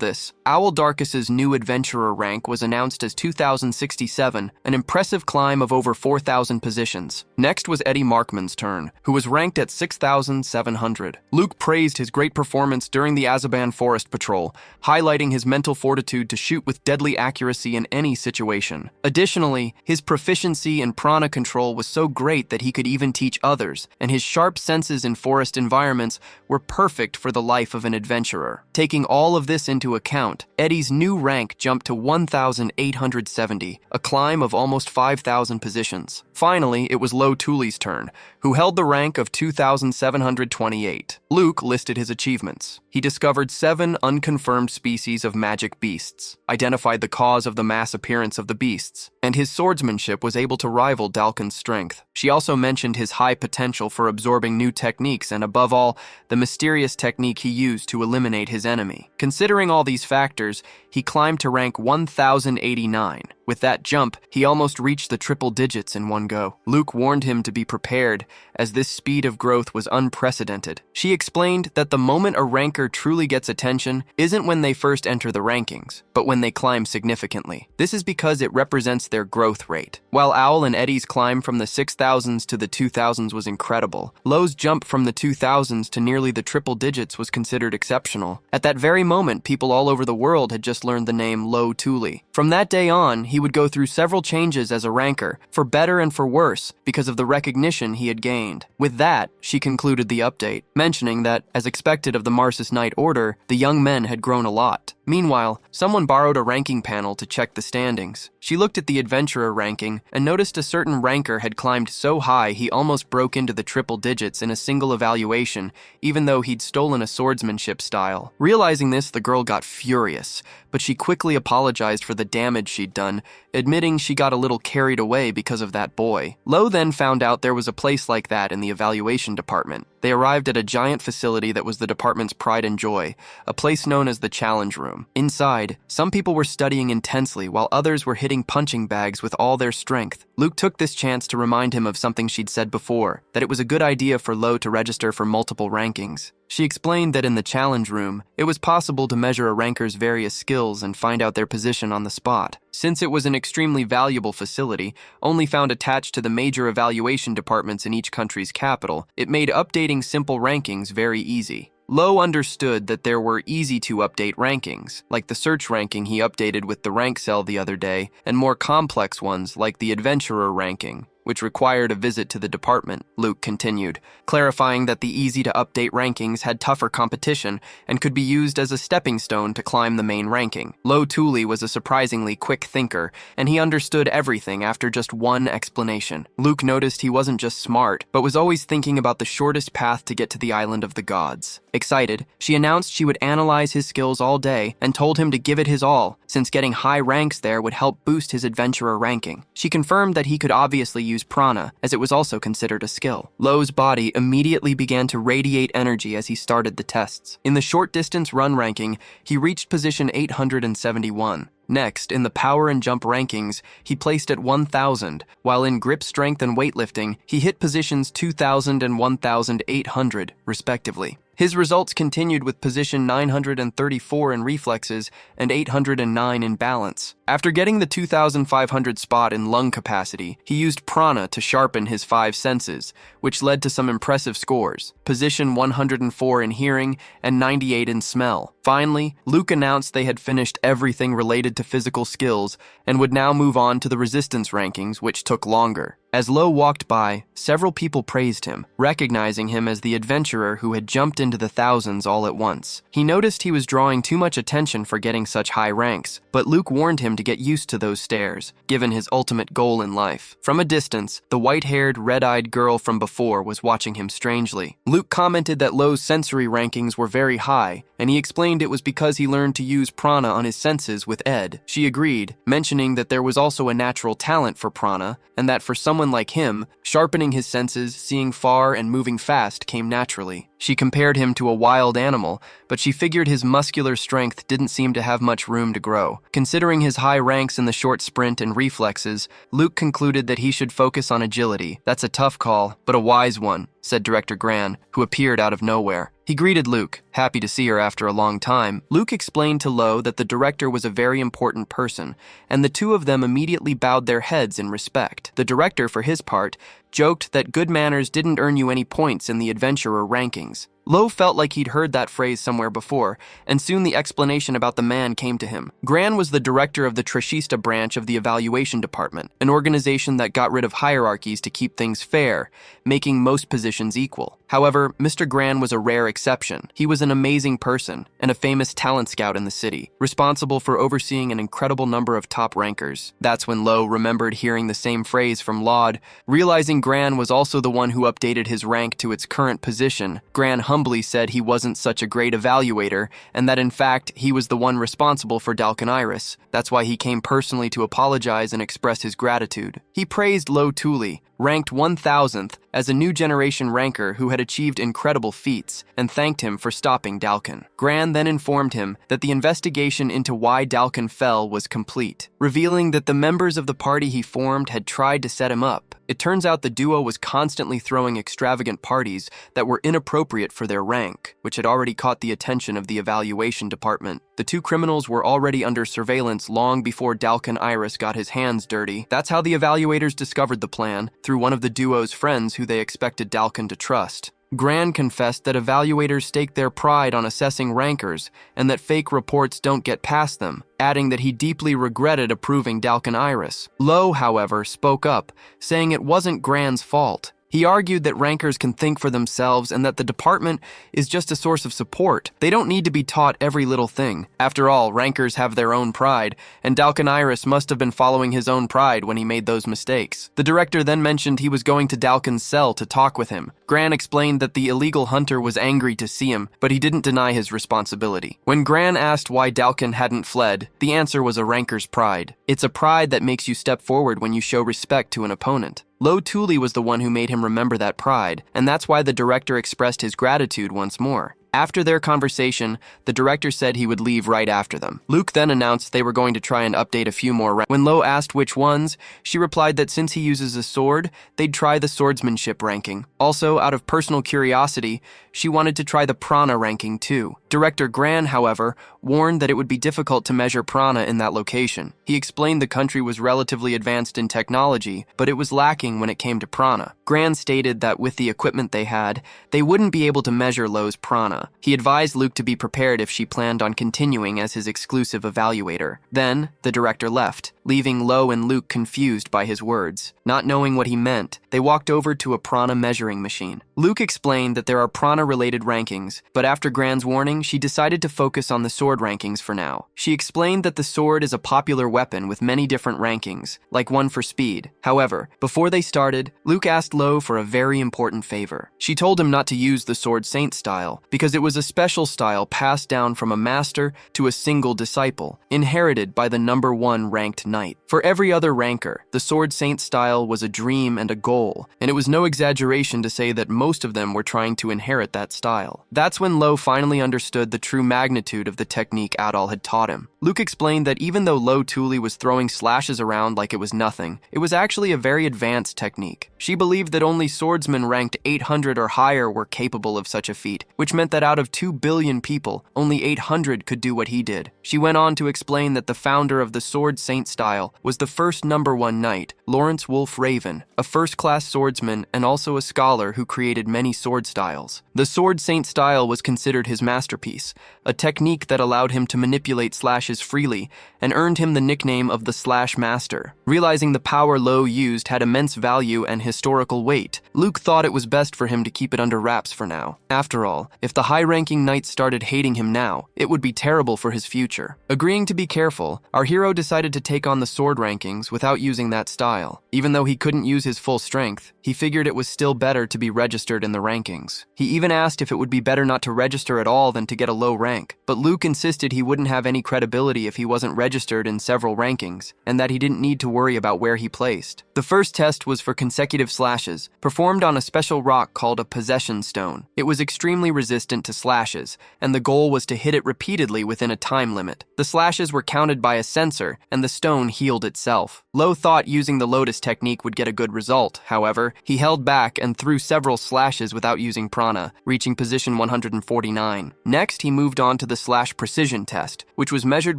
this, Owl Darkus's new adventurer rank was announced as 2,067, an impressive climb of over 4,000 positions. Next was Eddie Markman's turn, who was ranked at 6,700. Luke praised his great performance during the Azaban Forest Patrol, highlighting his mental fortitude to shoot with deadly accuracy in any situation. Additionally, his proficiency in prana control was so great that he could even teach others, and his sharp senses in forest environments were perfect for the life of an adventurer. Taking all of this into account, Eddie's new rank jumped to 1,870, a climb of almost 5,000 positions. Finally, it was Lo Tule's turn, who held the rank of 2,728. Luke listed his achievements. He discovered 7 unconfirmed species of magic beasts, identified the cause of the mass appearance of the beasts, and his swordsmanship was able to rival Dalkin's strength. She also mentioned his high potential for absorbing new techniques and, above all, the mysterious technique he used to eliminate his enemy. Considering all these factors, he climbed to rank 1,089. With that jump, he almost reached the triple digits in one go. Luke warned him to be prepared, as this speed of growth was unprecedented. She explained that the moment a ranker truly gets attention isn't when they first enter the rankings, but when they climb significantly. This is because it represents their growth rate. While Owl and Eddie's climb from the 6,000s to the 2,000s was incredible, Lowe's jump from the 2,000s to nearly the triple digits was considered exceptional. At that very moment, people all over the world had just learned the name Lo Tuli. From that day on, he would go through several changes as a ranker, for better and for worse, because of the recognition he had gained. With that, she concluded the update, mentioning that, as expected of the Marsis Knight Order, the young men had grown a lot. Meanwhile, someone borrowed a ranking panel to check the standings. She looked at the adventurer ranking and noticed a certain ranker had climbed so high he almost broke into the triple digits in a single evaluation, even though he'd stolen a swordsmanship style. Realizing this, the girl got furious, but she quickly apologized for the damage she'd done, admitting she got a little carried away because of that boy. Lo then found out there was a place like that in the evaluation department. They arrived at a giant facility that was the department's pride and joy, a place known as the Challenge Room. Inside, some people were studying intensely while others were hitting punching bags with all their strength. Luke took this chance to remind him of something she'd said before, that it was a good idea for Lo to register for multiple rankings. She explained that in the Challenge Room, it was possible to measure a ranker's various skills and find out their position on the spot. Since it was an extremely valuable facility, only found attached to the major evaluation departments in each country's capital, it made updating simple rankings very easy. Lo understood that there were easy-to-update rankings, like the search ranking he updated with the rank cell the other day, and more complex ones like the adventurer ranking, which required a visit to the department, Luke continued, clarifying that the easy-to-update rankings had tougher competition and could be used as a stepping stone to climb the main ranking. Lo Tuli was a surprisingly quick thinker, and he understood everything after just one explanation. Luke noticed he wasn't just smart, but was always thinking about the shortest path to get to the Island of the Gods. Excited, she announced she would analyze his skills all day and told him to give it his all, since getting high ranks there would help boost his adventurer ranking. She confirmed that he could obviously use prana, as it was also considered a skill. Lo's body immediately began to radiate energy as he started the tests. In the short distance run ranking, he reached position 871. Next, in the power and jump rankings, he placed at 1,000, while in grip strength and weightlifting, he hit positions 2,000 and 1,800, respectively. His results continued with position 934 in reflexes and 809 in balance. After getting the 2,500 spot in lung capacity, he used prana to sharpen his 5 senses, which led to some impressive scores, position 104 in hearing and 98 in smell. Finally, Luke announced they had finished everything related to physical skills and would now move on to the resistance rankings, which took longer. As Lo walked by, several people praised him, recognizing him as the adventurer who had jumped into the thousands all at once. He noticed he was drawing too much attention for getting such high ranks, but Luke warned him to get used to those stares, given his ultimate goal in life. From a distance, the white-haired, red-eyed girl from before was watching him strangely. Luke commented that Lo's sensory rankings were very high, and he explained it was because he learned to use prana on his senses with Ed. She agreed, mentioning that there was also a natural talent for prana, and that for someone like him, sharpening his senses, seeing far, and moving fast came naturally. She compared him to a wild animal, but she figured his muscular strength didn't seem to have much room to grow. Considering his high ranks in the short sprint and reflexes, Luke concluded that he should focus on agility. "That's a tough call, but a wise one," said Director Gran, who appeared out of nowhere. He greeted Luke, happy to see her after a long time. Luke explained to Lo that the director was a very important person, and the two of them immediately bowed their heads in respect. The director, for his part, joked that good manners didn't earn you any points in the adventurer rankings. Lo felt like he'd heard that phrase somewhere before, and soon the explanation about the man came to him. Gran was the director of the Trashista branch of the evaluation department, an organization that got rid of hierarchies to keep things fair, making most positions equal. However, Mr. Gran was a rare exception. He was an amazing person and a famous talent scout in the city, responsible for overseeing an incredible number of top rankers. That's when Lo remembered hearing the same phrase from Laud. Realizing Gran was also the one who updated his rank to its current position, Gran humbly said he wasn't such a great evaluator, and that in fact, he was the one responsible for Dalkaniris. That's why he came personally to apologize and express his gratitude. He praised Lo Tuli, ranked 1000th as a new generation ranker who had achieved incredible feats, and thanked him for stopping Dalkin. Gran then informed him that the investigation into why Dalkin fell was complete, revealing that the members of the party he formed had tried to set him up. It turns out the duo was constantly throwing extravagant parties that were inappropriate for their rank, which had already caught the attention of the evaluation department. The two criminals were already under surveillance long before Dalkin Iris got his hands dirty. That's how the evaluators discovered the plan, through one of the duo's friends who they expected Dalkin to trust. Gran confessed that evaluators stake their pride on assessing rankers and that fake reports don't get past them, adding that he deeply regretted approving Dalkin Iris. Lo, however, spoke up, saying it wasn't Gran's fault. He argued that rankers can think for themselves and that the department is just a source of support. They don't need to be taught every little thing. After all, rankers have their own pride, and Dalkin Iris must have been following his own pride when he made those mistakes. The director then mentioned he was going to Dalkin's cell to talk with him. Gran explained that the illegal hunter was angry to see him, but he didn't deny his responsibility. When Gran asked why Dalkin hadn't fled, the answer was a ranker's pride. It's a pride that makes you step forward when you show respect to an opponent. Lo Tuli was the one who made him remember that pride, and that's why the director expressed his gratitude once more. After their conversation, the director said he would leave right after them. Luke then announced they were going to try and update a few more. When Lo asked which ones, she replied that since he uses a sword, they'd try the swordsmanship ranking. Also, out of personal curiosity, she wanted to try the prana ranking too. Director Gran, however, warned that it would be difficult to measure prana in that location. He explained the country was relatively advanced in technology, but it was lacking when it came to prana. Gran stated that with the equipment they had, they wouldn't be able to measure Lo's prana. He advised Luke to be prepared if she planned on continuing as his exclusive evaluator. Then, the director left, leaving Lo and Luke confused by his words. Not knowing what he meant, they walked over to a prana measuring machine. Luke explained that there are prana-related rankings, but after Gran's warning, she decided to focus on the sword rankings for now. She explained that the sword is a popular weapon with many different rankings, like one for speed. However, before they started, Luke asked Lo for a very important favor. She told him not to use the sword saint style, because it was a special style passed down from a master to a single disciple, inherited by the number 1 ranked knight. For every other ranker, the sword saint style was a dream and a goal, and it was no exaggeration to say that most of them were trying to inherit that style. That's when Lo finally understood the true magnitude of the technique Adal had taught him. Luke explained that even though Lo Tuli was throwing slashes around like it was nothing, it was actually a very advanced technique. She believed that only swordsmen ranked 800 or higher were capable of such a feat, which meant that out of 2 billion people, only 800 could do what he did. She went on to explain that the founder of the sword saint style was the first number 1 knight, Lawrence Wolfe Raven, a first-class swordsman and also a scholar who created many sword styles. The sword saint style was considered his masterpiece, a technique that allowed him to manipulate slashes freely and earned him the nickname of the Slash Master. Realizing the power Lo used had immense value and historical weight, Luke thought it was best for him to keep it under wraps for now. After all, if the high-ranking knights started hating him now, it would be terrible for his future. Agreeing to be careful, our hero decided to take on the sword rankings without using that style. Even though he couldn't use his full strength, he figured it was still better to be registered in the rankings. He even asked if it would be better not to register at all than to get a low rank, but Luke insisted he wouldn't have any credibility if he wasn't registered in several rankings, and that he didn't need to worry about where he placed. The first test was for consecutive slashes, performed on a special rock called a possession stone. It was extremely resistant to slashes, and the goal was to hit it repeatedly within a time limit. The slashes were counted by a sensor, and the stone healed itself. Lo thought using the lotus technique would get a good result. However, he held back and threw several slashes without using prana, reaching position 149. Next, he moved on to the slash precision test, which was measured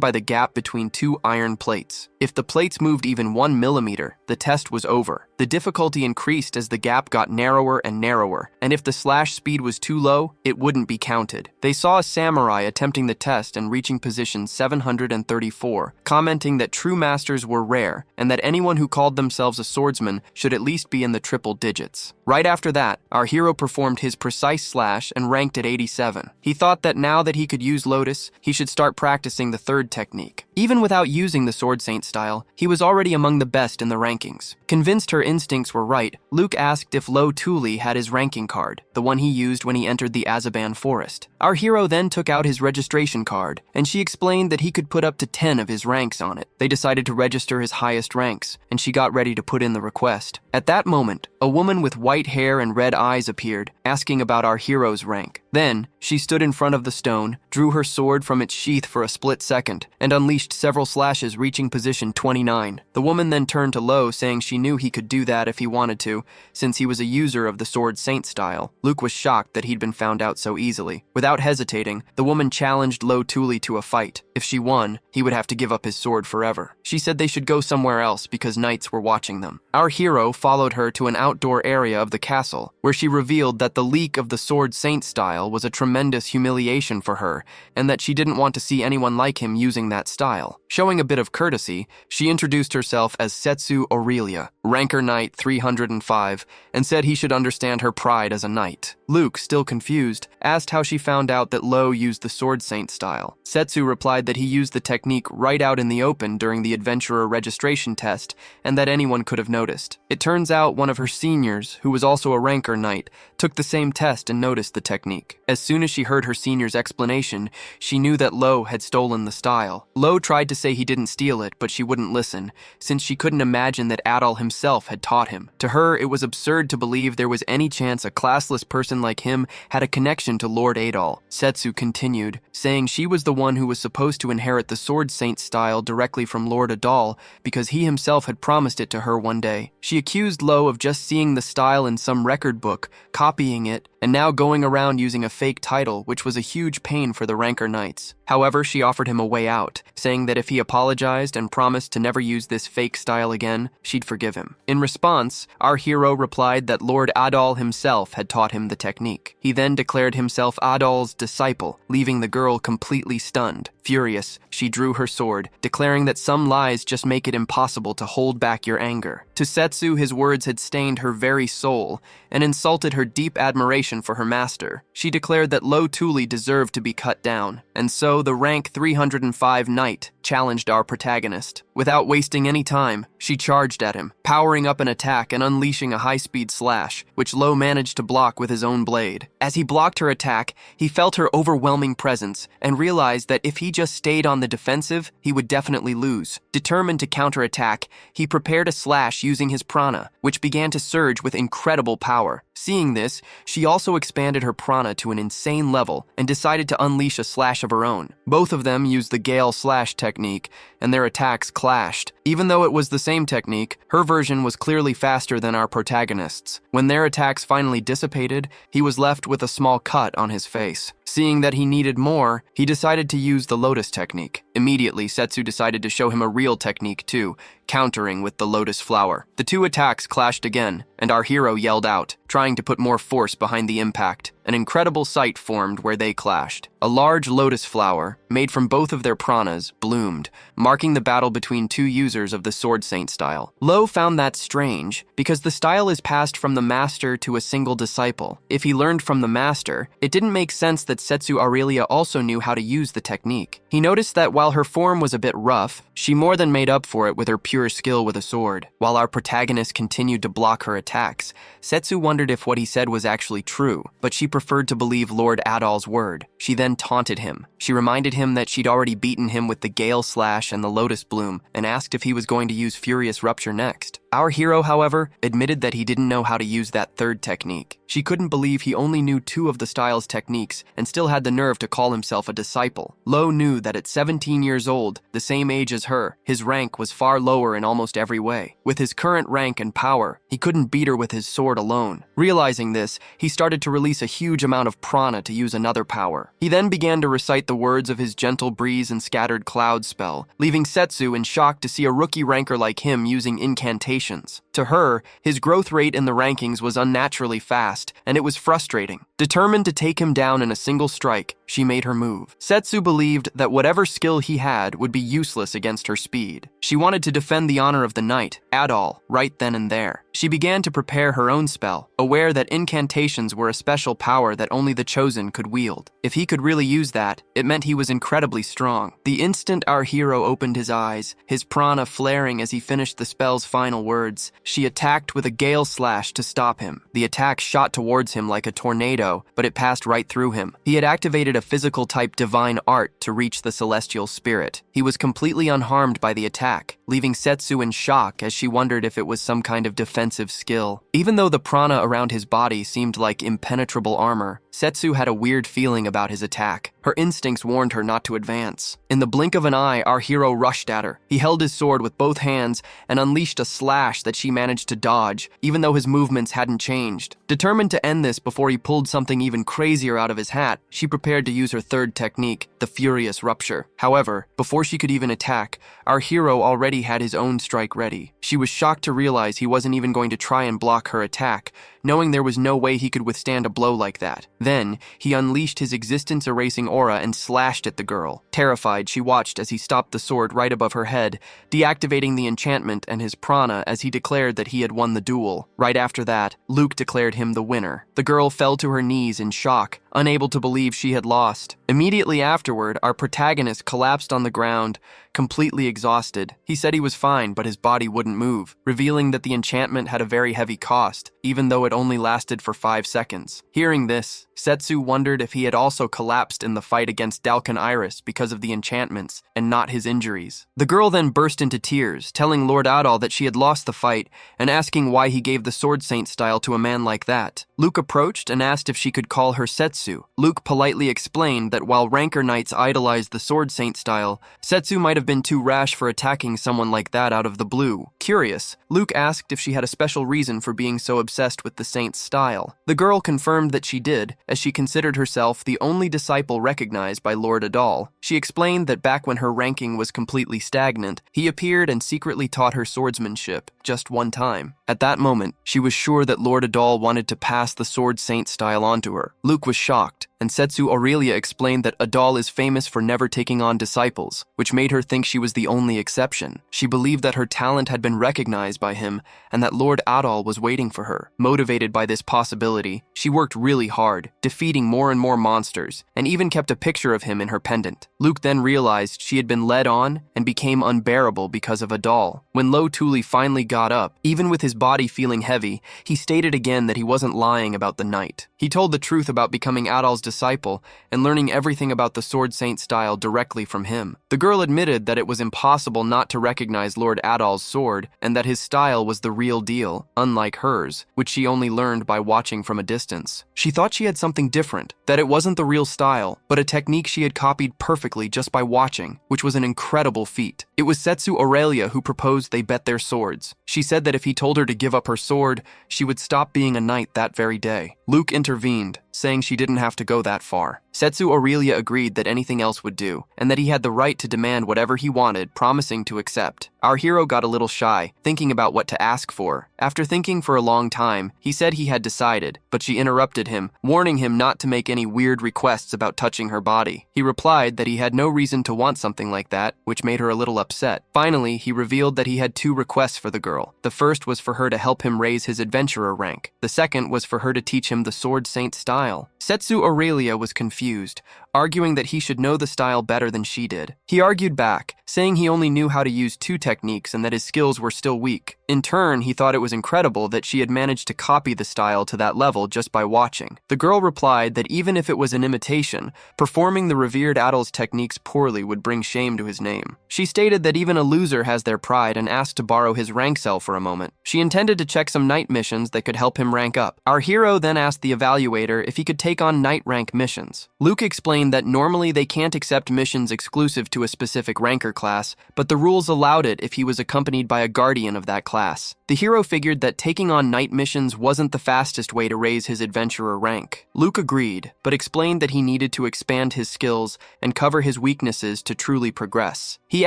by the gap between 2 iron plates. If the plates moved even 1 millimeter, the test was over. The difficulty increased as the gap got narrower and narrower, and if the slash speed was too low, it wouldn't be counted. They saw a samurai attempting the test and reaching position 734, commenting that true masters were rare, and that anyone who called themselves a swordsman should at least be in the triple digits. Right after that, our hero performed his precise slash and ranked at 87. He thought that now that he could use Lotus, he should start practicing the third technique. Even without using the Sword Saint style, he was already among the best in the rankings. Convinced her instincts were right, Luke asked if Lo Tuli had his ranking card, the one he used when he entered the Azaban forest. Our hero then took out his registration card, and she explained that he could put up to 10 of his ranks on it. They decided to register his highest ranks, and she got ready to put in the request. At that moment, a woman with white hair and red eyes appeared, asking about our hero's rank. Then, she stood in front of the stone, drew her sword from its sheath for a split second, and unleashed several slashes reaching position 29. The woman then turned to Lo, saying she knew he could do that if he wanted to, since he was a user of the sword saint style. Luke was shocked that he'd been found out so easily. Without hesitating, the woman challenged Lo Tuli to a fight. If she won, he would have to give up his sword forever. She said they should go somewhere else because knights were watching them. Our hero followed her to an outdoor area of the castle, where she revealed that the leak of the sword saint style was a tremendous humiliation for her, and that she didn't want to see anyone like him using that style. Showing a bit of courtesy, she introduced herself as Setsu Aurelia, Ranker Knight 305, and said he should understand her pride as a knight. Luke, still confused, asked how she found out that Lo used the sword saint style. Setsu replied that he used the technique right out in the open during the adventurer registration test, and that anyone could have noticed. It turns out one of her seniors, who was also a Ranker Knight, took the same test and noticed the technique. As soon as she heard her senior's explanation, she knew that Lo had stolen the style. Lo tried to say he didn't steal it, but she wouldn't listen, since she couldn't imagine that Adal himself had taught him. To her, it was absurd to believe there was any chance a classless person like him had a connection to Lord Adal. Setsu continued, saying she was the one who was supposed to inherit the sword saint style directly from Lord Adal because he himself had promised it to her one day. She accused Lo of just seeing the style in some record book, copying it, and now going around using a fake title, which was a huge pain for the Ranker Knights. However, she offered him a way out, saying that if he apologized and promised to never use this fake style again, she'd forgive him. In response, our hero replied that Lord Adal himself had taught him the technique. He then declared himself Adal's disciple, leaving the girl completely stunned. Furious, she drew her sword, declaring that some lies just make it impossible to hold back your anger. To Setsu, his words had stained her very soul and insulted her deep admiration for her master. She declared that Lo Tuli deserved to be cut down, and so the rank 305 knight challenged our protagonist. Without wasting any time, she charged at him, powering up an attack and unleashing a high-speed slash, which Lo managed to block with his own blade. As he blocked her attack, he felt her overwhelming presence and realized that if he just stayed on the defensive, he would definitely lose. Determined to counterattack, he prepared a slash using his prana, which began to surge with incredible power. Seeing this, she also expanded her prana to an insane level and decided to unleash a slash of her own. Both of them used the Gale slash technique, and their attacks clashed. Even though it was the same technique, her version was clearly faster than our protagonist's. When their attacks finally dissipated, he was left with a small cut on his face. Seeing that he needed more, he decided to use the lotus technique. Immediately, Setsu decided to show him a real technique too, countering with the lotus flower. The two attacks clashed again, and our hero yelled out, trying to put more force behind the impact. An incredible sight formed where they clashed. A large lotus flower, made from both of their pranas, bloomed, marking the battle between two users of the sword saint style. Lo found that strange, because the style is passed from the master to a single disciple. If he learned from the master, it didn't make sense that Setsu Aurelia also knew how to use the technique. He noticed that while her form was a bit rough, she more than made up for it with her pure skill with a sword. While our protagonist continued to block her attacks, Setsu wondered if what he said was actually true, but she preferred to believe Lord Adal's word. She then taunted him. She reminded him that she'd already beaten him with the Gale Slash and the Lotus Bloom, and asked if he was going to use Furious Rupture next. Our hero, however, admitted that he didn't know how to use that third technique. She couldn't believe he only knew two of the style's techniques and still had the nerve to call himself a disciple. Lo knew that at 17 years old, the same age as her, his rank was far lower in almost every way. With his current rank and power, he couldn't beat her with his sword alone. Realizing this, he started to release a huge amount of prana to use another power. He then began to recite the words of his gentle breeze and scattered cloud spell, leaving Setsu in shock to see a rookie ranker like him using incantations. To her, his growth rate in the rankings was unnaturally fast, and it was frustrating. Determined to take him down in a single strike, she made her move. Setsu believed that whatever skill he had would be useless against her speed. She wanted to defend the honor of the knight, Adal, right then and there. She began to prepare her own spell, aware that incantations were a special power that only the chosen could wield. If he could really use that, it meant he was incredibly strong. The instant our hero opened his eyes, his prana flaring as he finished the spell's final words, she attacked with a Gale Slash to stop him. The attack shot towards him like a tornado, but it passed right through him. He had activated a physical type divine art to reach the celestial spirit. He was completely unharmed by the attack, leaving Setsu in shock as she wondered if it was some kind of defense defensive skill. Even though the prana around his body seemed like impenetrable armor, Setsu had a weird feeling about his attack. Her instincts warned her not to advance. In the blink of an eye, our hero rushed at her. He held his sword with both hands and unleashed a slash that she managed to dodge, even though his movements hadn't changed. Determined to end this before he pulled something even crazier out of his hat, she prepared to use her third technique, the Furious Rupture. However, before she could even attack, our hero already had his own strike ready. She was shocked to realize he wasn't even going to try and block her attack, knowing there was no way he could withstand a blow like that. Then, he unleashed his existence-erasing aura and slashed at the girl. Terrified, she watched as he stopped the sword right above her head, deactivating the enchantment and his prana as he declared that he had won the duel. Right after that, Luke declared him the winner. The girl fell to her knees in shock, unable to believe she had lost. Immediately afterward, our protagonist collapsed on the ground, completely exhausted. He said he was fine, but his body wouldn't move, revealing that the enchantment had a very heavy cost, even though it only lasted for 5 seconds. Hearing this, Setsu wondered if he had also collapsed in the fight against Dalkan Iris because of the enchantments and not his injuries. The girl then burst into tears, telling Lord Adal that she had lost the fight and asking why he gave the Sword Saint style to a man like that. Luke approached and asked if she could call her Setsu. Luke politely explained that while Ranker Knights idolized the Sword Saint style, Setsu might have been too rash for attacking someone like that out of the blue. Curious, Luke asked if she had a special reason for being so obsessed with the Saint's style. The girl confirmed that she did, as she considered herself the only disciple recognized by Lord Adal. She explained that back when her ranking was completely stagnant, he appeared and secretly taught her swordsmanship, just one time. At that moment, she was sure that Lord Adal wanted to pass the Sword Saint style onto her. Luke was shocked, and Setsu Aurelia explained that Adal is famous for never taking on disciples, which made her think she was the only exception. She believed that her talent had been recognized by him and that Lord Adal was waiting for her. Motivated by this possibility, she worked really hard, defeating more and more monsters, and even kept a picture of him in her pendant. Luke then realized she had been led on and became unbearable because of Adal. When Lo Tuli finally got up, even with his body feeling heavy, he stated again that he wasn't lying about the night. He told the truth about becoming Adal's disciple and learning everything about the Sword Saint style directly from him. The girl admitted that it was impossible not to recognize Lord Adal's sword and that his style was the real deal, unlike hers, which she only learned by watching from a distance. She thought she had something different, that it wasn't the real style, but a technique she had copied perfectly just by watching, which was an incredible feat. It was Setsu Aurelia who proposed they bet their swords. She said that if he told her to give up her sword, she would stop being a knight that very day. Luke intervened, saying she didn't have to go that far. Setsu Aurelia agreed that anything else would do, and that he had the right to demand whatever he wanted, promising to accept. Our hero got a little shy, thinking about what to ask for. After thinking for a long time, he said he had decided, but she interrupted him, warning him not to make any weird requests about touching her body. He replied that he had no reason to want something like that, which made her a little upset. Finally, he revealed that he had 2 requests for the girl. The first was for her to help him raise his adventurer rank. The second was for her to teach him the Sword Saint style. Setsu Aurelia was confused, arguing that he should know the style better than she did. He argued back, saying he only knew how to use 2 techniques and that his skills were still weak. In turn, he thought it was incredible that she had managed to copy the style to that level just by watching. The girl replied that even if it was an imitation, performing the revered Adal's techniques poorly would bring shame to his name. She stated that even a loser has their pride and asked to borrow his rank cell for a moment. She intended to check some knight missions that could help him rank up. Our hero then asked the evaluator if he could take on knight rank missions. Luke explained that normally they can't accept missions exclusive to a specific ranker class, but the rules allowed it if he was accompanied by a guardian of that class. The hero figured that taking on knight missions wasn't the fastest way to raise his adventurer rank. Luke agreed, but explained that he needed to expand his skills and cover his weaknesses to truly progress. He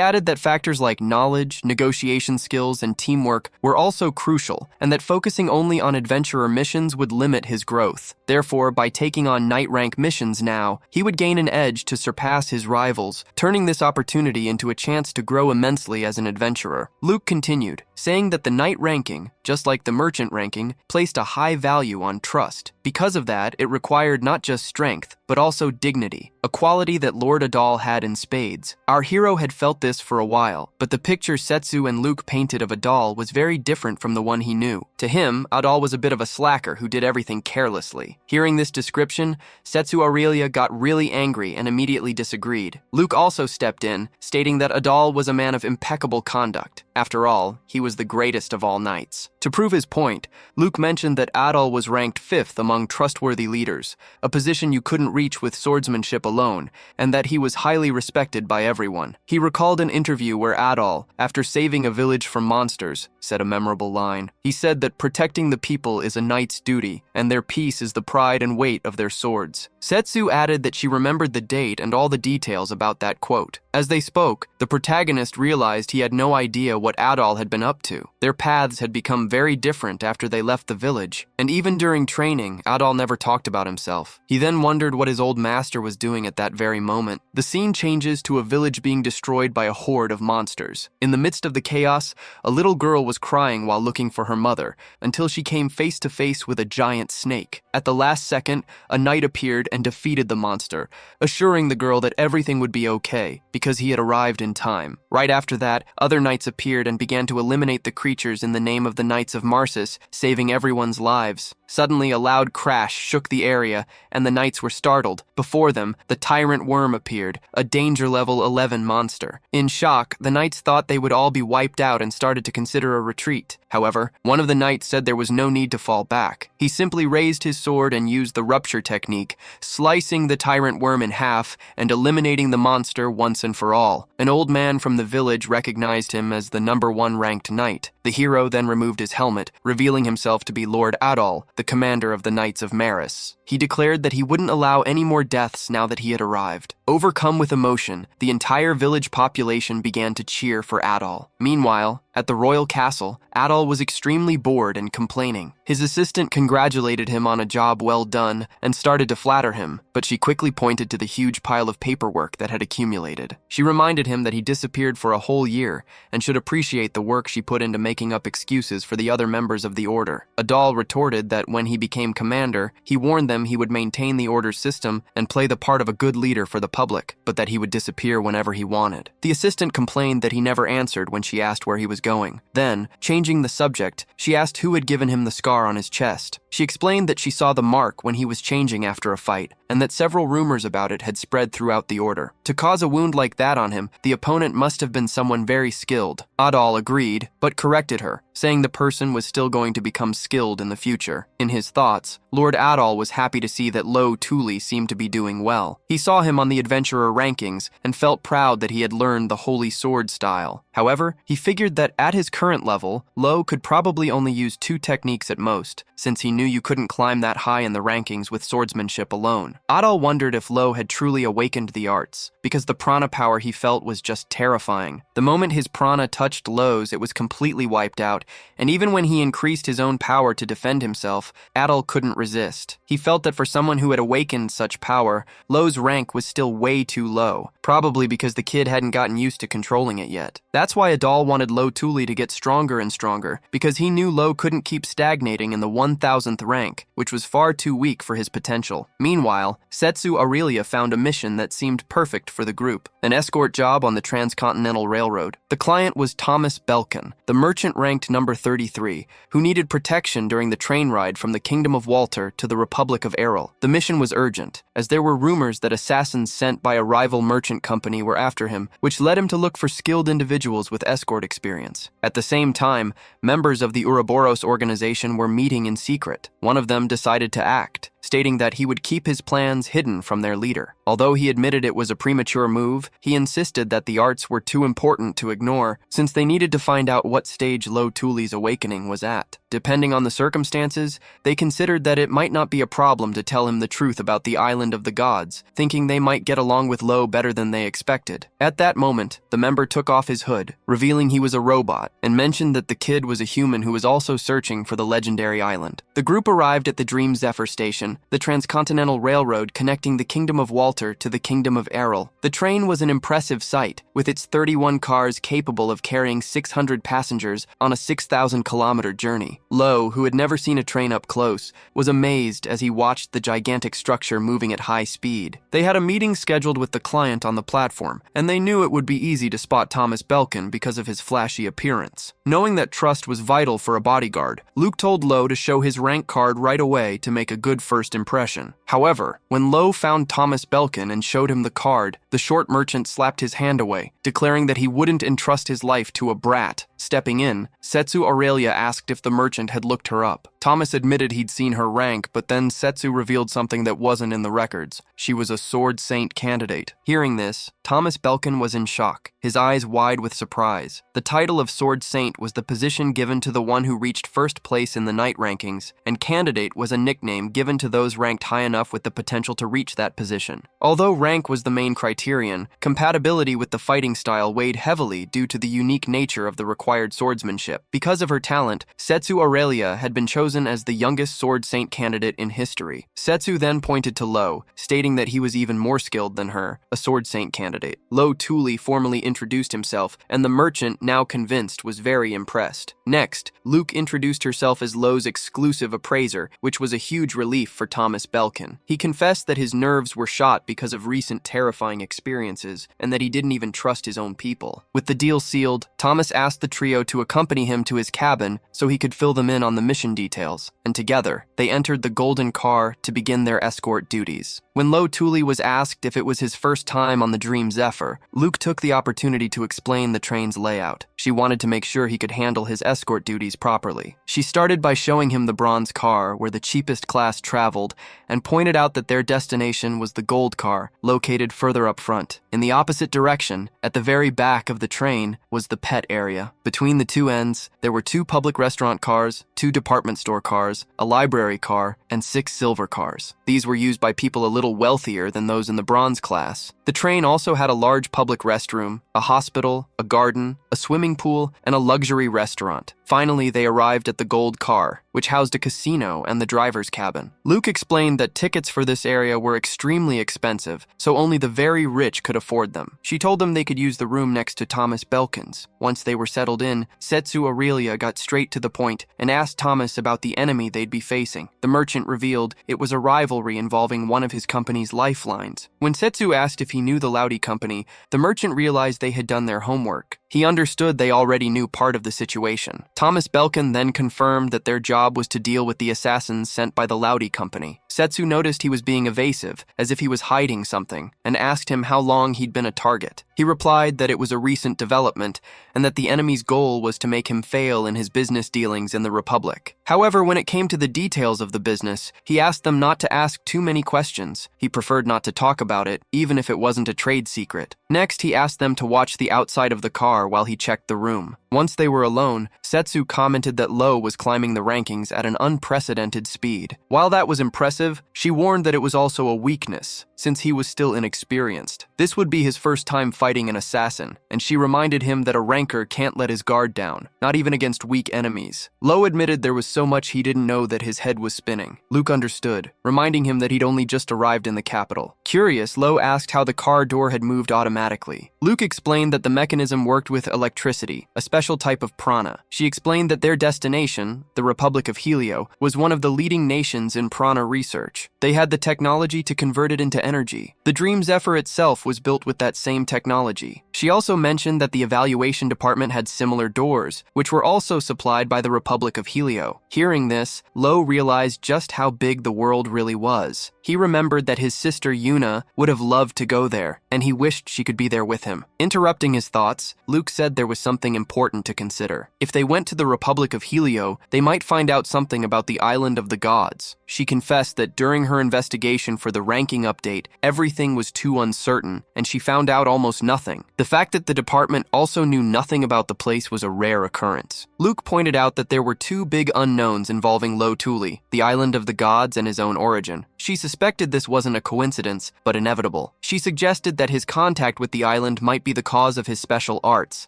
added that factors like knowledge, negotiation skills, and teamwork were also crucial, and that focusing only on adventurer missions would limit his growth. Therefore, by taking on knight rank missions now, he would gain an edge to surpass his rivals, turning this opportunity into a chance to grow immensely as an adventurer. Luke continued, saying that the knight ranking, just like the merchant ranking, placed a high value on trust. Because of that, it required not just strength, but also dignity, a quality that Lord Adal had in spades. Our hero had felt this for a while, but the picture Setsu and Luke painted of Adal was very different from the one he knew. To him, Adal was a bit of a slacker who did everything carelessly. Hearing this description, Setsu Aurelia got really angry and immediately disagreed. Luke also stepped in, stating that Adal was a man of impeccable conduct. After all, he was the greatest of all knights. To prove his point, Luke mentioned that Adal was ranked 5th among trustworthy leaders, a position you couldn't reach with swordsmanship alone, and that he was highly respected by everyone. He recalled an interview where Adal, after saving a village from monsters, said a memorable line. He said that protecting the people is a knight's duty, and their peace is the pride and weight of their swords. Setsu added that she remembered the date and all the details about that quote. As they spoke, the protagonist realized he had no idea what Adal had been up to. Their paths had become very different after they left the village, and even during training, Adal never talked about himself. He then wondered what his old master was doing at that very moment. The scene changes to a village being destroyed by a horde of monsters. In the midst of the chaos, a little girl was crying while looking for her mother, until she came face to face with a giant snake. At the last second, a knight appeared and defeated the monster, assuring the girl that everything would be okay, because he had arrived in time. Right after that, other knights appeared and began to eliminate the creatures in the name of the Knights of Marsis, saving everyone's lives. Suddenly, a loud crash shook the area, and the knights were startled. Before them, the tyrant worm appeared, a danger level 11 monster. In shock, the knights thought they would all be wiped out and started to consider a retreat. However, one of the knights said there was no need to fall back. He simply raised his sword and used the rupture technique, slicing the tyrant worm in half and eliminating the monster once and for all. An old man from the village recognized him as the #1 ranked knight. The hero then removed his helmet, revealing himself to be Lord Adal, the commander of the Knights of Maris. He declared that he wouldn't allow any more deaths now that he had arrived. Overcome with emotion, the entire village population began to cheer for Adal. Meanwhile, at the royal castle, Adal was extremely bored and complaining. His assistant congratulated him on a job well done and started to flatter him, but she quickly pointed to the huge pile of paperwork that had accumulated. She reminded him that he disappeared for a whole year and should appreciate the work she put into making up excuses for the other members of the order. Adal retorted that when he became commander, he warned them he would maintain the order's system and play the part of a good leader for the public, but that he would disappear whenever he wanted. The assistant complained that he never answered when she asked where he was going. Then, changing the subject, she asked who had given him the scar on his chest. She explained that she saw the mark when he was changing after a fight, and that several rumors about it had spread throughout the order. To cause a wound like that on him, the opponent must have been someone very skilled. Adal agreed, but corrected her, saying the person was still going to become skilled in the future. In his thoughts, Lord Adal was happy to see that Lo Tuli seemed to be doing well. He saw him on the adventurer rankings and felt proud that he had learned the holy sword style. However, he figured that at his current level, Lo could probably only use 2 techniques at most, since he knew you couldn't climb that high in the rankings with swordsmanship alone. Adal wondered if Lo had truly awakened the arts, because the prana power he felt was just terrifying. The moment his prana touched Lo's, it was completely wiped out, and even when he increased his own power to defend himself, Adal couldn't resist. He felt that for someone who had awakened such power, Lo's rank was still way too low, probably because the kid hadn't gotten used to controlling it yet. That's why Adal wanted Lo Tuli to get stronger and stronger, because he knew Lo couldn't keep stagnating in the 1000th rank, which was far too weak for his potential. Meanwhile, Setsu Aurelia found a mission that seemed perfect for the group, an escort job on the Transcontinental Railroad. The client was Thomas Belkin, the merchant ranked number 33, who needed protection during the train ride from the Kingdom of Walter to the Republic of Errol. The mission was urgent, as there were rumors that assassins sent by a rival merchant company were after him, which led him to look for skilled individuals with escort experience. At the same time, members of the Ouroboros organization were meeting in secret. One of them decided to act, stating that he would keep his plans hidden from their leader. Although he admitted it was a premature move, he insisted that the arts were too important to ignore, since they needed to find out what stage Lo Tuli's awakening was at. Depending on the circumstances, they considered that it might not be a problem to tell him the truth about the island of the gods, thinking they might get along with Lo better than they expected. At that moment, the member took off his hood, revealing he was a robot, and mentioned that the kid was a human who was also searching for the legendary island. The group arrived at the Dream Zephyr station, the Transcontinental Railroad connecting the Kingdom of Walter to the Kingdom of Errol. The train was an impressive sight, with its 31 cars capable of carrying 600 passengers on a 6,000-kilometer journey. Lo, who had never seen a train up close, was amazed as he watched the gigantic structure moving at high speed. They had a meeting scheduled with the client on the platform, and they knew it would be easy to spot Thomas Belkin because of his flashy appearance. Knowing that trust was vital for a bodyguard, Luke told Lo to show his rank card right away to make a good first first impression. However, when Lo found Thomas Belkin and showed him the card, the short merchant slapped his hand away, declaring that he wouldn't entrust his life to a brat. Stepping in, Setsu Aurelia asked if the merchant had looked her up. Thomas admitted he'd seen her rank, but then Setsu revealed something that wasn't in the records. She was a Sword Saint candidate. Hearing this, Thomas Belkin was in shock, his eyes wide with surprise. The title of Sword Saint was the position given to the one who reached first place in the knight rankings, and candidate was a nickname given to those ranked high enough with the potential to reach that position. Although rank was the main criterion, compatibility with the fighting style weighed heavily due to the unique nature of the required swordsmanship. Because of her talent, Setsu Aurelia had been chosen as the youngest Sword Saint candidate in history. Setsu then pointed to Lo, stating that he was even more skilled than her, a Sword Saint candidate. Lo Tuli formally introduced himself, and the merchant, now convinced, was very impressed. Next, Luke introduced herself as Lo's exclusive appraiser, which was a huge relief for Thomas Belkin. He confessed that his nerves were shot because of recent terrifying experiences, and that he didn't even trust his own people. With the deal sealed, Thomas asked the trio to accompany him to his cabin so he could fill them in on the mission details, and together, they entered the golden car to begin their escort duties. When Lo Tuli was asked if it was his first time on the Dream Zephyr, Luke took the opportunity to explain the train's layout. She wanted to make sure he could handle his escort duties properly. She started by showing him the bronze car where the cheapest class traveled, and pointed out that their destination was the gold car, located further up front. In the opposite direction, at the very back of the train, was the pet area. Between the two ends, there were 2 public restaurant cars, 2 department store cars, a library car, and 6 silver cars. These were used by people a little wealthier than those in the bronze class. The train also had a large public restroom, a hospital, a garden, a swimming pool, and a luxury restaurant. Finally, they arrived at the gold car, which housed a casino and the driver's cabin. Luke explained that tickets for this area were extremely expensive, so only the very rich could afford them. She told them they could use the room next to Thomas Belkin's. Once they were settled in, Setsu Aurelia got straight to the point and asked Thomas about the enemy they'd be facing. The merchant revealed it was a rivalry involving one of his company's lifelines. When Setsu asked if he knew the Laude company, the merchant realized they had done their homework. He understood they already knew part of the situation. Thomas Belkin then confirmed that their job was to deal with the assassins sent by the Laude company. Setsu noticed he was being evasive, as if he was hiding something, and asked him how long he'd been a target. He replied that it was a recent development, and that the enemy's goal was to make him fail in his business dealings in the Republic. However, when it came to the details of the business, he asked them not to ask too many questions. He preferred not to talk about it, even if it wasn't a trade secret. Next, he asked them to watch the outside of the car while he checked the room. Once they were alone, Setsu commented that Lo was climbing the rankings at an unprecedented speed. While that was impressive, she warned that it was also a weakness, since he was still inexperienced. This would be his first time fighting an assassin, and she reminded him that a ranker can't let his guard down, not even against weak enemies. Lo admitted there was so much he didn't know that his head was spinning. Luke understood, reminding him that he'd only just arrived in the capital. Curious, Lo asked how the car door had moved automatically. Luke explained that the mechanism worked with electricity, a special type of prana. She explained that their destination, the Republic of Helio, was one of the leading nations in prana research. They had the technology to convert it into energy. The Dream Zephyr itself was built with that same technology. She also mentioned that the evaluation department had similar doors, which were also supplied by the Republic of Helio. Hearing this, Lo realized just how big the world really was. He remembered that his sister Yuna would have loved to go there, and he wished she could be there with him. Interrupting his thoughts, Luke said there was something important to consider. If they went to the Republic of Helio, they might find out something about the Island of the Gods. She confessed that during her investigation for the ranking update, everything was too uncertain, and she found out almost nothing. The fact that the department also knew nothing about the place was a rare occurrence. Luke pointed out that there were 2 big unknowns involving Lo Tuli, the Island of the Gods and his own origin. She suspected this wasn't a coincidence, but inevitable. She suggested that his contact with the island might be the cause of his special arts.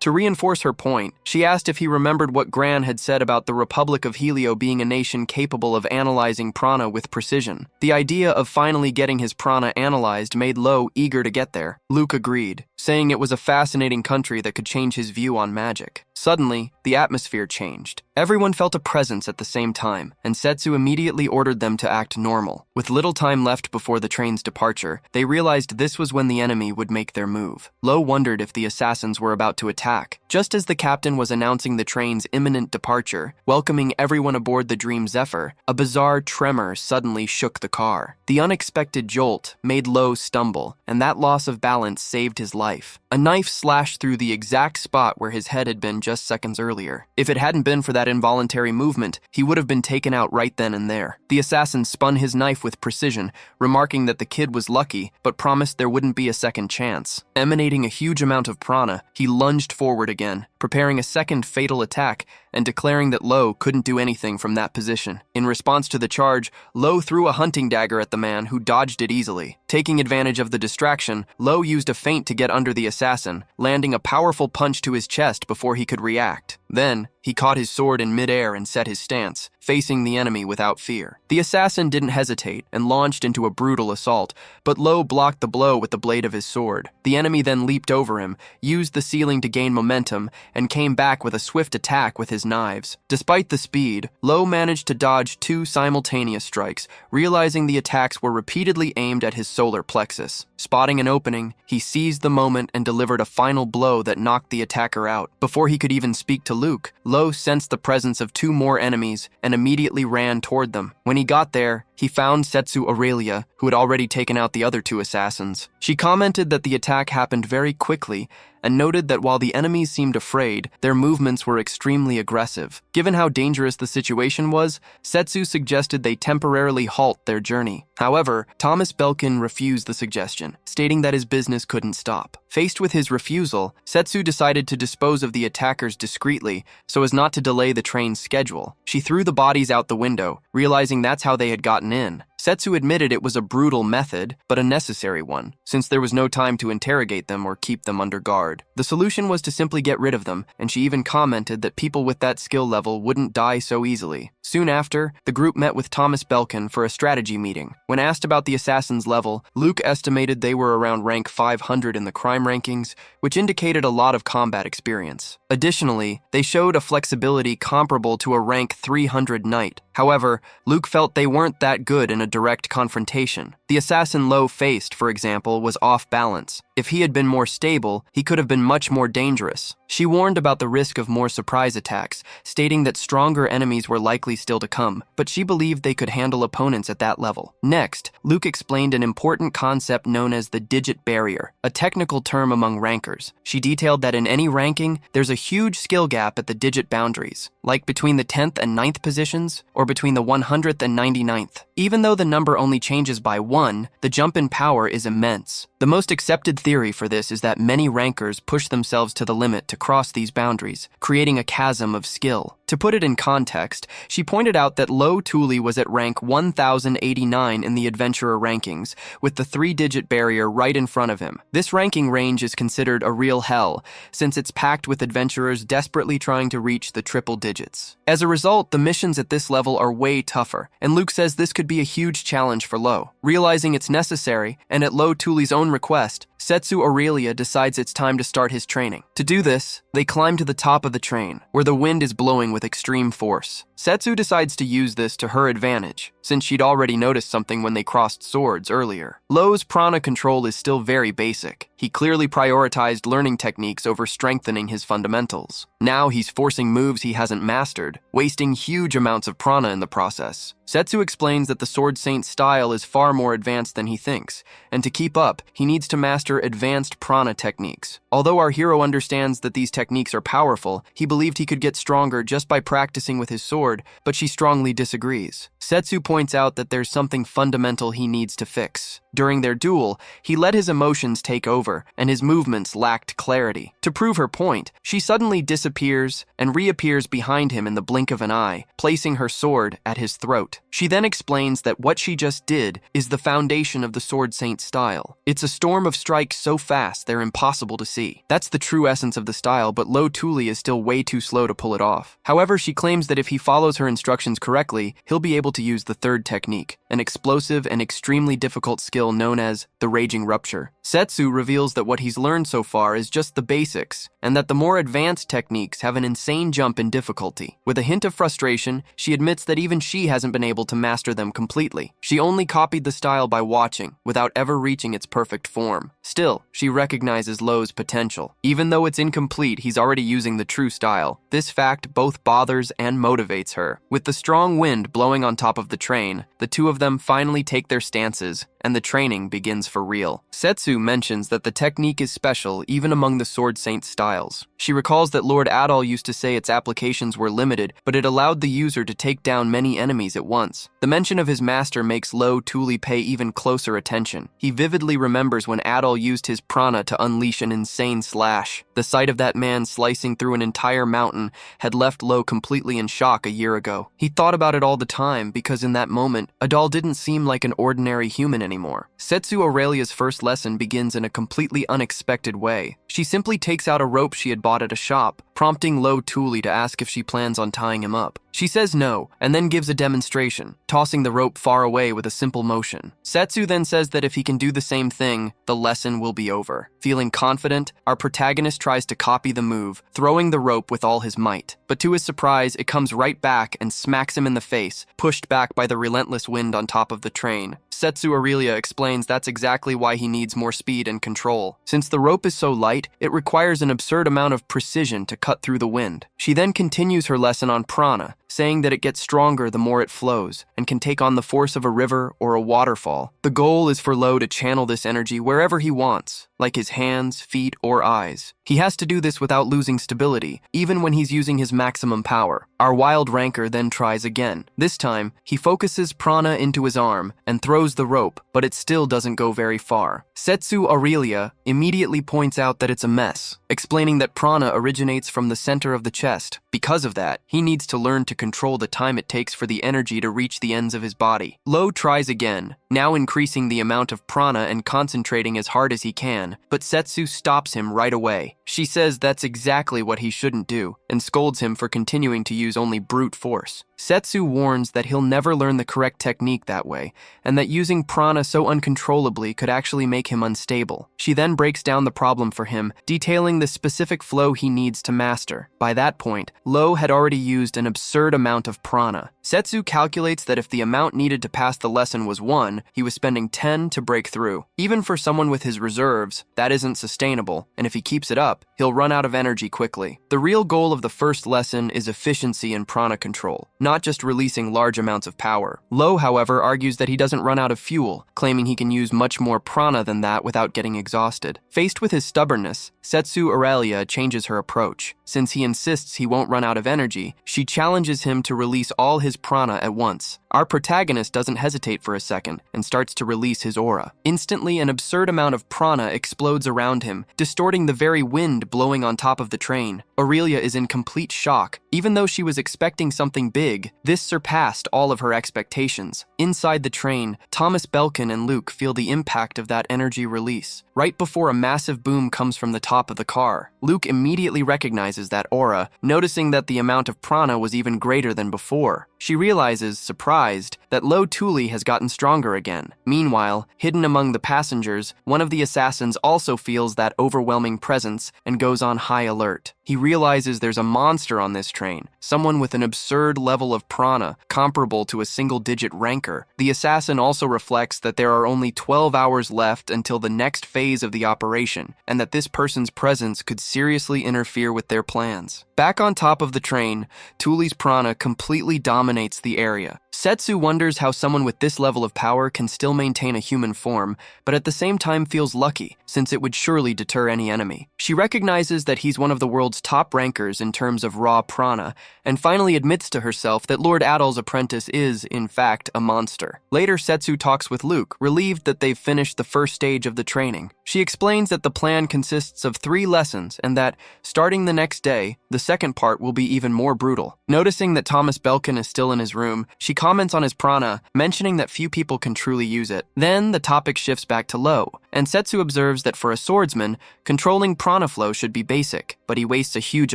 To reinforce her point, she asked if he remembered what Gran had said about the Republic of Helio being a nation capable of analyzing prana with precision. The idea of finally getting his prana analyzed made Lo eager to get there. Luke agreed, saying it was a fascinating country that could change his view on magic. Suddenly, the atmosphere changed. Everyone felt a presence at the same time, and Setsu immediately ordered them to act normal. With little time left before the train's departure, they realized this was when the enemy would make their move. Lo wondered if the assassins were about to attack. Just as the captain was announcing the train's imminent departure, welcoming everyone aboard the Dream Zephyr, a bizarre tremor suddenly shook the car. The unexpected jolt made Lo stumble, and that loss of balance saved his life. A knife slashed through the exact spot where his head had been just seconds earlier. If it hadn't been for that involuntary movement, he would have been taken out right then and there. The assassin spun his knife with precision, remarking that the kid was lucky, but promised there wouldn't be a second chance. Emanating a huge amount of prana, he lunged forward again, preparing a second fatal attack and declaring that Lo couldn't do anything from that position. In response to the charge, Lo threw a hunting dagger at the man, who dodged it easily. Taking advantage of the distraction, Lo used a feint to get under the assassin, landing a powerful punch to his chest before he could react. Then, he caught his sword in midair and set his stance, facing the enemy without fear. The assassin didn't hesitate and launched into a brutal assault, but Lo blocked the blow with the blade of his sword. The enemy then leaped over him, used the ceiling to gain momentum, and came back with a swift attack with his knives. Despite the speed, Lo managed to dodge 2 simultaneous strikes, realizing the attacks were repeatedly aimed at his solar plexus. Spotting an opening, he seized the moment and delivered a final blow that knocked the attacker out. Before he could even speak to Luke, Lo sensed the presence of 2 more enemies and immediately ran toward them. When he got there, he found Setsu Aurelia, who had already taken out the other 2 assassins. She commented that the attack happened very quickly and noted that while the enemies seemed afraid, their movements were extremely aggressive. Given how dangerous the situation was, Setsu suggested they temporarily halt their journey. However, Thomas Belkin refused the suggestion, stating that his business couldn't stop. Faced with his refusal, Setsu decided to dispose of the attackers discreetly so as not to delay the train's schedule. She threw the bodies out the window, realizing that's how they had gotten in. Setsu admitted it was a brutal method, but a necessary one, since there was no time to interrogate them or keep them under guard. The solution was to simply get rid of them, and she even commented that people with that skill level wouldn't die so easily. Soon after, the group met with Thomas Belkin for a strategy meeting. When asked about the assassin's level, Luke estimated they were around rank 500 in the crime rankings, which indicated a lot of combat experience. Additionally, they showed a flexibility comparable to a rank 300 knight. However, Luke felt they weren't that good in a direct confrontation. The assassin Lo faced, for example, was off balance. If he had been more stable, he could have been much more dangerous. She warned about the risk of more surprise attacks, stating that stronger enemies were likely still to come, but she believed they could handle opponents at that level. Next, Luke explained an important concept known as the digit barrier, a technical term among rankers. She detailed that in any ranking, there's a huge skill gap at the digit boundaries, like between the 10th and 9th positions, or between the 100th and 99th. Even though the number only changes by 1, the jump in power is immense. The most accepted theory for this is that many rankers push themselves to the limit to cross these boundaries, creating a chasm of skill. To put it in context, she pointed out that Lo Tuli was at rank 1089 in the adventurer rankings, with the 3-digit barrier right in front of him. This ranking range is considered a real hell, since it's packed with adventurers desperately trying to reach the triple digits. As a result, the missions at this level are way tougher, and Luke says this could be a huge challenge for Lo. Realizing it's necessary, and at Lo Tuli's own request, Setsu Aurelia decides it's time to start his training. To do this, they climb to the top of the train, where the wind is blowing with extreme force. Setsu decides to use this to her advantage, since she'd already noticed something when they crossed swords earlier. Lo's prana control is still very basic. He clearly prioritized learning techniques over strengthening his fundamentals. Now he's forcing moves he hasn't mastered, wasting huge amounts of prana in the process. Setsu explains that the Sword Saint's style is far more advanced than he thinks, and to keep up, he needs to master advanced prana techniques. Although our hero understands that these techniques are powerful, he believed he could get stronger just by practicing with his sword, but she strongly disagrees. Setsu points out that there's something fundamental he needs to fix. During their duel, he let his emotions take over, and his movements lacked clarity. To prove her point, she suddenly disappears and reappears behind him in the blink of an eye, placing her sword at his throat. She then explains that what she just did is the foundation of the Sword Saint style. It's a storm of strikes so fast they're impossible to see. That's the true essence of the style, but Lo Tuli is still way too slow to pull it off. However, she claims that if he follows her instructions correctly, he'll be able to use the third technique, an explosive and extremely difficult skill skill known as the Raging Rupture. Setsu reveals that what he's learned so far is just the basics, and that the more advanced techniques have an insane jump in difficulty. With a hint of frustration, she admits that even she hasn't been able to master them completely. She only copied the style by watching, without ever reaching its perfect form. Still, she recognizes Lo's potential. Even though it's incomplete, he's already using the true style. This fact both bothers and motivates her. With the strong wind blowing on top of the train, the two of them finally take their stances, and the training begins for real. Setsu mentions that the technique is special even among the Sword Saint styles. She recalls that Lord Adal used to say its applications were limited, but it allowed the user to take down many enemies at once. The mention of his master makes Lo Tuli pay even closer attention. He vividly remembers when Adal used his prana to unleash an insane slash. The sight of that man slicing through an entire mountain had left Lo completely in shock a year ago. He thought about it all the time because in that moment, Adal didn't seem like an ordinary human anymore. Setsu Aurelia's first lesson begins in a completely unexpected way. She simply takes out a rope she had bought at a shop, prompting Lo Tuli to ask if she plans on tying him up. She says no, and then gives a demonstration, tossing the rope far away with a simple motion. Setsu then says that if he can do the same thing, the lesson will be over. Feeling confident, our protagonist tries to copy the move, throwing the rope with all his might. But to his surprise, it comes right back and smacks him in the face, pushed back by the relentless wind on top of the train. Setsu Aurelia explains that's exactly why he needs more speed and control. Since the rope is so light, it requires an absurd amount of precision to cut through the wind. She then continues her lesson on prana, saying that it gets stronger the more it flows, and can take on the force of a river or a waterfall. The goal is for Lo to channel this energy wherever he wants, like his hands, feet, or eyes. He has to do this without losing stability, even when he's using his maximum power. Our wild ranker then tries again. This time, he focuses prana into his arm and throws the rope, but it still doesn't go very far. Setsu Aurelia immediately points out that it's a mess, explaining that prana originates from the center of the chest. Because of that, he needs to learn to control the time it takes for the energy to reach the ends of his body. Lo tries again, now increasing the amount of prana and concentrating as hard as he can, but Setsu stops him right away. She says that's exactly what he shouldn't do, and scolds him for continuing to use only brute force. Setsu warns that he'll never learn the correct technique that way, and that using prana so uncontrollably could actually make him unstable. She then breaks down the problem for him, detailing the specific flow he needs to master. By that point, Lo had already used an absurd amount of prana. Setsu calculates that if the amount needed to pass the lesson was 1, he was spending 10 to break through. Even for someone with his reserves, that isn't sustainable, and if he keeps it up, he'll run out of energy quickly. The real goal of the first lesson is efficiency and prana control, not just releasing large amounts of power. Lo, however, argues that he doesn't run out of fuel, claiming he can use much more prana than that without getting exhausted. Faced with his stubbornness, Setsu Aurelia changes her approach. Since he insists he won't run out of energy, she challenges him to release all his prana at once. Our protagonist doesn't hesitate for a second and starts to release his aura. Instantly, an absurd amount of prana explodes around him, distorting the very wind blowing on top of the train. Aurelia is in complete shock. Even though she was expecting something big, this surpassed all of her expectations. Inside the train, Thomas Belkin and Luke feel the impact of that energy release. Right before a massive boom comes from the top of the car, Luke immediately recognizes that aura, noticing that the amount of prana was even greater than before. She realizes, surprised, that Lo Tuli has gotten stronger again. Meanwhile, hidden among the passengers, one of the assassins also feels that overwhelming presence and goes on high alert. He realizes there's a monster on this train, someone with an absurd level of prana, comparable to a single-digit ranker. The assassin also reflects that there are only 12 hours left until the next phase of the operation, and that this person's presence could seriously interfere with their plans. Back on top of the train, Tuli's prana completely dominates the area. Setsu wonders how someone with this level of power can still maintain a human form, but at the same time feels lucky, since it would surely deter any enemy. She recognizes that he's one of the world's top rankers in terms of raw prana, and finally admits to herself that Lord Adal's apprentice is, in fact, a monster. Later, Setsu talks with Luke, relieved that they've finished the first stage of the training. She explains that the plan consists of 3 lessons, and that, starting the next day, the second part will be even more brutal. Noticing that Thomas Belkin is still in his room, she comments on his prana, mentioning that few people can truly use it. Then the topic shifts back to Lo, and Setsu observes that for a swordsman, controlling prana flow should be basic, but he wastes a huge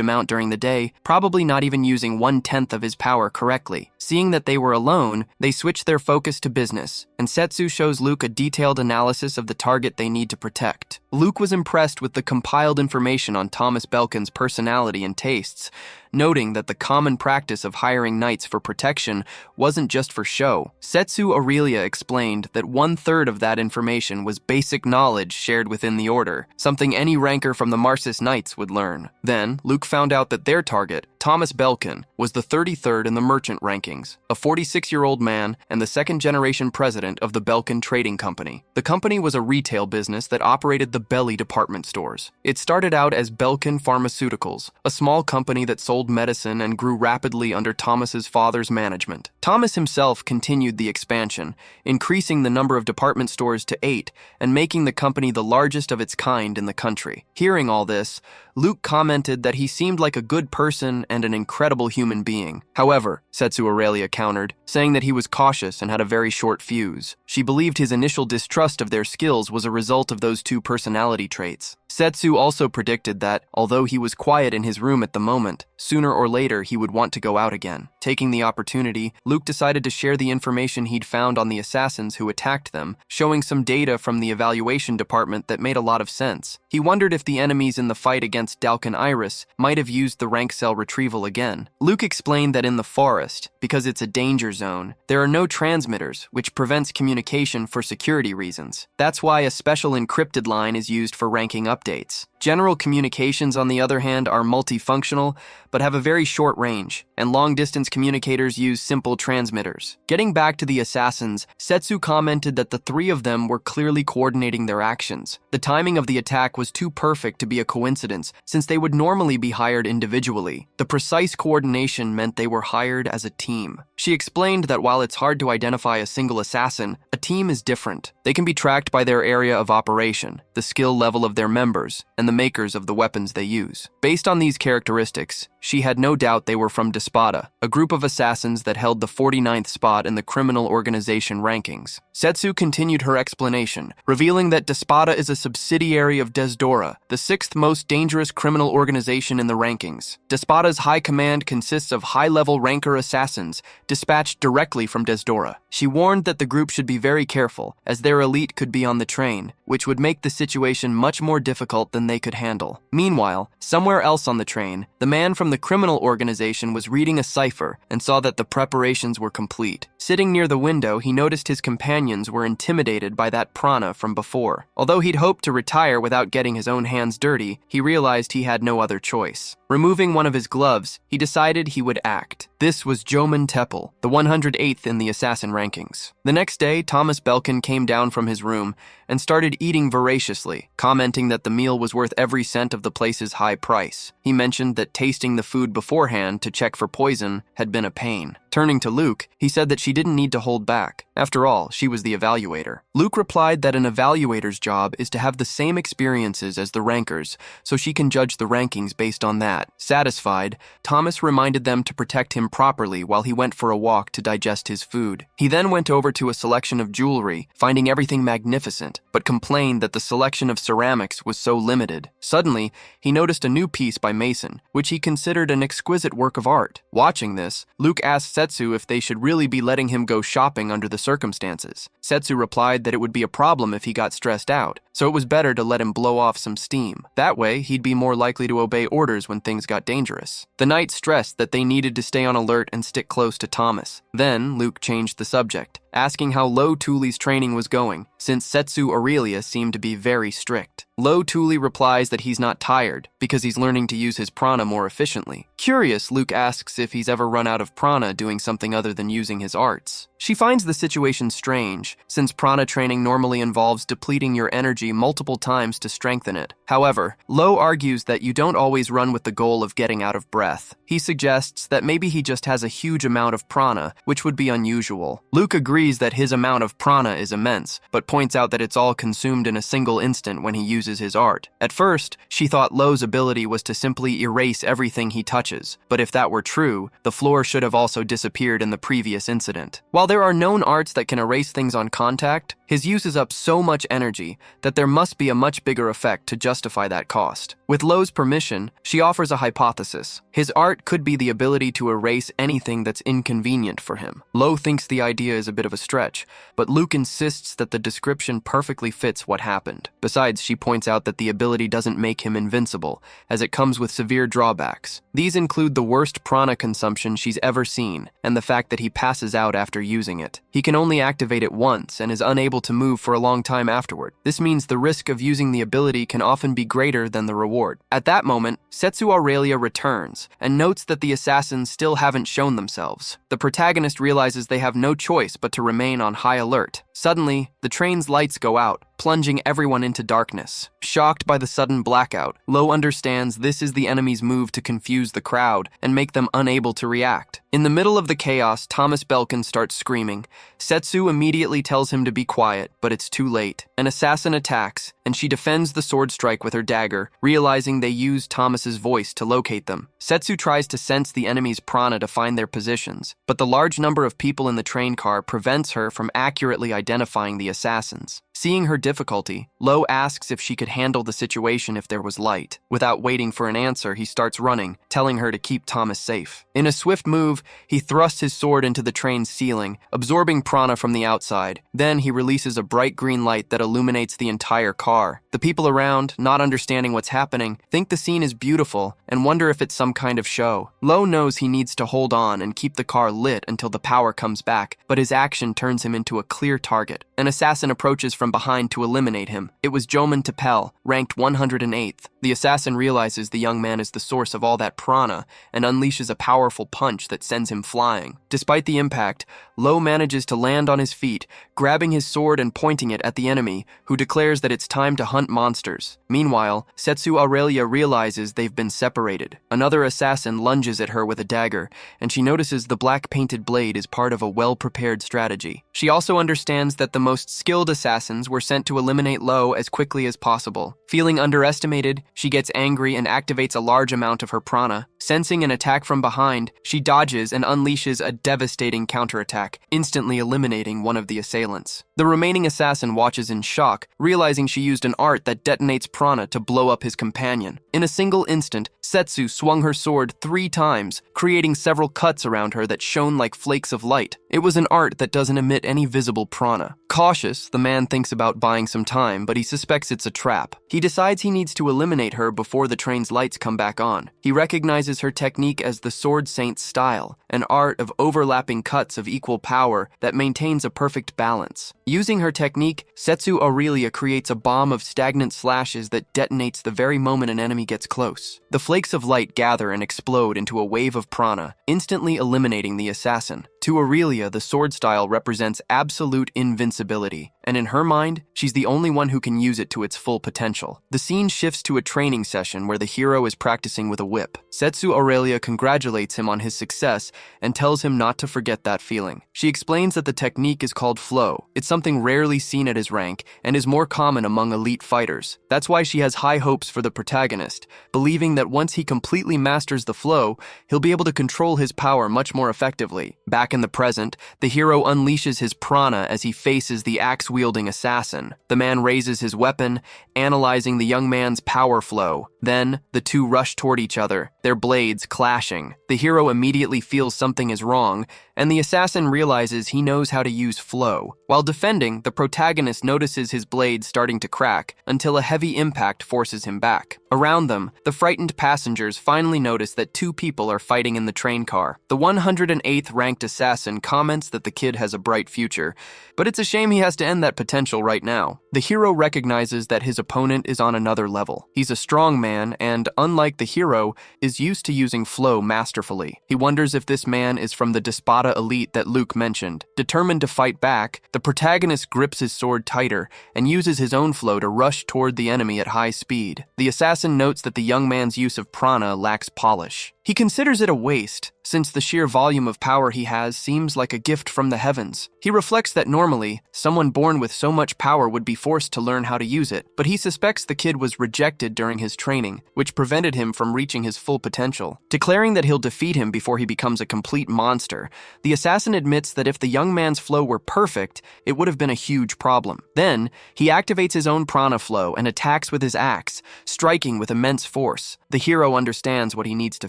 amount during the day, probably not even using 1/10 of his power correctly. Seeing that they were alone, they switch their focus to business, and Setsu shows Luke a detailed analysis of the target they need to protect. Luke was impressed with the compiled information on Thomas Belkin's personality and tastes, noting that the common practice of hiring knights for protection wasn't just for show. Setsu Aurelia explained that 1/3 of that information was basic knowledge shared within the order, something any ranker from the Marsis Knights would learn. Then, Luke found out that their target, Thomas Belkin, was the 33rd in the merchant rankings, a 46-year-old man and the second-generation president of the Belkin Trading Company. The company was a retail business that operated the Belly department stores. It started out as Belkin Pharmaceuticals, a small company that sold medicine and grew rapidly under Thomas's father's management. Thomas himself continued the expansion, increasing the number of department stores to 8 and making the company the largest of its kind in the country. Hearing all this, Luke commented that he seemed like a good person and an incredible human being. However, Setsu Aurelia countered, saying that he was cautious and had a very short fuse. She believed his initial distrust of their skills was a result of those two personality traits. Setsu also predicted that, although he was quiet in his room at the moment, sooner or later he would want to go out again. Taking the opportunity, Luke decided to share the information he'd found on the assassins who attacked them, showing some data from the evaluation department that made a lot of sense. He wondered if the enemies in the fight against Dalkin Iris might have used the rank cell retrieval again. Luke explained that in the forest, because it's a danger zone, there are no transmitters, which prevents communication for security reasons. That's why a special encrypted line is used for ranking updates. General communications, on the other hand, are multifunctional, but have a very short range, and long-distance communicators use simple transmitters. Getting back to the assassins, Setsu commented that the 3 of them were clearly coordinating their actions. The timing of the attack was too perfect to be a coincidence, since they would normally be hired individually. The precise coordination meant they were hired as a team. She explained that while it's hard to identify a single assassin, a team is different. They can be tracked by their area of operation, the skill level of their members, and the makers of the weapons they use. Based on these characteristics, she had no doubt they were from Despada, a group of assassins that held the 49th spot in the criminal organization rankings. Setsu continued her explanation, revealing that Despada is a subsidiary of Desdora, the 6th most dangerous criminal organization in the rankings. Despada's high command consists of high-level ranker assassins dispatched directly from Desdora. She warned that the group should be very careful, as their elite could be on the train, which would make the situation much more difficult than they could handle. Meanwhile, somewhere else on the train, the man from the criminal organization was reading a cipher and saw that the preparations were complete. Sitting near the window, he noticed his companions were intimidated by that prana from before. Although he'd hoped to retire without getting his own hands dirty, he realized he had no other choice. Removing one of his gloves, he decided he would act. This was Joman Teppel, the 108th in the assassin rankings. The next day, Thomas Belkin came down from his room and started eating voraciously, commenting that the meal was worth every cent of the place's high price. He mentioned that tasting the food beforehand to check for poison had been a pain. Turning to Luke, he said that she didn't need to hold back. After all, she was the evaluator. Luke replied that an evaluator's job is to have the same experiences as the rankers, so she can judge the rankings based on that. Satisfied, Thomas reminded them to protect him properly while he went for a walk to digest his food. He then went over to a selection of jewelry, finding everything magnificent, but complained that the selection of ceramics was so limited. Suddenly, he noticed a new piece by Mason, which he considered an exquisite work of art. Watching this, Luke asked Setsu if they should really be letting him go shopping under the circumstances. Setsu replied that it would be a problem if he got stressed out, so it was better to let him blow off some steam. That way, he'd be more likely to obey orders when things got dangerous. The knights stressed that they needed to stay on alert and stick close to Thomas. Then, Luke changed the subject, asking how Lo Tuli's training was going, since Setsu Aurelia seemed to be very strict. Lo Tuli replies that he's not tired, because he's learning to use his prana more efficiently. Curious, Luke asks if he's ever run out of prana doing something other than using his arts. She finds the situation strange, since prana training normally involves depleting your energy multiple times to strengthen it. However, Lo argues that you don't always run with the goal of getting out of breath. He suggests that maybe he just has a huge amount of prana, which would be unusual. Luke agrees agrees that his amount of prana is immense, but points out that it's all consumed in a single instant when he uses his art. At first, she thought Lo's ability was to simply erase everything he touches, but if that were true, the floor should have also disappeared in the previous incident. While there are known arts that can erase things on contact, his uses up so much energy that there must be a much bigger effect to justify that cost. With Lo's permission, she offers a hypothesis. His art could be the ability to erase anything that's inconvenient for him. Lo thinks the idea is a bit of a stretch, but Luke insists that the description perfectly fits what happened. Besides, she points out that the ability doesn't make him invincible, as it comes with severe drawbacks. These include the worst prana consumption she's ever seen, and the fact that he passes out after using it. He can only activate it once and is unable to move for a long time afterward. This means the risk of using the ability can often be greater than the reward. At that moment, Setsu Aurelia returns and notes that the assassins still haven't shown themselves. The protagonist realizes they have no choice but to remain on high alert. Suddenly, the train's lights go out, plunging everyone into darkness. Shocked by the sudden blackout, Lo understands this is the enemy's move to confuse the crowd and make them unable to react. In the middle of the chaos, Thomas Belkin starts screaming. Setsu immediately tells him to be quiet, but it's too late. An assassin attacks, and she defends the sword strike with her dagger, realizing they used Thomas's voice to locate them. Setsu tries to sense the enemy's prana to find their positions, but the large number of people in the train car prevents her from accurately identifying the assassins. Seeing her difficulty, Lo asks if she could handle the situation if there was light. Without waiting for an answer, he starts running, telling her to keep Thomas safe. In a swift move, he thrusts his sword into the train's ceiling, absorbing prana from the outside. Then he releases a bright green light that illuminates the entire car. The people around, not understanding what's happening, think the scene is beautiful and wonder if it's some kind of show. Lo knows he needs to hold on and keep the car lit until the power comes back, but his action turns him into a clear target. An assassin approaches from behind to eliminate him. It was Joman Tapel, ranked 108th. The assassin realizes the young man is the source of all that prana and unleashes a powerful punch that sends him flying. Despite the impact, Lo manages to land on his feet, grabbing his sword and pointing it at the enemy, who declares that it's time to hunt monsters. Meanwhile, Setsu Aurelia realizes they've been separated. Another assassin lunges at her with a dagger, and she notices the black-painted blade is part of a well-prepared strategy. She also understands that the most skilled assassins were sent to eliminate Lo as quickly as possible. Feeling underestimated, she gets angry and activates a large amount of her prana. Sensing an attack from behind, she dodges and unleashes a devastating counterattack, instantly eliminating one of the assailants. The remaining assassin watches in shock, realizing she used an art that detonates prana to blow up his companion. In a single instant, Setsu swung her sword 3 times, creating several cuts around her that shone like flakes of light. It was an art that doesn't emit any visible prana. Cautious, the man thinks about buying some time, but he suspects it's a trap. He decides he needs to eliminate her before the train's lights come back on. He recognizes her technique as the Sword Saint's style, an art of overlapping cuts of equal power that maintains a perfect balance. Using her technique, Setsu Aurelia creates a bomb of stagnant slashes that detonates the very moment an enemy gets close. The flakes of light gather and explode into a wave of prana, instantly eliminating the assassin. To Aurelia, the sword style represents absolute invincibility, and in her mind, she's the only one who can use it to its full potential. The scene shifts to a training session where the hero is practicing with a whip. Setsu Aurelia congratulates him on his success and tells him not to forget that feeling. She explains that the technique is called flow. It's something rarely seen at his rank and is more common among elite fighters. That's why she has high hopes for the protagonist, believing that once he completely masters the flow, he'll be able to control his power much more effectively. Back in the present, the hero unleashes his prana as he faces the axe-wielding assassin. The man raises his weapon, analyzing the young man's power flow. Then, the two rush toward each other, their blades clashing. The hero immediately feels something is wrong, and the assassin realizes he knows how to use flow. While defending, the protagonist notices his blade starting to crack until a heavy impact forces him back. Around them, the frightened passengers finally notice that 2 people are fighting in the train car. The 108th ranked assassin comments that the kid has a bright future, but it's a shame he has to end that potential right now. The hero recognizes that his opponent is on another level. He's a strong man and, unlike the hero, is used to using flow masterfully. He wonders if this man is from the Despada elite that Luke mentioned. Determined to fight back, the protagonist grips his sword tighter and uses his own flow to rush toward the enemy at high speed. The assassin notes that the young man's use of prana lacks polish. He considers it a waste, since the sheer volume of power he has seems like a gift from the heavens. He reflects that normally, someone born with so much power would be forced to learn how to use it, but he suspects the kid was rejected during his training, which prevented him from reaching his full potential. Declaring that he'll defeat him before he becomes a complete monster, the assassin admits that if the young man's flow were perfect, it would have been a huge problem. Then, he activates his own prana flow and attacks with his axe, striking with immense force. The hero understands what he needs to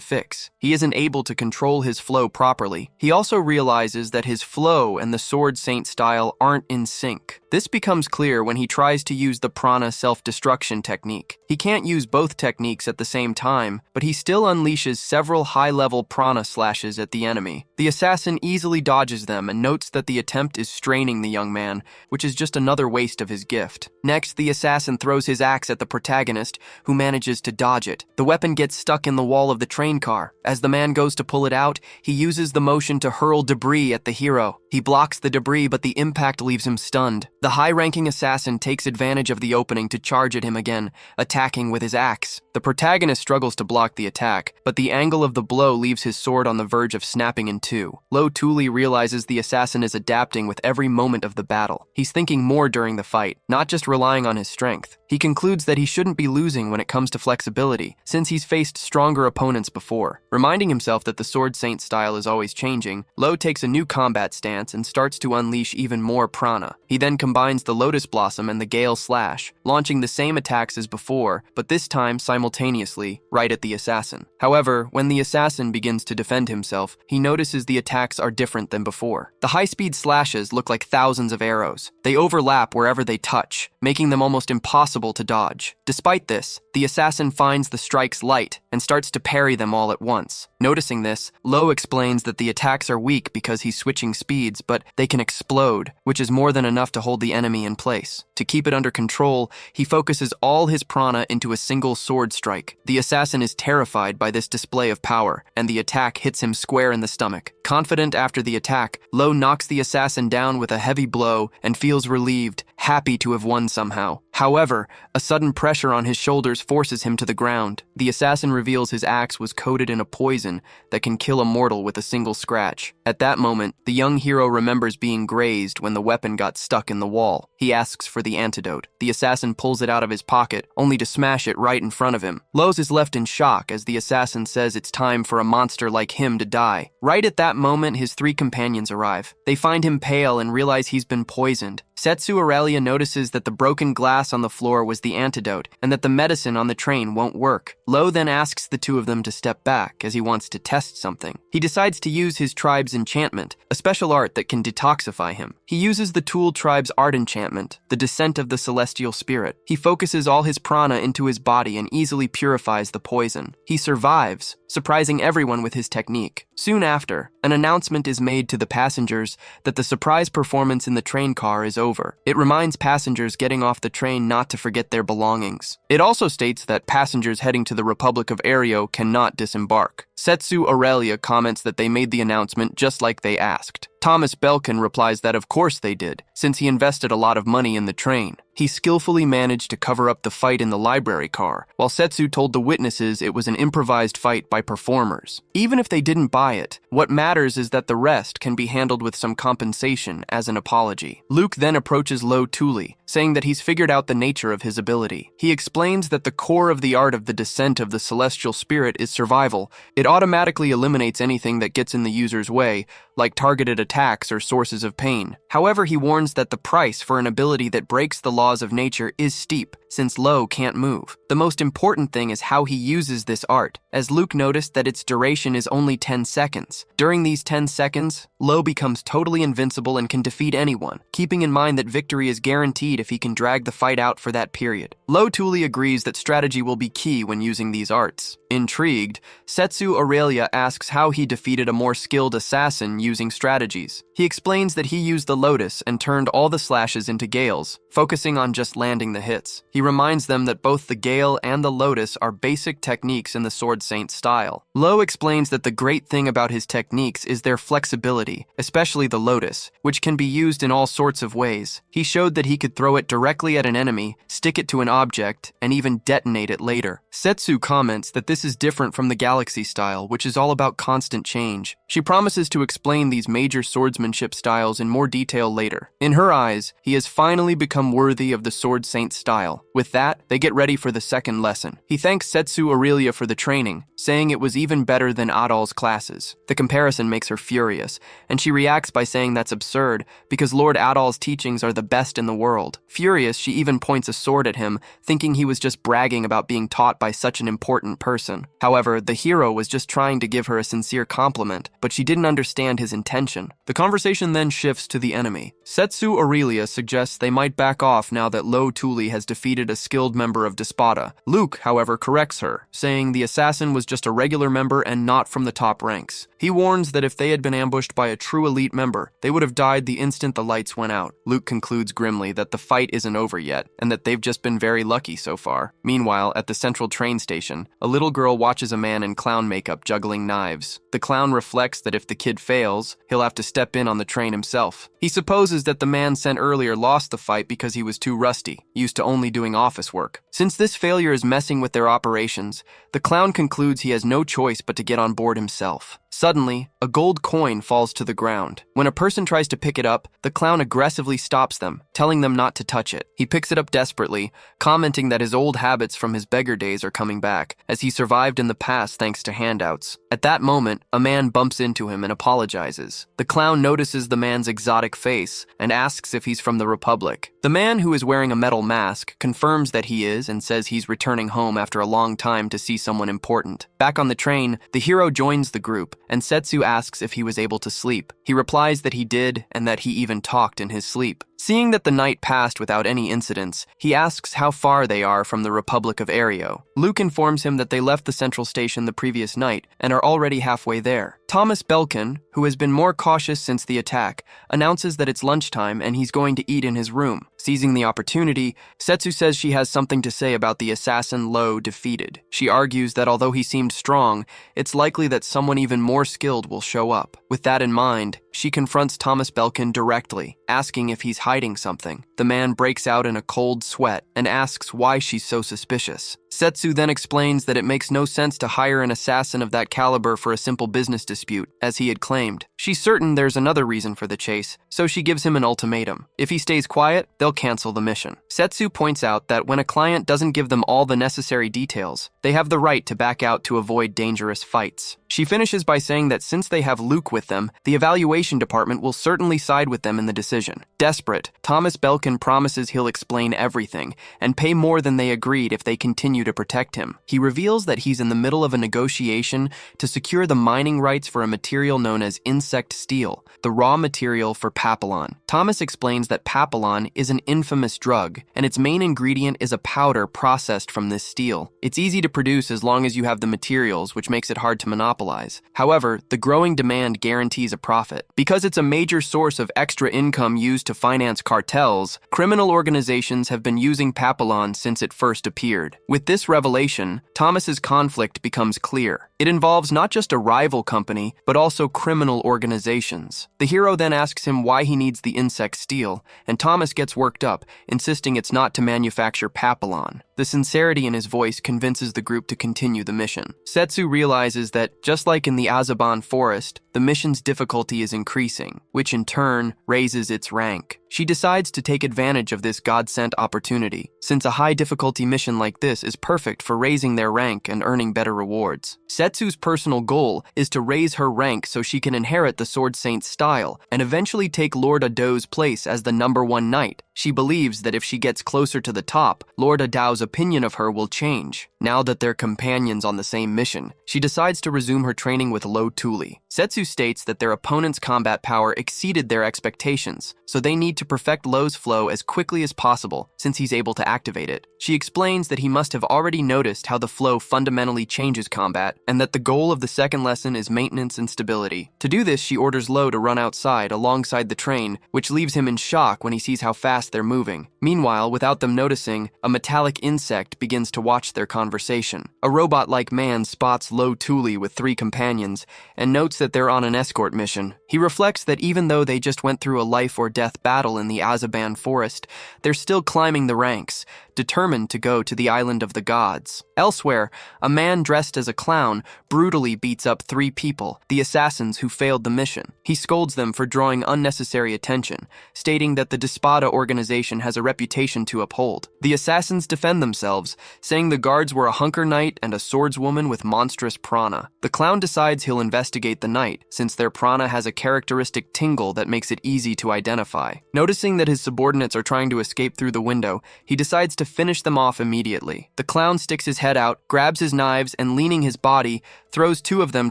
fix. He isn't able to control his flow properly. He also realizes that his flow and the Sword Saint style aren't in sync. This becomes clear when he tries to use the prana self-destruction technique. He can't use both techniques at the same time, but he still unleashes several high-level prana slashes at the enemy. The assassin easily dodges them and notes that the attempt is straining the young man, which is just another waste of his gift. Next, the assassin throws his axe at the protagonist, who manages to dodge it. The weapon gets stuck in the wall of the train car. As the man goes to pull it out, he uses the motion to hurl debris at the hero. He blocks the debris, but the impact leaves him stunned. The high-ranking assassin takes advantage of the opening to charge at him again, attacking with his axe. The protagonist struggles to block the attack, but the angle of the blow leaves his sword on the verge of snapping in two. Tuli realizes the assassin is adapting with every moment of the battle. He's thinking more during the fight, not just relying on his strength. He concludes that he shouldn't be losing when it comes to flexibility, since he's faced stronger opponents before. Reminding himself that the Sword Saint style is always changing, takes a new combat stance and starts to unleash even more prana. He then combines the Lotus Blossom and the Gale Slash, launching the same attacks as before, but this time simultaneously, right at the assassin. However, when the assassin begins to defend himself, he notices the attacks are different than before. The high-speed slashes look like thousands of arrows. They overlap wherever they touch, making them almost impossible to dodge. Despite this, the assassin finds the strikes light and starts to parry them all at once. Noticing this, explains that the attacks are weak because he's switching speeds, but they can explode, which is more than enough to hold the enemy in place. To keep it under control, he focuses all his prana into a single sword strike. The assassin is terrified by this display of power, and the attack hits him square in the stomach. Confident after the attack, knocks the assassin down with a heavy blow and feels relieved, happy to have won somehow. However, a sudden pressure on his shoulders forces him to the ground. The assassin reveals his axe was coated in a poison that can kill a mortal with a single scratch. At that moment, the young hero remembers being grazed when the weapon got stuck in the wall. He asks for the antidote. The assassin pulls it out of his pocket, only to smash it right in front of him. Lowe's is left in shock as the assassin says it's time for a monster like him to die. Right at that moment, his three companions arrive. They find him pale and realize he's been poisoned. Setsu Aurelia notices that the broken glass on the floor was the antidote and that the medicine on the train won't work. Lowe then asks the two of them to step back as he wants to test something. He decides to use his tribe's enchantment, a special art that can detoxify him. He uses the Tool tribe's art enchantment, the Descent of the Celestial Spirit. He focuses all his prana into his body and easily purifies the poison. He survives, surprising everyone with his technique. Soon after, an announcement is made to the passengers that the surprise performance in the train car is over. It reminds passengers getting off the train not to forget their belongings. It also states that passengers heading to the Republic of Aereo cannot disembark. Setsu Aurelia comments that they made the announcement just like they asked. Thomas Belkin replies that of course they did, since he invested a lot of money in the train. He skillfully managed to cover up the fight in the library car, while Setsu told the witnesses it was an improvised fight by performers. Even if they didn't buy it, what matters is that the rest can be handled with some compensation as an apology. Luke then approaches Tuli, saying that he's figured out the nature of his ability. He explains that the core of the art of the Descent of the Celestial Spirit is survival. It automatically eliminates anything that gets in the user's way, like targeted attacks or sources of pain. However, he warns that the price for an ability that breaks the laws of nature is steep, since Lo can't move. The most important thing is how he uses this art, as Luke noticed that its duration is only 10 seconds. During these 10 seconds, Lo becomes totally invincible and can defeat anyone, keeping in mind that victory is guaranteed if he can drag the fight out for that period. Tuli agrees that strategy will be key when using these arts. Intrigued, Setsu Aurelia asks how he defeated a more skilled assassin using strategies. He explains that he used the Lotus and turned all the slashes into gales, focusing focusing on just landing the hits. He reminds them that both the Gale and the Lotus are basic techniques in the Sword Saint style. Lo explains that the great thing about his techniques is their flexibility, especially the Lotus, which can be used in all sorts of ways. He showed that he could throw it directly at an enemy, stick it to an object, and even detonate it later. Setsu comments that this is different from the Galaxy style, which is all about constant change. She promises to explain these major swordsmanship styles in more detail later. In her eyes, he has finally become worthy of the Sword Saint style. With that, they get ready for the second lesson. He thanks Setsu Aurelia for the training, saying it was even better than Adal's classes. The comparison makes her furious, and she reacts by saying that's absurd because Lord Adal's teachings are the best in the world. Furious, she even points a sword at him, thinking he was just bragging about being taught by such an important person. However, the hero was just trying to give her a sincere compliment, but she didn't understand his intention. The conversation then shifts to the enemy. Setsu Aurelia suggests they might back off now that Lo Tuli has defeated a skilled member of Despada. Luke, however, corrects her, saying the assassin was just a regular member and not from the top ranks. He warns that if they had been ambushed by a true elite member, they would have died the instant the lights went out. Luke concludes grimly that the fight isn't over yet, and that they've just been very lucky so far. Meanwhile, at the central train station, a little girl watches a man in clown makeup juggling knives. The clown reflects that if the kid fails, he'll have to step in on the train himself. He supposes that the man sent earlier lost the fight because he was too rusty, used to only doing office work. Since this failure is messing with their operations, the clown concludes he has no choice but to get on board himself. Suddenly, a gold coin falls to the ground. When a person tries to pick it up, the clown aggressively stops them, telling them not to touch it. He picks it up desperately, commenting that his old habits from his beggar days are coming back, as he survived in the past thanks to handouts. At that moment, a man bumps into him and apologizes. The clown notices the man's exotic face and asks if he's from the Republic. The man, who is wearing a metal mask, confirms that he is and says he's returning home after a long time to see someone important. Back on the train, the hero joins the group, and Setsu asks if he was able to sleep. He replies that he did and that he even talked in his sleep. Seeing that the night passed without any incidents, he asks how far they are from the Republic of Aereo. Luke informs him that they left the central station the previous night and are already halfway there. Thomas Belkin, who has been more cautious since the attack, announces that it's lunchtime and he's going to eat in his room. Seizing the opportunity, Setsu says she has something to say about the assassin Lo defeated. She argues that although he seemed strong, it's likely that someone even more skilled will show up. With that in mind, she confronts Thomas Belkin directly, asking if he's hiding something. The man breaks out in a cold sweat and asks why she's so suspicious. Setsu then explains that it makes no sense to hire an assassin of that caliber for a simple business dispute, as he had claimed. She's certain there's another reason for the chase, so she gives him an ultimatum. If he stays quiet, they'll cancel the mission. Setsu points out that when a client doesn't give them all the necessary details, they have the right to back out to avoid dangerous fights. She finishes by saying that since they have Luke with them, the evaluation department will certainly side with them in the decision. Desperate, Thomas Belkin promises he'll explain everything and pay more than they agreed if they continue to protect him. He reveals that he's in the middle of a negotiation to secure the mining rights for a material known as insect steel, the raw material for papillon. Thomas explains that papillon is an infamous drug, and its main ingredient is a powder processed from this steel. It's easy to produce as long as you have the materials, which makes it hard to monopolize. However, the growing demand guarantees a profit. Because it's a major source of extra income used to finance cartels, criminal organizations have been using papillon since it first appeared. With this revelation, Thomas's conflict becomes clear. It involves not just a rival company, but also criminal organizations. The hero then asks him why he needs the insect steel, and Thomas gets worked up, insisting it's not to manufacture papillon. The sincerity in his voice convinces the group to continue the mission. Setsu realizes that, just like in the Azaban forest, the mission's difficulty is increasing, which in turn raises its rank. She decides to take advantage of this God-sent opportunity, since a high-difficulty mission like this is perfect for raising their rank and earning better rewards. Setsu's personal goal is to raise her rank so she can inherit the Sword Saint's style and eventually take Lord Adau's place as the #1 knight. She believes that if she gets closer to the top, Lord Adau's opinion of her will change. Now that they're companions on the same mission, she decides to resume her training with Lo Tuli. Setsu states that their opponent's combat power exceeded their expectations, so they need to perfect Lo's flow as quickly as possible since he's able to activate it. She explains that he must have already noticed how the flow fundamentally changes combat, and and that the goal of the second lesson is maintenance and stability. To do this, she orders Lo to run outside alongside the train, which leaves him in shock when he sees how fast they're moving. Meanwhile, without them noticing, a metallic insect begins to watch their conversation. A robot-like man spots Lo Thule with 3 companions and notes that they're on an escort mission. He reflects that even though they just went through a life-or-death battle in the Azaban forest, they're still climbing the ranks, determined to go to the island of the gods. Elsewhere, a man dressed as a clown brutally beats up 3 people, the assassins who failed the mission. He scolds them for drawing unnecessary attention, stating that the Despada organization has a reputation to uphold. The assassins defend themselves, saying the guards were a hunker knight and a swordswoman with monstrous prana. The clown decides he'll investigate the knight, since their prana has a characteristic tingle that makes it easy to identify. Noticing that his subordinates are trying to escape through the window, he decides to finish them off immediately. The clown sticks his head out, grabs his knives, and leaning his body, throws 2 of them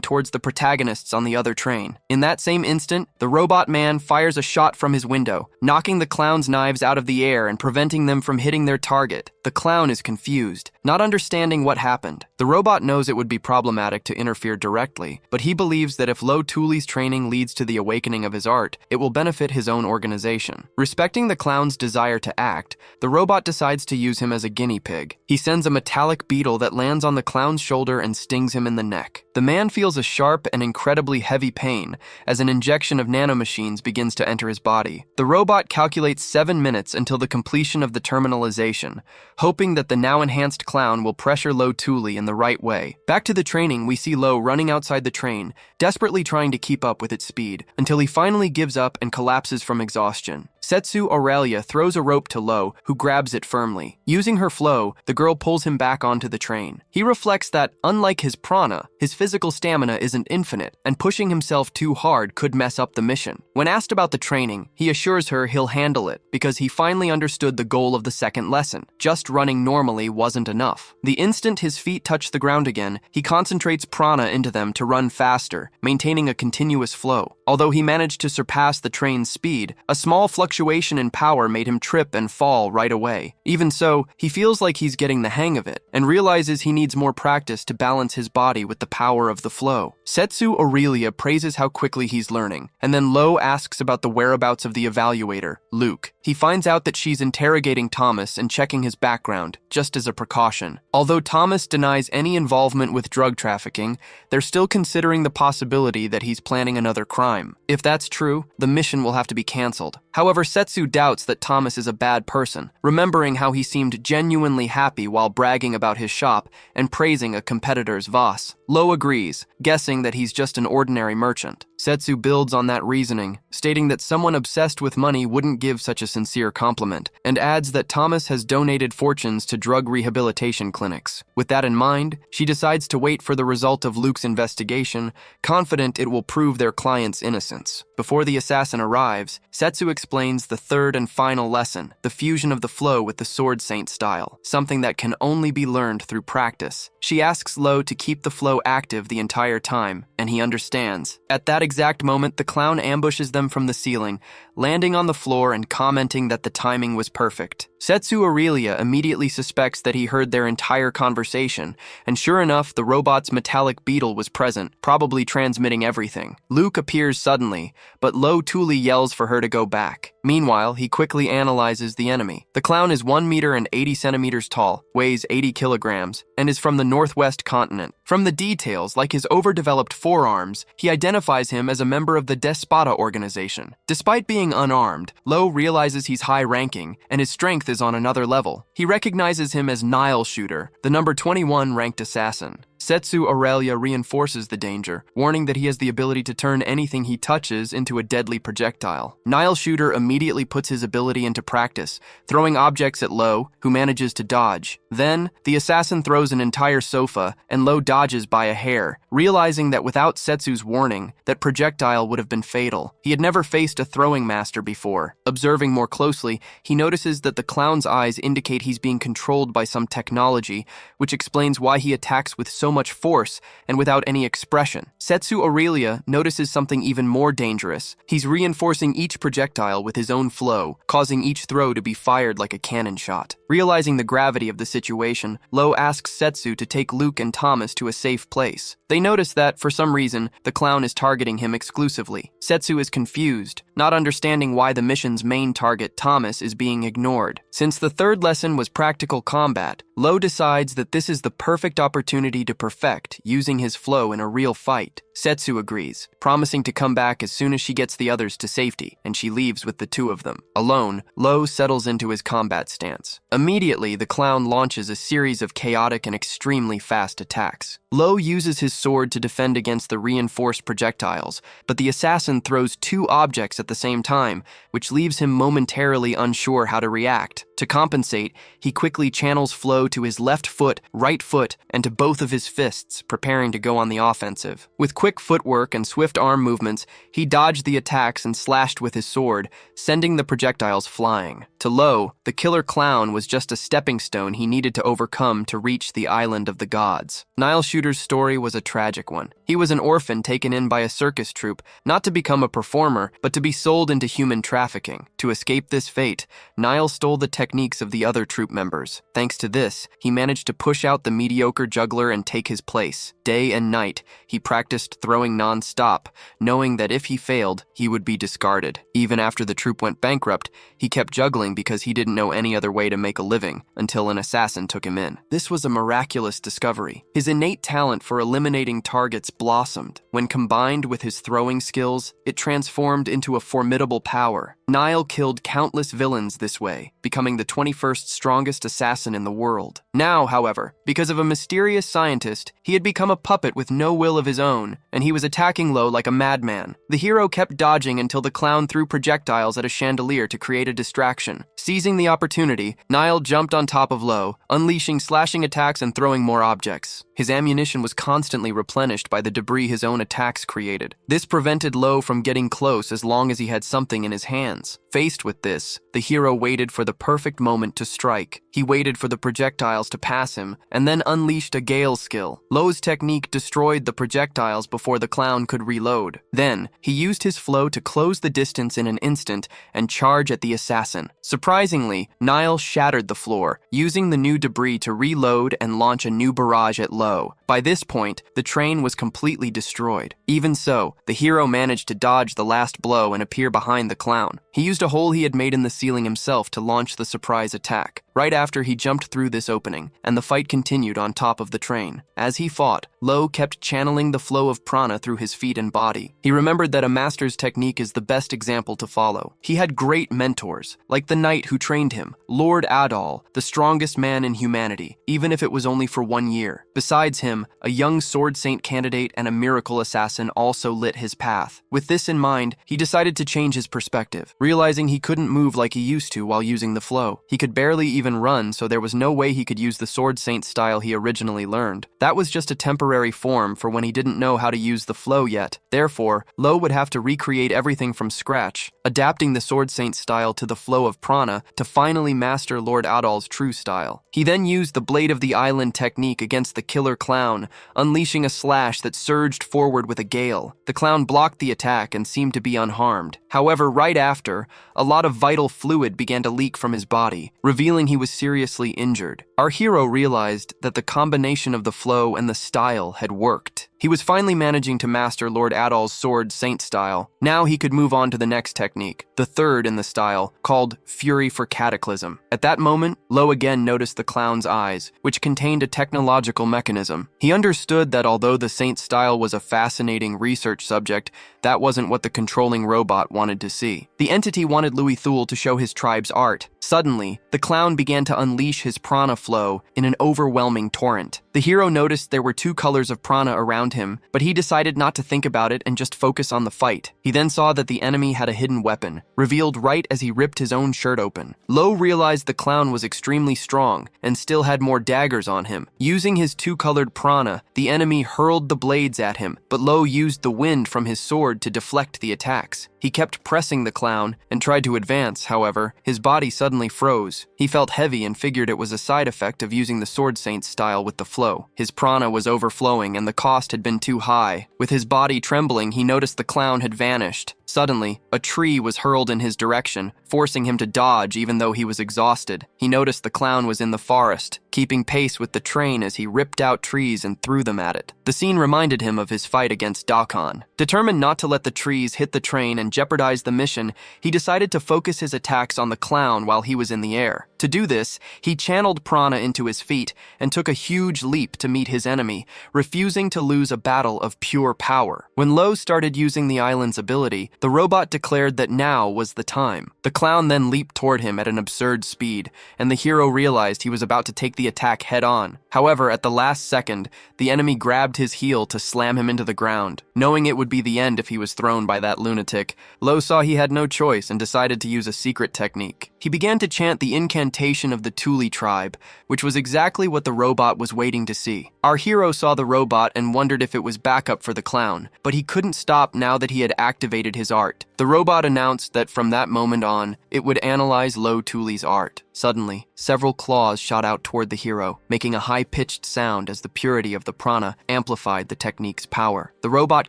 towards the protagonists on the other train. In that same instant, the robot man fires a shot from his window, knocking the clown's knives out of the air and preventing them from hitting their target. The clown is confused, not understanding what happened. The robot knows it would be problematic to interfere directly, but he believes that if Lo Thule's training leads to the awakening of his art, it will benefit his own organization. Respecting the clown's desire to act, the robot decides to use him as a guinea pig. He sends a metallic beetle that lands on the clown's shoulder and stings him in the neck. The man feels a sharp and incredibly heavy pain as an injection of nanomachines begins to enter his body. The robot calculates 7 minutes until the completion of the terminalization, hoping that the now enhanced clown will pressure Lo Thule in the right way. Back to the training, we see Lo running outside the train, desperately trying to keep up with its speed, until he finally gives up and collapses from exhaustion. Setsu Aurelia throws a rope to Lo, who grabs it firmly. Using her flow, the girl pulls him back onto the train. He reflects that, unlike his prana, his physical stamina isn't infinite, and pushing himself too hard could mess up the mission. When asked about the training, he assures her he'll handle it, because he finally understood the goal of the second lesson. Just running normally wasn't enough. The instant his feet touch the ground again, he concentrates prana into them to run faster, maintaining a continuous flow. Although he managed to surpass the train's speed, a small fluctuation in power made him trip and fall right away. Even so, he feels like he's getting the hang of it, and realizes he needs more practice to balance his body with the power of the flow. Setsu Aurelia praises how quickly he's learning, and then Lo asks about the whereabouts of the evaluator, Luke. He finds out that she's interrogating Thomas and checking his background, just as a precaution. Although Thomas denies any involvement with drug trafficking, they're still considering the possibility that he's planning another crime. If that's true, the mission will have to be canceled. However, Setsu doubts that Thomas is a bad person, remembering how he seemed genuinely happy while bragging about his shop and praising a competitor's Voss. Lo agrees, guessing that he's just an ordinary merchant. Setsu builds on that reasoning, stating that someone obsessed with money wouldn't give such a sincere compliment, and adds that Thomas has donated fortunes to drug rehabilitation clinics. With that in mind, she decides to wait for the result of Luke's investigation, confident it will prove their client's innocence. Before the assassin arrives, Setsu explains the third and final lesson, the fusion of the flow with the Sword Saint style, something that can only be learned through practice. She asks Lo to keep the flow active the entire time, and he understands. At that exact moment, the clown ambushes them from the ceiling, landing on the floor and commenting that the timing was perfect. Setsu Aurelia immediately suspects that he heard their entire conversation, and sure enough, the robot's metallic beetle was present, probably transmitting everything. Luke appears suddenly, but Lo Thule yells for her to go back. Meanwhile, he quickly analyzes the enemy. The clown is 1 meter and 80 centimeters tall, weighs 80 kilograms, and is from the northwest continent. From the details, like his overdeveloped forearms, he identifies him as a member of the Despada organization. Despite being unarmed, Lo realizes he's high-ranking, and his strength is on another level. He recognizes him as Nile Shooter, the number 21 ranked assassin. Setsu Aurelia reinforces the danger, warning that he has the ability to turn anything he touches into a deadly projectile. Nile Shooter immediately puts his ability into practice, throwing objects at Lo, who manages to dodge. Then, the assassin throws an entire sofa, and Lo dodges by a hair, realizing that without Setsu's warning, that projectile would have been fatal. He had never faced a throwing master before. Observing more closely, he notices that the clown's eyes indicate he's being controlled by some technology, which explains why he attacks with so much force and without any expression. Setsu Aurelia notices something even more dangerous. He's reinforcing each projectile with his own flow, causing each throw to be fired like a cannon shot. Realizing the gravity of the situation, Lo asks Setsu to take Luke and Thomas to a safe place. They notice that, for some reason, the clown is targeting him exclusively. Setsu is confused, not understanding why the mission's main target, Thomas, is being ignored. Since the third lesson was practical combat, Lo decides that this is the perfect opportunity to perfect using his flow in a real fight. Setsu agrees, promising to come back as soon as she gets the others to safety, and she leaves with the two of them. Alone, Lo settles into his combat stance. Immediately, the clown launches a series of chaotic and extremely fast attacks. Lo uses his sword to defend against the reinforced projectiles, but the assassin throws two objects at the same time, which leaves him momentarily unsure how to react. To compensate, he quickly channels flow to his left foot, right foot, and to both of his fists, preparing to go on the offensive. With quick footwork and swift arm movements, he dodged the attacks and slashed with his sword, sending the projectiles flying. To Lo, the killer clown was just a stepping stone he needed to overcome to reach the island of the gods. Nile Shooter's story was a tragic one. He was an orphan taken in by a circus troupe, not to become a performer, but to be sold into human trafficking. To escape this fate, Nile stole the techniques of the other troupe members. Thanks to this, he managed to push out the mediocre juggler and take his place. Day and night, he practiced throwing non-stop, knowing that if he failed, he would be discarded. Even after the troupe went bankrupt, he kept juggling because he didn't know any other way to make a living, until an assassin took him in. This was a miraculous discovery. His innate talent for eliminating targets blossomed. When combined with his throwing skills, it transformed into a formidable power. Nile killed countless villains this way, becoming the 21st strongest assassin in the world. Now, however, because of a mysterious scientist, he had become a puppet with no will of his own, and he was attacking Lo like a madman. The hero kept dodging until the clown threw projectiles at a chandelier to create a distraction. Seizing the opportunity, Nile jumped on top of Lo, unleashing slashing attacks and throwing more objects. His ammunition was constantly replenished by the debris his own attacks created. This prevented Lo from getting close as long as he had something in his hands. Faced with this, the hero waited for the perfect moment to strike. He waited for the projectiles to pass him, and then unleashed a gale skill. Lo's technique destroyed the projectiles before the clown could reload. Then, he used his flow to close the distance in an instant and charge at the assassin. Surprisingly, Nile shattered the floor, using the new debris to reload and launch a new barrage at Lo. By this point, the train was completely destroyed. Even so, the hero managed to dodge the last blow and appear behind the clown. He used a hole he had made in the ceiling himself to launch the surprise attack. Right after, he jumped through this opening, and the fight continued on top of the train. As he fought, Lo kept channeling the flow of prana through his feet and body. He remembered that a master's technique is the best example to follow. He had great mentors, like the knight who trained him, Lord Adal, the strongest man in humanity, even if it was only for 1 year. Besides him, a young sword saint candidate and a miracle assassin also lit his path. With this in mind, he decided to change his perspective. Realizing he couldn't move like he used to while using the flow, he could barely even run, so there was no way he could use the sword saint style he originally learned. That was just a temporary form for when he didn't know how to use the flow yet. Therefore, Lo would have to recreate everything from scratch, adapting the sword saint style to the flow of prana to finally master Lord Adal's true style. He then used the Blade of the Island technique against the killer clown, unleashing a slash that surged forward with a gale. The clown blocked the attack and seemed to be unharmed. However, right after, a lot of vital fluid began to leak from his body, revealing he was seriously injured. Our hero realized that the combination of the flow and the style had worked. He was finally managing to master Lord Adal's sword saint style. Now he could move on to the next technique, the third in the style, called Fury for Cataclysm. At that moment, Lo again noticed the clown's eyes, which contained a technological mechanism. He understood that although the saint style was a fascinating research subject, that wasn't what the controlling robot wanted to see. The entity wanted Louis Thule to show his tribe's art. Suddenly, the clown began to unleash his prana flow in an overwhelming torrent. The hero noticed there were two colors of prana around him, but he decided not to think about it and just focus on the fight. He then saw that the enemy had a hidden weapon, revealed right as he ripped his own shirt open. Lo realized the clown was extremely strong and still had more daggers on him. Using his two-colored prana, the enemy hurled the blades at him, but Lo used the wind from his sword to deflect the attacks. He kept pressing the clown and tried to advance. However, his body suddenly froze. He felt heavy and figured it was a side effect of using the Sword Saint's style with the flow. His prana was overflowing and the cost had been too high. With his body trembling, he noticed the clown had vanished. Suddenly, a tree was hurled in his direction, forcing him to dodge even though he was exhausted. He noticed the clown was in the forest, keeping pace with the train as he ripped out trees and threw them at it. The scene reminded him of his fight against Dakan. Determined not to let the trees hit the train and jeopardize the mission, he decided to focus his attacks on the clown while he was in the air. To do this, he channeled prana into his feet and took a huge leap to meet his enemy, refusing to lose a battle of pure power. When Lo started using the island's ability, the robot declared that now was the time. The clown then leaped toward him at an absurd speed, and the hero realized he was about to take the attack head-on. However, at the last second, the enemy grabbed his heel to slam him into the ground. Knowing it would be the end if he was thrown by that lunatic, Lo saw he had no choice and decided to use a secret technique. He began to chant the incantation of the Thule tribe, which was exactly what the robot was waiting to see. Our hero saw the robot and wondered if it was backup for the clown, but he couldn't stop now that he had activated his art. The robot announced that from that moment on, it would analyze Lo Thule's art. Suddenly, several claws shot out toward the hero, making a high-pitched sound as the purity of the prana amplified the technique's power. The robot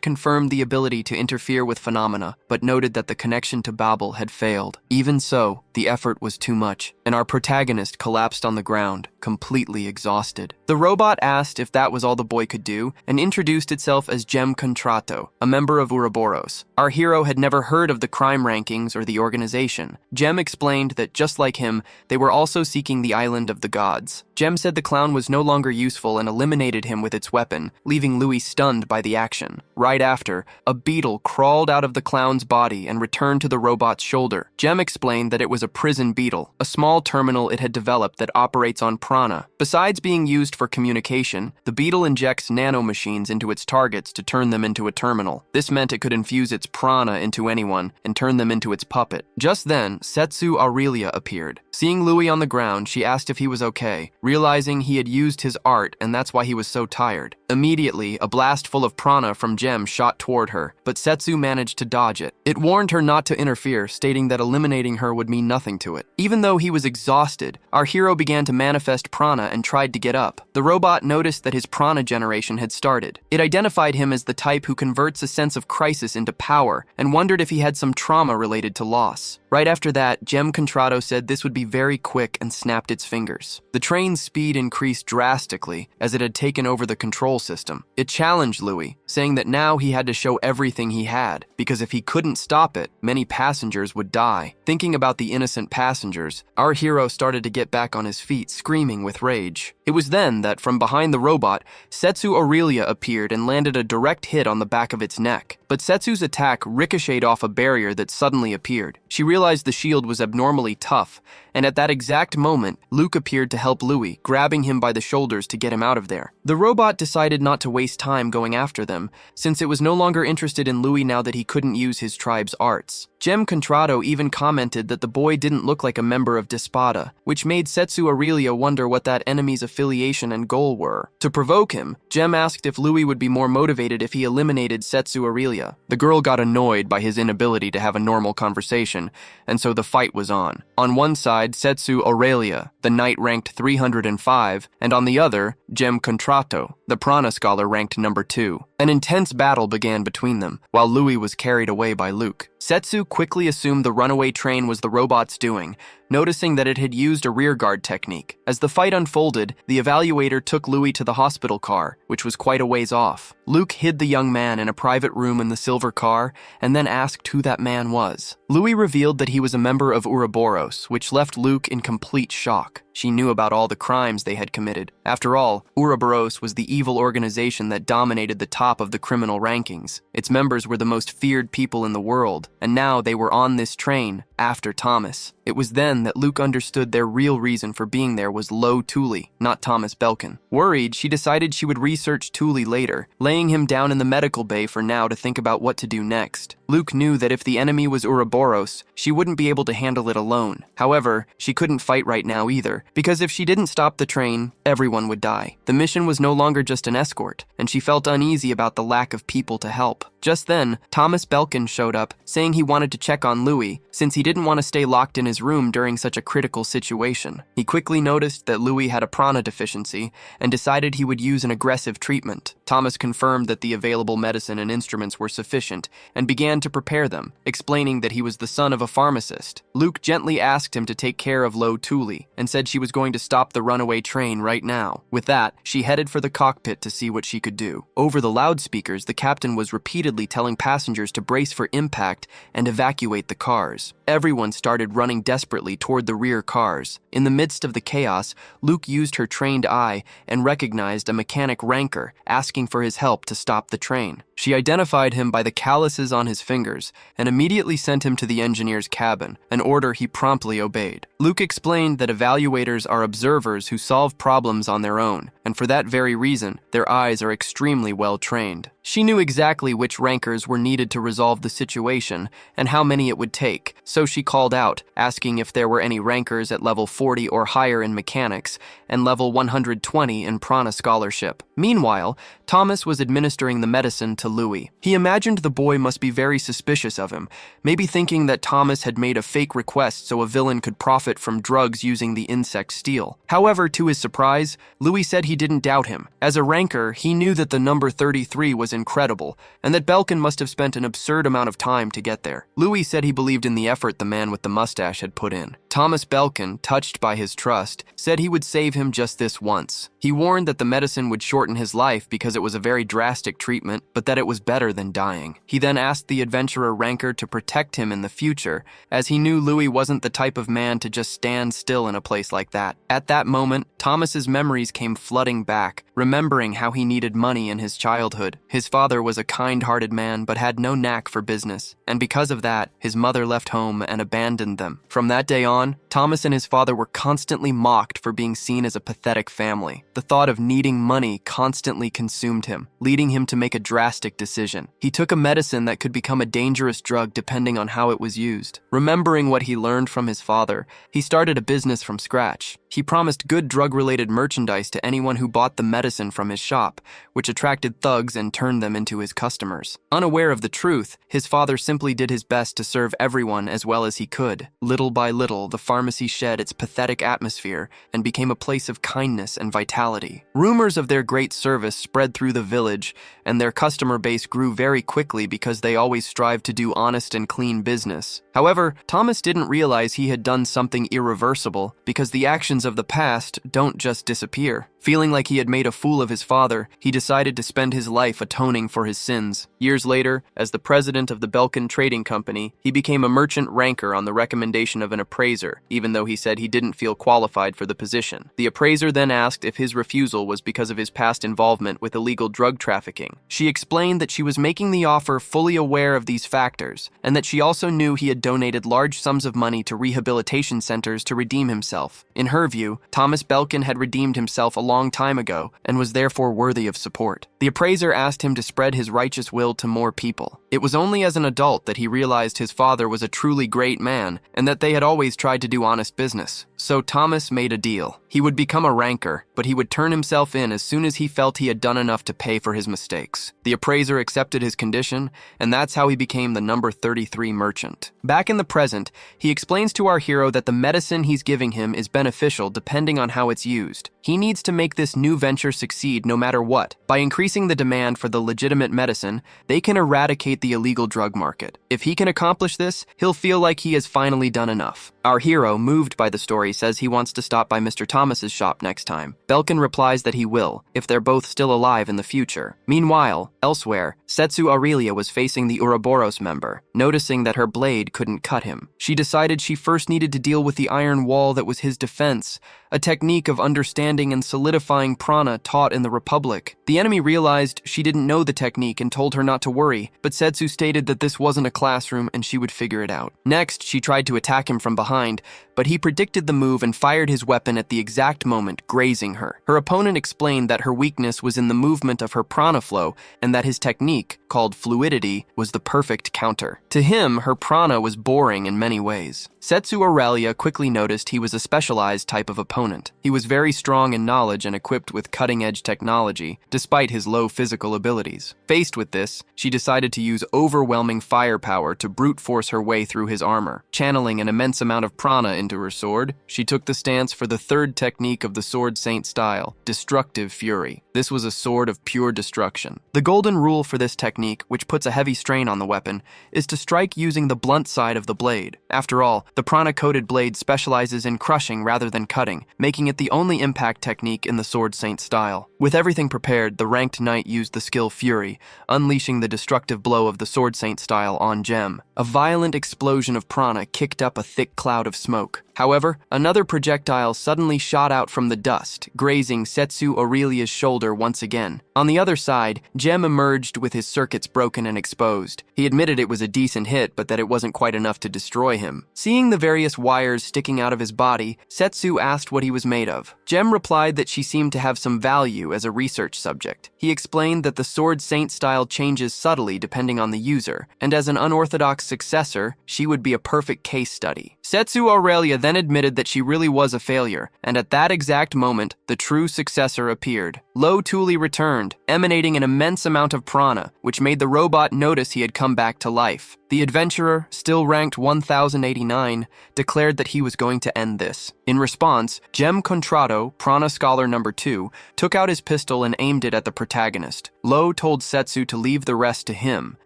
confirmed the ability to interfere with phenomena, but noted that the connection to Babel had failed. Even so, the effort was too much, and our protagonist collapsed on the ground, completely exhausted. The robot asked if that was all the boy could do, and introduced itself as Gem Contrato, a member of Ouroboros. Our hero had never heard of the crime rankings or the organization. Gem explained that just like him, they were also seeking the island of the gods. Gem said the clown was no longer useful and eliminated him with its weapon, leaving Louis stunned by the action. Right after, a beetle crawled out of the clown's body and returned to the robot's shoulder. Gem explained that it was a prison beetle, a small terminal it had developed that operates on prana. Besides being used for communication, the beetle injects nanomachines into its targets to turn them into a terminal. This meant it could infuse its prana into anyone and turn them into its puppet. Just then, Setsu Aurelia appeared. Seeing Louis on the ground, she asked if he was okay, realizing he had used his art and that's why he was so tired. Immediately, a blast full of prana from Gem shot toward her, but Setsu managed to dodge it. It warned her not to interfere, stating that eliminating her would mean nothing to it. Even though he was exhausted, our hero began to manifest prana and tried to get up. The robot noticed that his prana generation had started. It identified him as the type who converts a sense of crisis into power and wondered if he had some trauma related to loss. Right after that, Gem Contrato said this would be very quick and snapped its fingers. The train's speed increased drastically as it had taken over the control system. It challenged Louis, saying that now he had to show everything he had, because if he couldn't stop it, many passengers would die. Thinking about the innocent passengers, our hero started to get back on his feet, screaming with rage. It was then that, from behind the robot, Setsu Aurelia appeared and landed a direct hit on the back of its neck. But Setsu's attack ricocheted off a barrier that suddenly appeared. She realized the shield was abnormally tough, and at that exact moment, Luke appeared to help Louis, grabbing him by the shoulders to get him out of there. The robot decided not to waste time going after them, since it was no longer interested in Louis now that he couldn't use his tribe's arts. Gem Contrato even commented that the boy didn't look like a member of Dispada, which made Setsu Aurelia wonder what that enemy's affiliation and goal were. To provoke him, Gem asked if Louis would be more motivated if he eliminated Setsu Aurelia. The girl got annoyed by his inability to have a normal conversation, and so the fight was on. On one side, Setsu Aurelia, the knight ranked 305, and on the other, Gem Contrato, the prana scholar ranked number 2. An intense battle began between them, while Louis was carried away by Luke. Setsu quickly assumed the runaway train was the robot's doing, noticing that it had used a rearguard technique. As the fight unfolded, the evaluator took Louis to the hospital car, which was quite a ways off. Luke hid the young man in a private room in the silver car, and then asked who that man was. Louis revealed that he was a member of Ouroboros, which left Luke in complete shock. She knew about all the crimes they had committed. After all, Ouroboros was the evil organization that dominated the top of the criminal rankings. Its members were the most feared people in the world, and now they were on this train after Thomas. It was then that Luke understood their real reason for being there was Lo Thule, not Thomas Belkin. Worried, she decided she would research Thule later, laying him down in the medical bay for now to think about what to do next. Luke knew that if the enemy was Ouroboros, she wouldn't be able to handle it alone. However, she couldn't fight right now either, because if she didn't stop the train, everyone would die. The mission was no longer just an escort, and she felt uneasy about the lack of people to help. Just then, Thomas Belkin showed up, saying he wanted to check on Louis, since he didn't want to stay locked in his room during such a critical situation. He quickly noticed that Louis had a prana deficiency, and decided he would use an aggressive treatment. Thomas confirmed that the available medicine and instruments were sufficient, and began to prepare them, explaining that he was the son of a pharmacist. Luke gently asked him to take care of Lo Thule, and said she was going to stop the runaway train right now. With that, she headed for the cockpit to see what she could do. Over the loudspeakers, the captain was repeatedly telling passengers to brace for impact and evacuate the cars. Everyone started running desperately toward the rear cars. In the midst of the chaos, Luke used her trained eye and recognized a mechanic Ranker, asking for his help to stop the train. She identified him by the calluses on his fingers and immediately sent him to the engineer's cabin, an order he promptly obeyed. Luke explained that evaluators are observers who solve problems on their own, and for that very reason, their eyes are extremely well trained. She knew exactly which rankers were needed to resolve the situation and how many it would take, so she called out, asking if there were any rankers at level 40 or higher in mechanics and level 120 in prana scholarship. Meanwhile, Thomas was administering the medicine to Louis. He imagined the boy must be very suspicious of him, maybe thinking that Thomas had made a fake request so a villain could profit from drugs using the insect steel. However, to his surprise, Louis said he didn't doubt him. As a ranker, he knew that the number 33 was incredible, and that Belkin must have spent an absurd amount of time to get there. Louis said he believed in the effort the man with the mustache had put in. Thomas Belkin, touched by his trust, said he would save him just this once. He warned that the medicine would shorten his life because it was a very drastic treatment, but that it was better than dying. He then asked the adventurer Ranker to protect him in the future, as he knew Louis wasn't the type of man to just stand still in a place like that. At that moment, Thomas's memories came flooding back, remembering how he needed money in his childhood. His father was a kind-hearted man but had no knack for business, and because of that, his mother left home and abandoned them. From that day on, Thomas and his father were constantly mocked for being seen as a pathetic family. The thought of needing money constantly consumed him, leading him to make a drastic decision. He took a medicine that could become a dangerous drug depending on how it was used. Remembering what he learned from his father, he started a business from scratch. He promised good drug-related merchandise to anyone who bought the medicine from his shop, which attracted thugs and turned them into his customers. Unaware of the truth, his father simply did his best to serve everyone as well as he could. Little by little, the pharmacy shed its pathetic atmosphere and became a place of kindness and vitality. Rumors of their great service spread through the village, and their customer base grew very quickly because they always strived to do honest and clean business. However, Thomas didn't realize he had done something irreversible, because the actions of the past don't just disappear. Feeling like he had made a fool of his father, he decided to spend his life atoning for his sins. Years later, as the president of the Belkin Trading Company, he became a merchant ranker on the recommendation of an appraiser, even though he said he didn't feel qualified for the position. The appraiser then asked if his refusal was because of his past involvement with illegal drug trafficking. She explained that she was making the offer fully aware of these factors, and that she also knew he had donated large sums of money to rehabilitation centers to redeem himself. In her view, Thomas Belkin had redeemed himself a long time ago and was therefore worthy of support. The appraiser asked him to spread his righteous will to more people. It was only as an adult that he realized his father was a truly great man and that they had always tried to do honest business. So Thomas made a deal. He would become a ranker, but he would turn himself in as soon as he felt he had done enough to pay for his mistakes. The appraiser accepted his condition, and that's how he became the number 33 merchant. Back in the present, he explains to our hero that the medicine he's giving him is beneficial depending on how it's used. He needs to make this new venture succeed no matter what. By increasing the demand for the legitimate medicine, they can eradicate the illegal drug market. If he can accomplish this, he'll feel like he has finally done enough. Our hero, moved by the story, says he wants to stop by Mr. Thomas's shop next time. Belkin replies that he will, if they're both still alive in the future. Meanwhile, elsewhere, Setsu Aurelia was facing the Ouroboros member, noticing that her blade couldn't cut him. She decided she first needed to deal with the iron wall that was his defense, a technique of understanding and solidification solidifying prana taught in the Republic. The enemy realized she didn't know the technique and told her not to worry, but Setsu stated that this wasn't a classroom and she would figure it out. Next, she tried to attack him from behind, but he predicted the move and fired his weapon at the exact moment, grazing her. Her opponent explained that her weakness was in the movement of her prana flow and that his technique, called fluidity, was the perfect counter. To him, her prana was boring in many ways. Setsu Aurelia quickly noticed he was a specialized type of opponent. He was very strong in knowledge and equipped with cutting-edge technology, despite his low physical abilities. Faced with this, she decided to use overwhelming firepower to brute force her way through his armor. Channeling an immense amount of prana into her sword, she took the stance for the third technique of the Sword Saint style, Destructive Fury. This was a sword of pure destruction. The golden rule for this technique, which puts a heavy strain on the weapon, is to strike using the blunt side of the blade. After all, the prana-coated blade specializes in crushing rather than cutting, making it the only impact technique in the Sword Saint style. With everything prepared, the ranked knight used the skill Fury, unleashing the destructive blow of the Sword Saint style on Gem. A violent explosion of prana kicked up a thick cloud of smoke. However, another projectile suddenly shot out from the dust, grazing Setsu Aurelia's shoulder once again. On the other side, Gem emerged with his circuits broken and exposed. He admitted it was a decent hit, but that it wasn't quite enough to destroy him. Seeing the various wires sticking out of his body, Setsu asked what he was made of. Gem replied that she seemed to have some value as a research subject. He explained that the Sword Saint style changes subtly depending on the user, and as an unorthodox successor, she would be a perfect case study. Setsu Aurelia then admitted that she really was a failure, and at that exact moment, the true successor appeared. Lo Tuli returned, emanating an immense amount of prana, which made the robot notice he had come back to life. The adventurer, still ranked 1089, declared that he was going to end this. In response, Gem Contrato, Prana Scholar number 2, took out his pistol and aimed it at the protagonist. Lo told Setsu to leave the rest to him,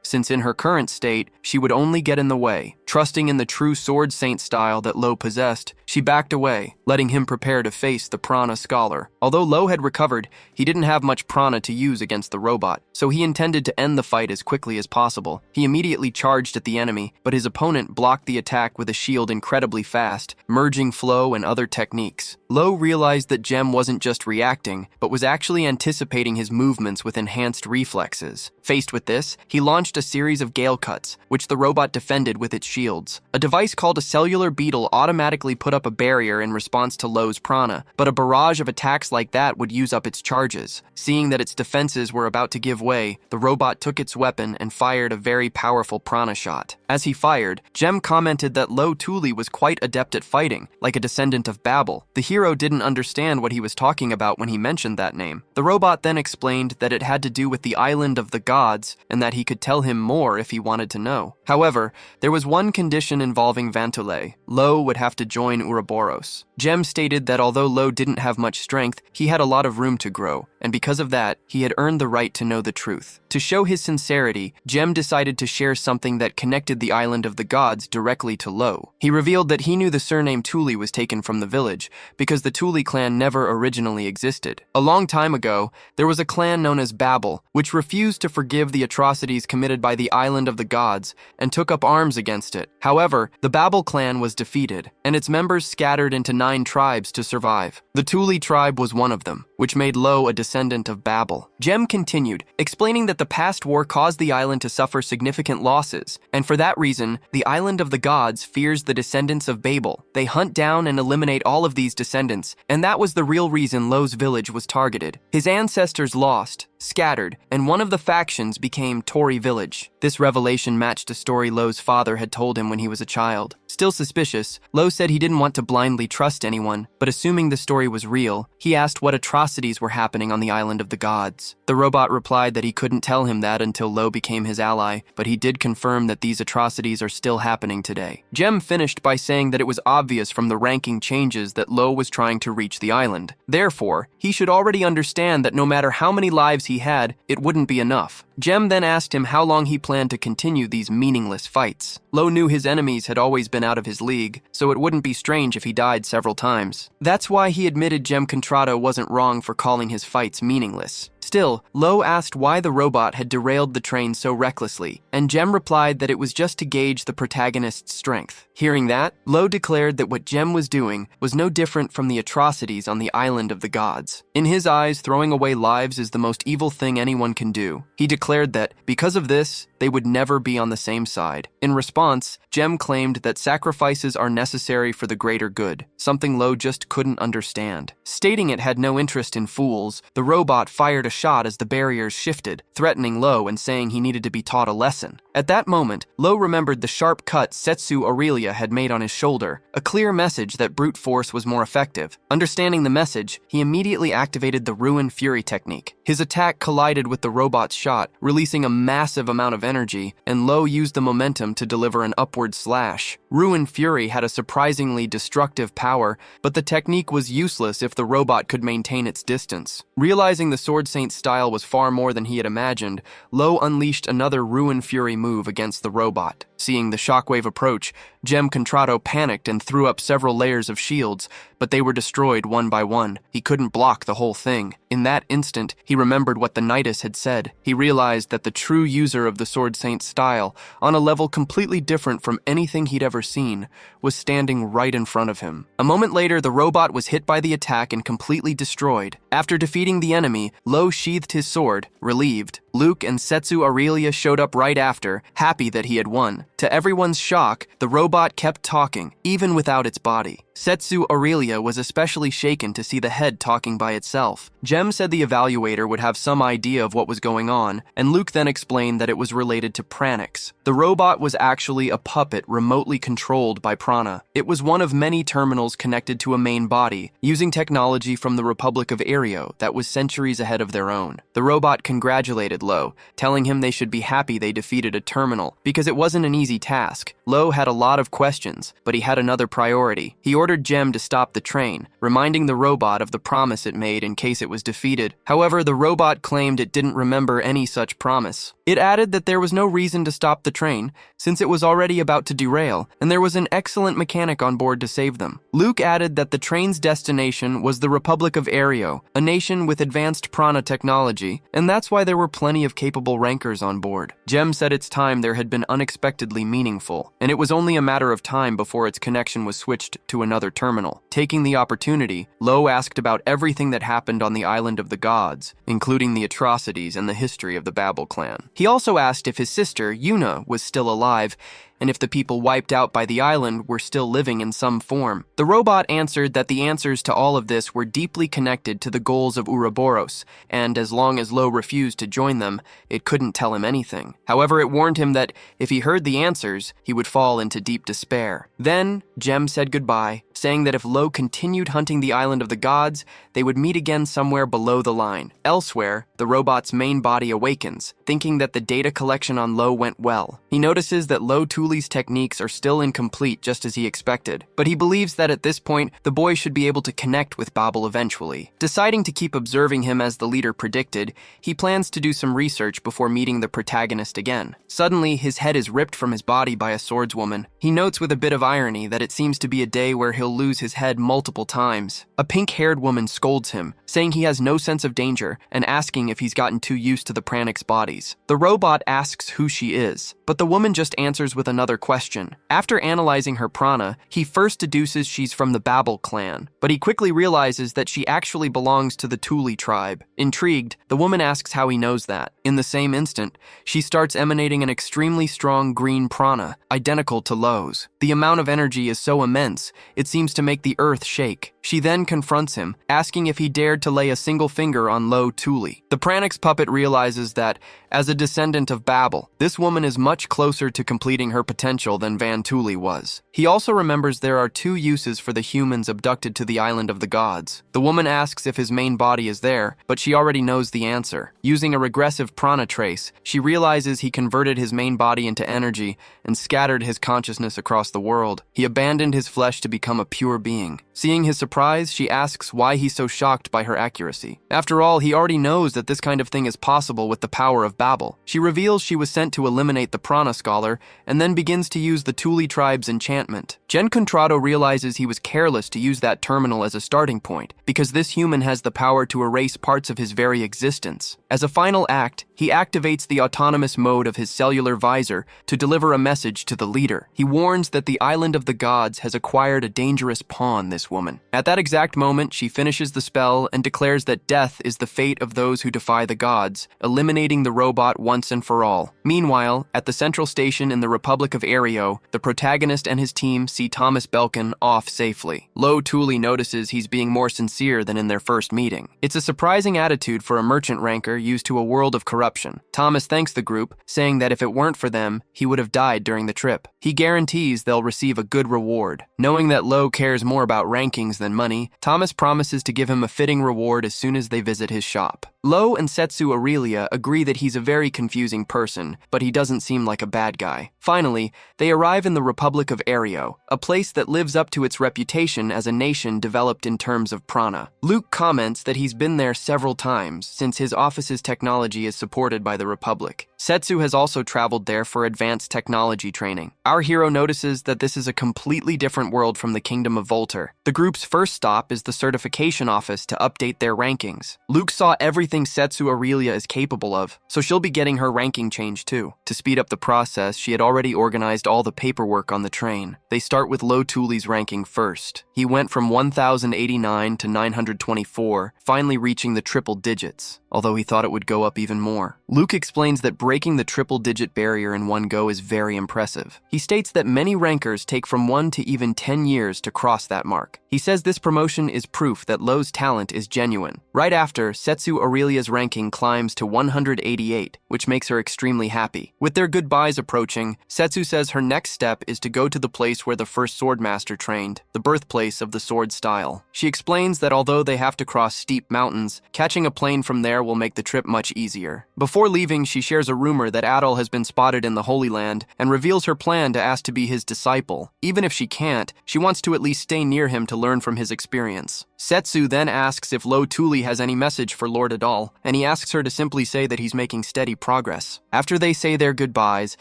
since in her current state, she would only get in the way. Trusting in the true Sword Saint style that Lo possessed, she backed away, letting him prepare to face the Prana Scholar. Although Lo had recovered, he didn't have much prana to use against the robot, so he intended to end the fight as quickly as possible. He immediately charged at the enemy, but his opponent blocked the attack with a shield incredibly fast, merging flow and other techniques. Lo realized that Gem wasn't just reacting, but was actually anticipating his movements with enhanced reflexes. Faced with this, he launched a series of gale cuts, which the robot defended with its shields. A device called a cellular beetle automatically put up a barrier in response to Lo's prana, but a barrage of attacks like that would use up its charges. Seeing that its defenses were about to give way, the robot took its weapon and fired a very powerful prana shot. As he fired, Gem commented that Lo Tuli was quite adept at fighting, like a descendant of Babel. The hero didn't understand what he was talking about when he mentioned that name. The robot then explained that it had to do with the island of the gods, and that he could tell him more if he wanted to know. However, there was one condition involving Vantule. Lo would have to join Ouroboros. Gem stated that although Lo didn't have much strength, he had a lot of room to grow, and because of that, he had earned the right to know the truth. To show his sincerity, Gem decided to share something that connected the island of the gods directly to Lo. He revealed that he knew the surname Tuli was taken from the village, because the Tuli clan never originally existed. A long time ago, there was a clan known as Babel, which refused to forgive the atrocities committed by the island of the gods, and took up arms against it. However, the Babel clan was defeated, and its members scattered into 9 tribes to survive. The Tuli tribe was one of them, which made Lo a descendant of Babel. Gem continued, explaining that the past war caused the island to suffer significant losses, and for that reason, the island of the gods fears the descendants of Babel. They hunt down and eliminate all of these descendants, and that was the real reason Lo's village was targeted. His ancestors lost, scattered, and one of the factions became Tori Village. This revelation matched a story Lo's father had told him when he was a child. Still suspicious, Lo said he didn't want to blindly trust anyone, but assuming the story was real, he asked what atrocities were happening on the island of the gods. The robot replied that he couldn't tell him that until Lo became his ally, but he did confirm that these atrocities are still happening today. Gem finished by saying that it was obvious from the ranking changes that Lo was trying to reach the island. Therefore, he should already understand that no matter how many lives he had, it wouldn't be enough. Gem then asked him how long he planned to continue these meaningless fights. Lo knew his enemies had always been out of his league, so it wouldn't be strange if he died several times. That's why he admitted Gem Contrato wasn't wrong for calling his fights meaningless. Still, Lo asked why the robot had derailed the train so recklessly, and Jem replied that it was just to gauge the protagonist's strength. Hearing that, Lo declared that what Jem was doing was no different from the atrocities on the island of the gods. In his eyes, throwing away lives is the most evil thing anyone can do. He declared that, because of this, they would never be on the same side. In response, Jem claimed that sacrifices are necessary for the greater good, something Lo just couldn't understand. Stating it had no interest in fools, the robot fired a shot as the barriers shifted, threatening Lo and saying he needed to be taught a lesson. At that moment, Lo remembered the sharp cut Setsu Aurelia had made on his shoulder, a clear message that brute force was more effective. Understanding the message, he immediately activated the Ruin Fury technique. His attack collided with the robot's shot, releasing a massive amount of energy, and Lo used the momentum to deliver an upward slash. Ruin Fury had a surprisingly destructive power, but the technique was useless if the robot could maintain its distance. Realizing the Sword Saint's style was far more than he had imagined, Lo unleashed another Ruin Fury move against the robot. Seeing the shockwave approach, Jem Contrato panicked and threw up several layers of shields, but they were destroyed one by one. He couldn't block the whole thing. In that instant, he remembered what the Nidus had said. He realized that the true user of the Sword Saint's style, on a level completely different from anything he'd ever seen, was standing right in front of him. A moment later, the robot was hit by the attack and completely destroyed. After defeating the enemy, Lo sheathed his sword, relieved. Luke and Setsu Aurelia showed up right after, happy that he had won. To everyone's shock, the robot kept talking, even without its body. Setsu Aurelia was especially shaken to see the head talking by itself. Jem said the evaluator would have some idea of what was going on, and Luke then explained that it was related to pranics. The robot was actually a puppet remotely controlled by prana. It was one of many terminals connected to a main body, using technology from the Republic of Aereo that was centuries ahead of their own. The robot congratulated Lo, telling him they should be happy they defeated a terminal, because it wasn't an easy task. Lo had a lot of questions, but he had another priority. He ordered Jem to stop the train, reminding the robot of the promise it made in case it was defeated. However, the robot claimed it didn't remember any such promise. It added that there was no reason to stop the train, since it was already about to derail, and there was an excellent mechanic on board to save them. Luke added that the train's destination was the Republic of Aereo, a nation with advanced prana technology, and that's why there were plenty of capable rankers on board. Jem said its time there had been unexpectedly meaningful, and it was only a matter of time before its connection was switched to another terminal. Taking the opportunity, Lo asked about everything that happened on the island of the gods, including the atrocities and the history of the Babel clan. He also asked if his sister, Yuna, was still alive, and if the people wiped out by the island were still living in some form. The robot answered that the answers to all of this were deeply connected to the goals of Ouroboros, and as long as Lo refused to join them, it couldn't tell him anything. However, it warned him that if he heard the answers, he would fall into deep despair. Then, Jem said goodbye, saying that if Lo continued hunting the island of the gods, they would meet again somewhere below the line. Elsewhere, the robot's main body awakens, thinking that the data collection on Lo went well. He notices that Lo Tuli's techniques are still incomplete just as he expected, but he believes that at this point, the boy should be able to connect with Babel eventually. Deciding to keep observing him as the leader predicted, he plans to do some research before meeting the protagonist again. Suddenly, his head is ripped from his body by a swordswoman. He notes with a bit of irony that it seems to be a day where he'll lose his head multiple times. A pink-haired woman scolds him, saying he has no sense of danger and asking if he's gotten too used to the pranics' bodies. The robot asks who she is, but the woman just answers with another question. After analyzing her prana, he first deduces she's from the Babel clan, but he quickly realizes that she actually belongs to the Tuli tribe. Intrigued, the woman asks how he knows that. In the same instant, she starts emanating an extremely strong green prana, identical to Lo's. The amount of energy is so immense, it seems to make the earth shake. She then confronts him, asking if he dared to lay a single finger on Lo Tuli. The Pranix puppet realizes that, as a descendant of Babel, this woman is much closer to completing her potential than Van Tuli was. He also remembers there are two uses for the humans abducted to the island of the gods. The woman asks if his main body is there, but she already knows the answer. Using a regressive prana trace, she realizes he converted his main body into energy and scattered his consciousness across the world. He abandoned his flesh to become a pure being. Seeing his surprise, she asks why he's so shocked by her accuracy. After all, he already knows that this kind of thing is possible with the power of Babel. She reveals she was sent to eliminate the Prana Scholar, and then begins to use the Thule tribe's enchantment. Gen Contrado realizes he was careless to use that terminal as a starting point, because this human has the power to erase parts of his very existence. As a final act, he activates the autonomous mode of his cellular visor to deliver a message to the leader. He warns that the island of the gods has acquired a dangerous pawn, this woman. At that exact moment, she finishes the spell and declares that death is the fate of those who defy the gods, eliminating the robot once and for all. Meanwhile, at the central station in the Republic of Aereo, the protagonist and his team see Thomas Belkin off safely. Lo Thule notices he's being more sincere than in their first meeting. It's a surprising attitude for a merchant ranker used to a world of corruption. Thomas thanks the group, saying that if it weren't for them, he would have died during the trip. He guarantees they'll receive a good reward. Knowing that Lo cares more about rankings than money, Thomas promises to give him a fitting reward as soon as they visit his shop. Lo and Setsu Aurelia agree that he's a very confusing person, but he doesn't seem like a bad guy. Finally, they arrive in the Republic of Aereo, a place that lives up to its reputation as a nation developed in terms of prana. Luke comments that he's been there several times, since his office's technology is supported by the Republic. Setsu has also traveled there for advanced technology training. Our hero notices that this is a completely different world from the Kingdom of Volter. The group's first stop is the certification office to update their rankings. Luke saw everything Setsu Aurelia is capable of, so she'll be getting her ranking changed too. To speed up the process, she had already organized all the paperwork on the train. They start with Lo Thule's ranking first. He went from 1089 to 924, finally reaching the triple digits, although he thought it would go up even more. Luke explains that breaking the triple-digit barrier in one go is very impressive. He states that many rankers take from 1 to even 10 years to cross that mark. He says this promotion is proof that Lo's talent is genuine. Right after, Setsu Aurelia's ranking climbs to 188, which makes her extremely happy. With their goodbyes approaching, Setsu says her next step is to go to the place where the first swordmaster trained, the birthplace of the sword style. She explains that although they have to cross steep mountains, catching a plane from there will make the trip much easier. Before leaving, she shares a rumor that Adal has been spotted in the Holy Land and reveals her plan to ask to be his disciple. Even if she can't, she wants to at least stay near him to learn from his experience. Setsu then asks if Lo Thule has any message for Lord Adal, and he asks her to simply say that he's making steady progress. After they say their goodbyes,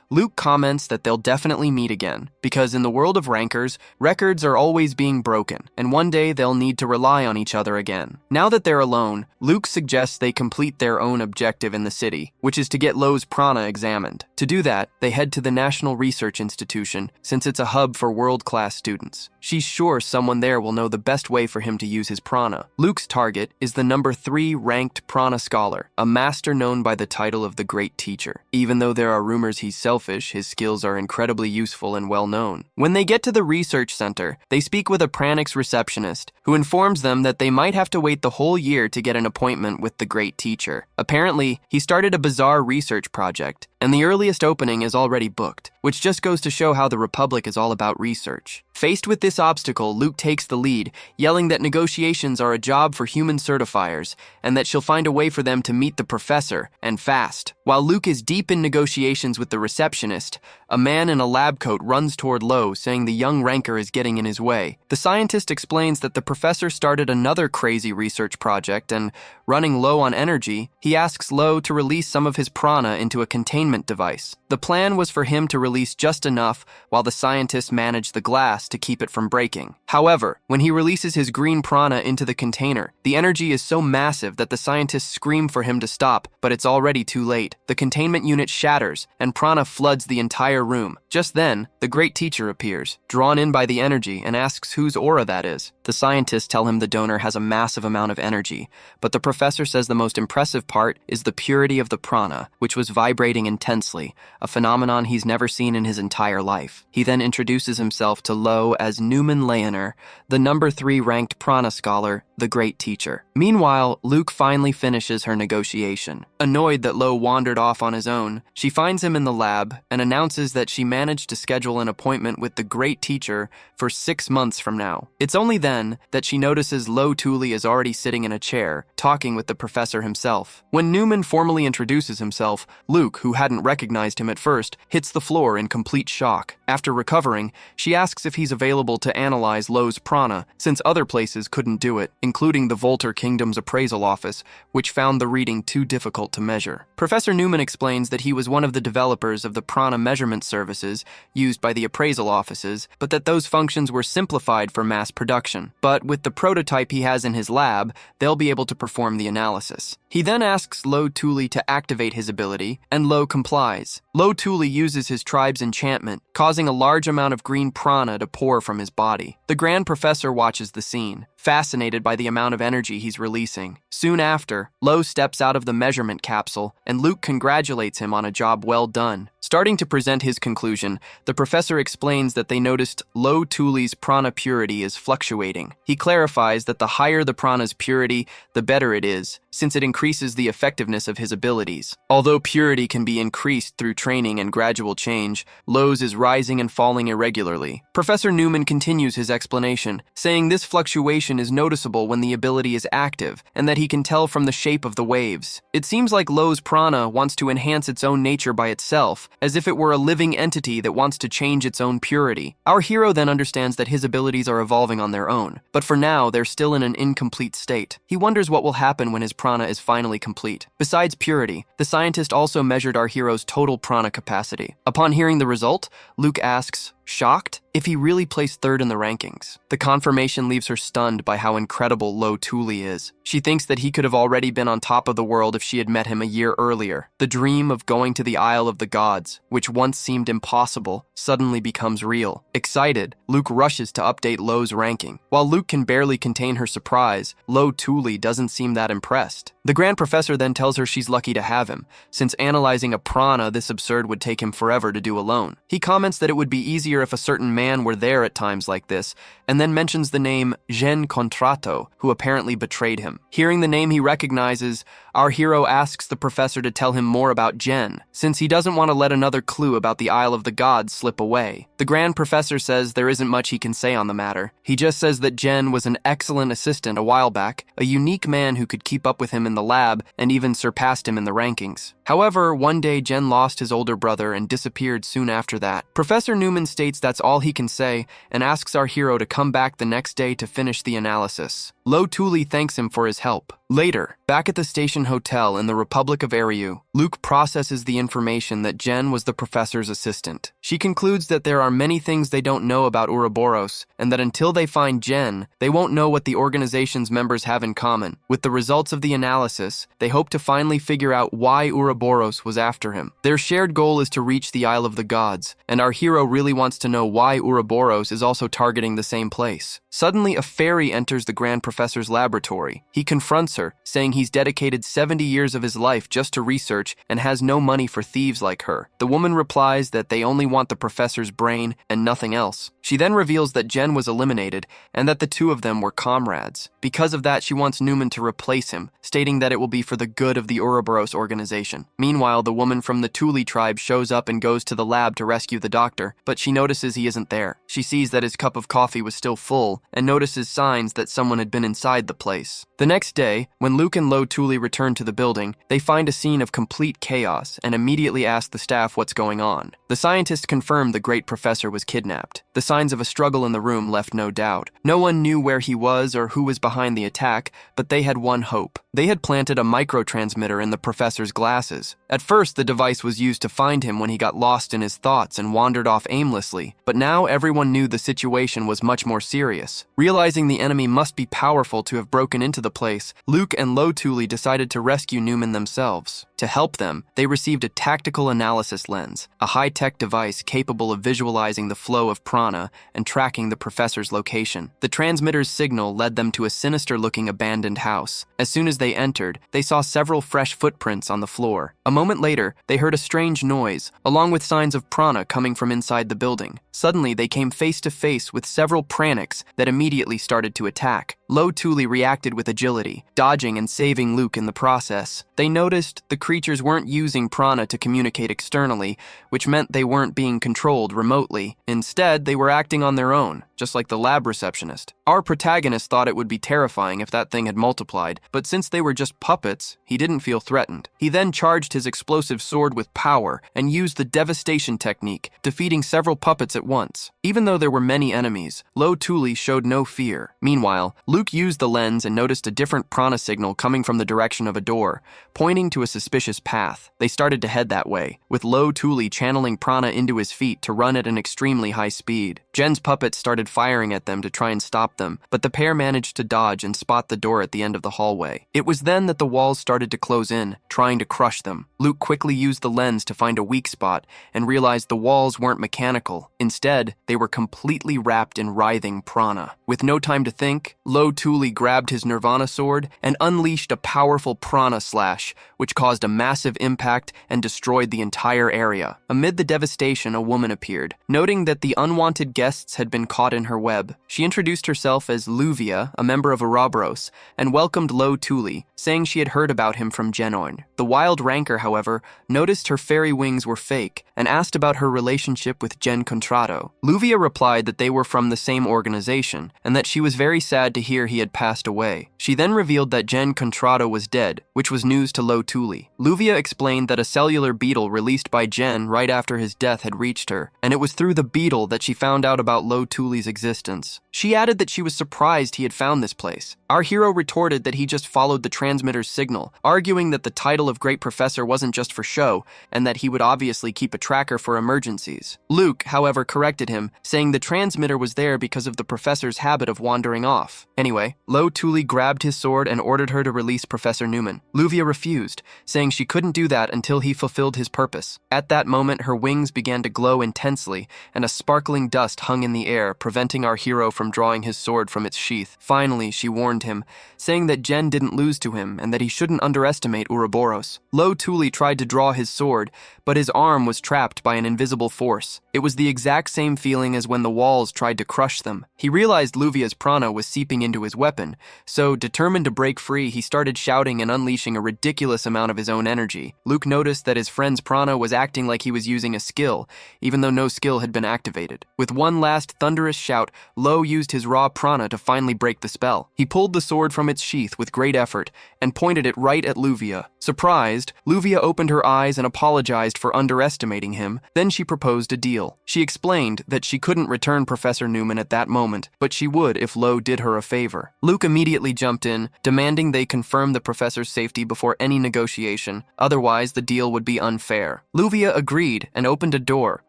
Luke comments that they'll definitely meet again, because in the world of rankers, records are always being broken, and one day they'll need to rely on each other again. Now that they're alone, Luke suggests they complete their own objective in the city, which is to get Lo's prana examined. To do that, they head to the National Research Institution, since it's a hub for world-class students. She's sure someone there will know the best way for him to use his prana. Luke's target is the number 3 ranked prana scholar, a master known by the title of the Great Teacher. Even though there are rumors he's selfish, his skills are incredibly useful and well known. When they get to the research center, they speak with a Pranix receptionist, who informs them that they might have to wait the whole year to get an appointment with the Great Teacher. Apparently, he started a bizarre research project, and the earliest opening is already booked, which just goes to show how the Republic is all about research. Faced with this obstacle, Luke takes the lead, yelling that negotiations are a job for human certifiers, and that she'll find a way for them to meet the professor, and fast. While Luke is deep in negotiations with the receptionist, a man in a lab coat runs toward Lo, saying the young ranker is getting in his way. The scientist explains that the professor started another crazy research project, and running low on energy, he asks Lo to release some of his prana into a containment device. The plan was for him to release just enough while the scientists managed the glass to keep it from breaking. However, when he releases his green prana into the container, the energy is so massive that the scientists scream for him to stop, but it's already too late. The containment unit shatters, and prana floods the entire room. Just then, the Great Teacher appears, drawn in by the energy, and asks whose aura that is. The scientists tell him the donor has a massive amount of energy, but the professor says the most impressive part is the purity of the prana, which was vibrating intensely, a phenomenon he's never seen in his entire life. He then introduces himself to Lo as Newman Leoner, the number 3 ranked prana scholar, the Great Teacher. Meanwhile, Luke finally finishes her negotiation. Annoyed that Lo wandered off on his own, she finds him in the lab and announces that she managed to schedule an appointment with the Great Teacher for 6 months from now. It's only then that she notices Lo Thule is already sitting in a chair, talking with the professor himself. When Newman formally introduces himself, Luke, who hadn't hadn't recognized him at first, hits the floor in complete shock. After recovering, she asks if he's available to analyze Lo's prana, since other places couldn't do it, including the Volter Kingdom's appraisal office, which found the reading too difficult to measure. Professor Newman explains that he was one of the developers of the prana measurement services used by the appraisal offices, but that those functions were simplified for mass production. But with the prototype he has in his lab, they'll be able to perform the analysis. He then asks Lo Tuli to activate his ability, and Lo complies. Lo Tuli uses his tribe's enchantment, causing a large amount of green prana to pour from his body. The Grand Professor watches the scene, fascinated by the amount of energy he's releasing. Soon after, Lo steps out of the measurement capsule, and Luke congratulates him on a job well done. Starting to present his conclusion, the professor explains that they noticed Lo Tuli's prana purity is fluctuating. He clarifies that the higher the prana's purity, the better it is, since it increases the effectiveness of his abilities. Although purity can be increased through training and gradual change, Lo's is rising and falling irregularly. Professor Newman continues his explanation, saying this fluctuation is noticeable when the ability is active, and that he can tell from the shape of the waves. It seems like Lo's prana wants to enhance its own nature by itself, as if it were a living entity that wants to change its own purity. Our hero then understands that his abilities are evolving on their own, but for now they're still in an incomplete state. He wonders what will happen when his prana is finally complete. Besides purity, the scientist also measured our hero's total prana capacity. Upon hearing the result, Luke asks, shocked, if he really placed third in the rankings. The confirmation leaves her stunned by how incredible Lo Tuli is. She thinks that he could have already been on top of the world if she had met him a year earlier. The dream of going to the Isle of the Gods, which once seemed impossible, suddenly becomes real. Excited, Luke rushes to update Lo's ranking. While Luke can barely contain her surprise, Lo Tuli doesn't seem that impressed. The Grand Professor then tells her she's lucky to have him, since analyzing a prana this absurd would take him forever to do alone. He comments that it would be easier if a certain man were there at times like this, and then mentions the name Gen Contrato, who apparently betrayed him. Hearing the name he recognizes, our hero asks the professor to tell him more about Gen, since he doesn't want to let another clue about the Isle of the Gods slip away. The Grand Professor says there isn't much he can say on the matter. He just says that Gen was an excellent assistant a while back, a unique man who could keep up with him in the lab and even surpassed him in the rankings. However, one day Gen lost his older brother and disappeared soon after that. Professor Newman states that's all he can say and asks our hero to come back the next day to finish the analysis. Lo Tuli thanks him for his help. Later, back at the station hotel in the Republic of Ariu, Luke processes the information that Gen was the professor's assistant. She concludes that there are many things they don't know about Ouroboros, and that until they find Gen, they won't know what the organization's members have in common. With the results of the analysis, they hope to finally figure out why Ouroboros was after him. Their shared goal is to reach the Isle of the Gods, and our hero really wants to know why Ouroboros is also targeting the same place. Suddenly, a fairy enters the Grand Professor's laboratory. He confronts her, saying he's dedicated 70 years of his life just to research and has no money for thieves like her. The woman replies that they only want the professor's brain and nothing else. She then reveals that Gen was eliminated and that the two of them were comrades. Because of that, she wants Newman to replace him, stating that it will be for the good of the Ouroboros organization. Meanwhile, the woman from the Tuli tribe shows up and goes to the lab to rescue the doctor, but she notices he isn't there. She sees that his cup of coffee was still full and notices signs that someone had been inside the place. The next day, when Luke and Lo Tuli return to the building, they find a scene of complete chaos and immediately ask the staff what's going on. The scientists confirm the great professor was kidnapped. The signs of a struggle in the room left no doubt. No one knew where he was or who was behind the attack, but they had one hope. They had planted a microtransmitter in the professor's glasses. At first, the device was used to find him when he got lost in his thoughts and wandered off aimlessly, but now everyone knew the situation was much more serious. Realizing the enemy must be powerful to have broken into the place, Luke and Lo Tuli decided to rescue Newman themselves. To help them, they received a tactical analysis lens, a high-tech device capable of visualizing the flow of prana and tracking the professor's location. The transmitter's signal led them to a sinister-looking abandoned house. As soon as they entered, they saw several fresh footprints on the floor. A moment later, they heard a strange noise, along with signs of prana coming from inside the building. Suddenly, they came face to face with several pranics that immediately started to attack. Lo Tuli reacted with agility, dodging and saving Luke in the process. They noticed the creatures weren't using prana to communicate externally, which meant they weren't being controlled remotely. Instead, they were acting on their own, just like the lab receptionist. Our protagonist thought it would be terrifying if that thing had multiplied, but since they were just puppets, he didn't feel threatened. He then charged his explosive sword with power and used the devastation technique, defeating several puppets at once. Even though there were many enemies, Lo Tuli showed no fear. Meanwhile, Luke used the lens and noticed a different prana signal coming from the direction of a door, pointing to a suspicious path. They started to head that way, with Lo Tuli channeling prana into his feet to run at an extremely high speed. Jen's puppets started firing at them to try and stop them, but the pair managed to dodge and spot the door at the end of the hallway. It was then that the walls started to close in, trying to crush them. Luke quickly used the lens to find a weak spot and realized the walls weren't mechanical. Instead, they were completely wrapped in writhing prana. With no time to think, Lo Tuli grabbed his Nirvana sword and unleashed a powerful prana slash, which caused a massive impact and destroyed the entire area. Amid the devastation, a woman appeared. Noting that the unwanted guests had been caught in her web, she introduced herself as Luvia, a member of Ouroboros, and welcomed Lo Tuli, saying she had heard about him from Genorn. The wild ranker, however, noticed her fairy wings were fake and asked about her relationship with Gen Contrato. Luvia replied that they were from the same organization and that she was very sad to hear he had passed away. She then revealed that Gen Contrato was dead, which was news to Lo Tuli. Luvia explained that a cellular beetle released by Gen right after his death had reached her, and it was through the beetle that she found out about Lo Tuli's existence. She added that she was surprised he had found this place. Our hero retorted that he just followed the transmitter's signal, arguing that the title of Great Professor wasn't just for show, and that he would obviously keep a tracker for emergencies. Luke, however, corrected him, saying the transmitter was there because of the professor's habit of wandering off. Anyway, Lo Tuli grabbed his sword and ordered her to release Professor Newman. Luvia refused, saying she couldn't do that until he fulfilled his purpose. At that moment, her wings began to glow intensely, and a sparkling dust hung in the air, preventing our hero from drawing his sword from its sheath. Finally, she warned him, saying that Gen didn't lose to him and that he shouldn't underestimate Ouroboros. Lo Tuli tried to draw his sword, but his arm was trapped by an invisible force. It was the exact same feeling as when the walls tried to crush them. He realized Luvia's prana was seeping into his weapon, so determined to break free, he started shouting and unleashing a ridiculous amount of his own energy. Luke noticed that his friend's prana was acting like he was using a skill, even though no skill had been activated. With one last thunderous shout, Lo used his raw prana to finally break the spell. He pulled the sword from its sheath with great effort and pointed it right at Luvia. Surprised, Luvia opened her eyes and apologized for underestimating him. Then she proposed a deal. She explained that she couldn't return Professor Newman at that moment, but she would if Lo did her a favor. Luke immediately jumped in, demanding they confirm the professor's safety before any negotiation, otherwise the deal would be unfair. Luvia agreed and opened a door,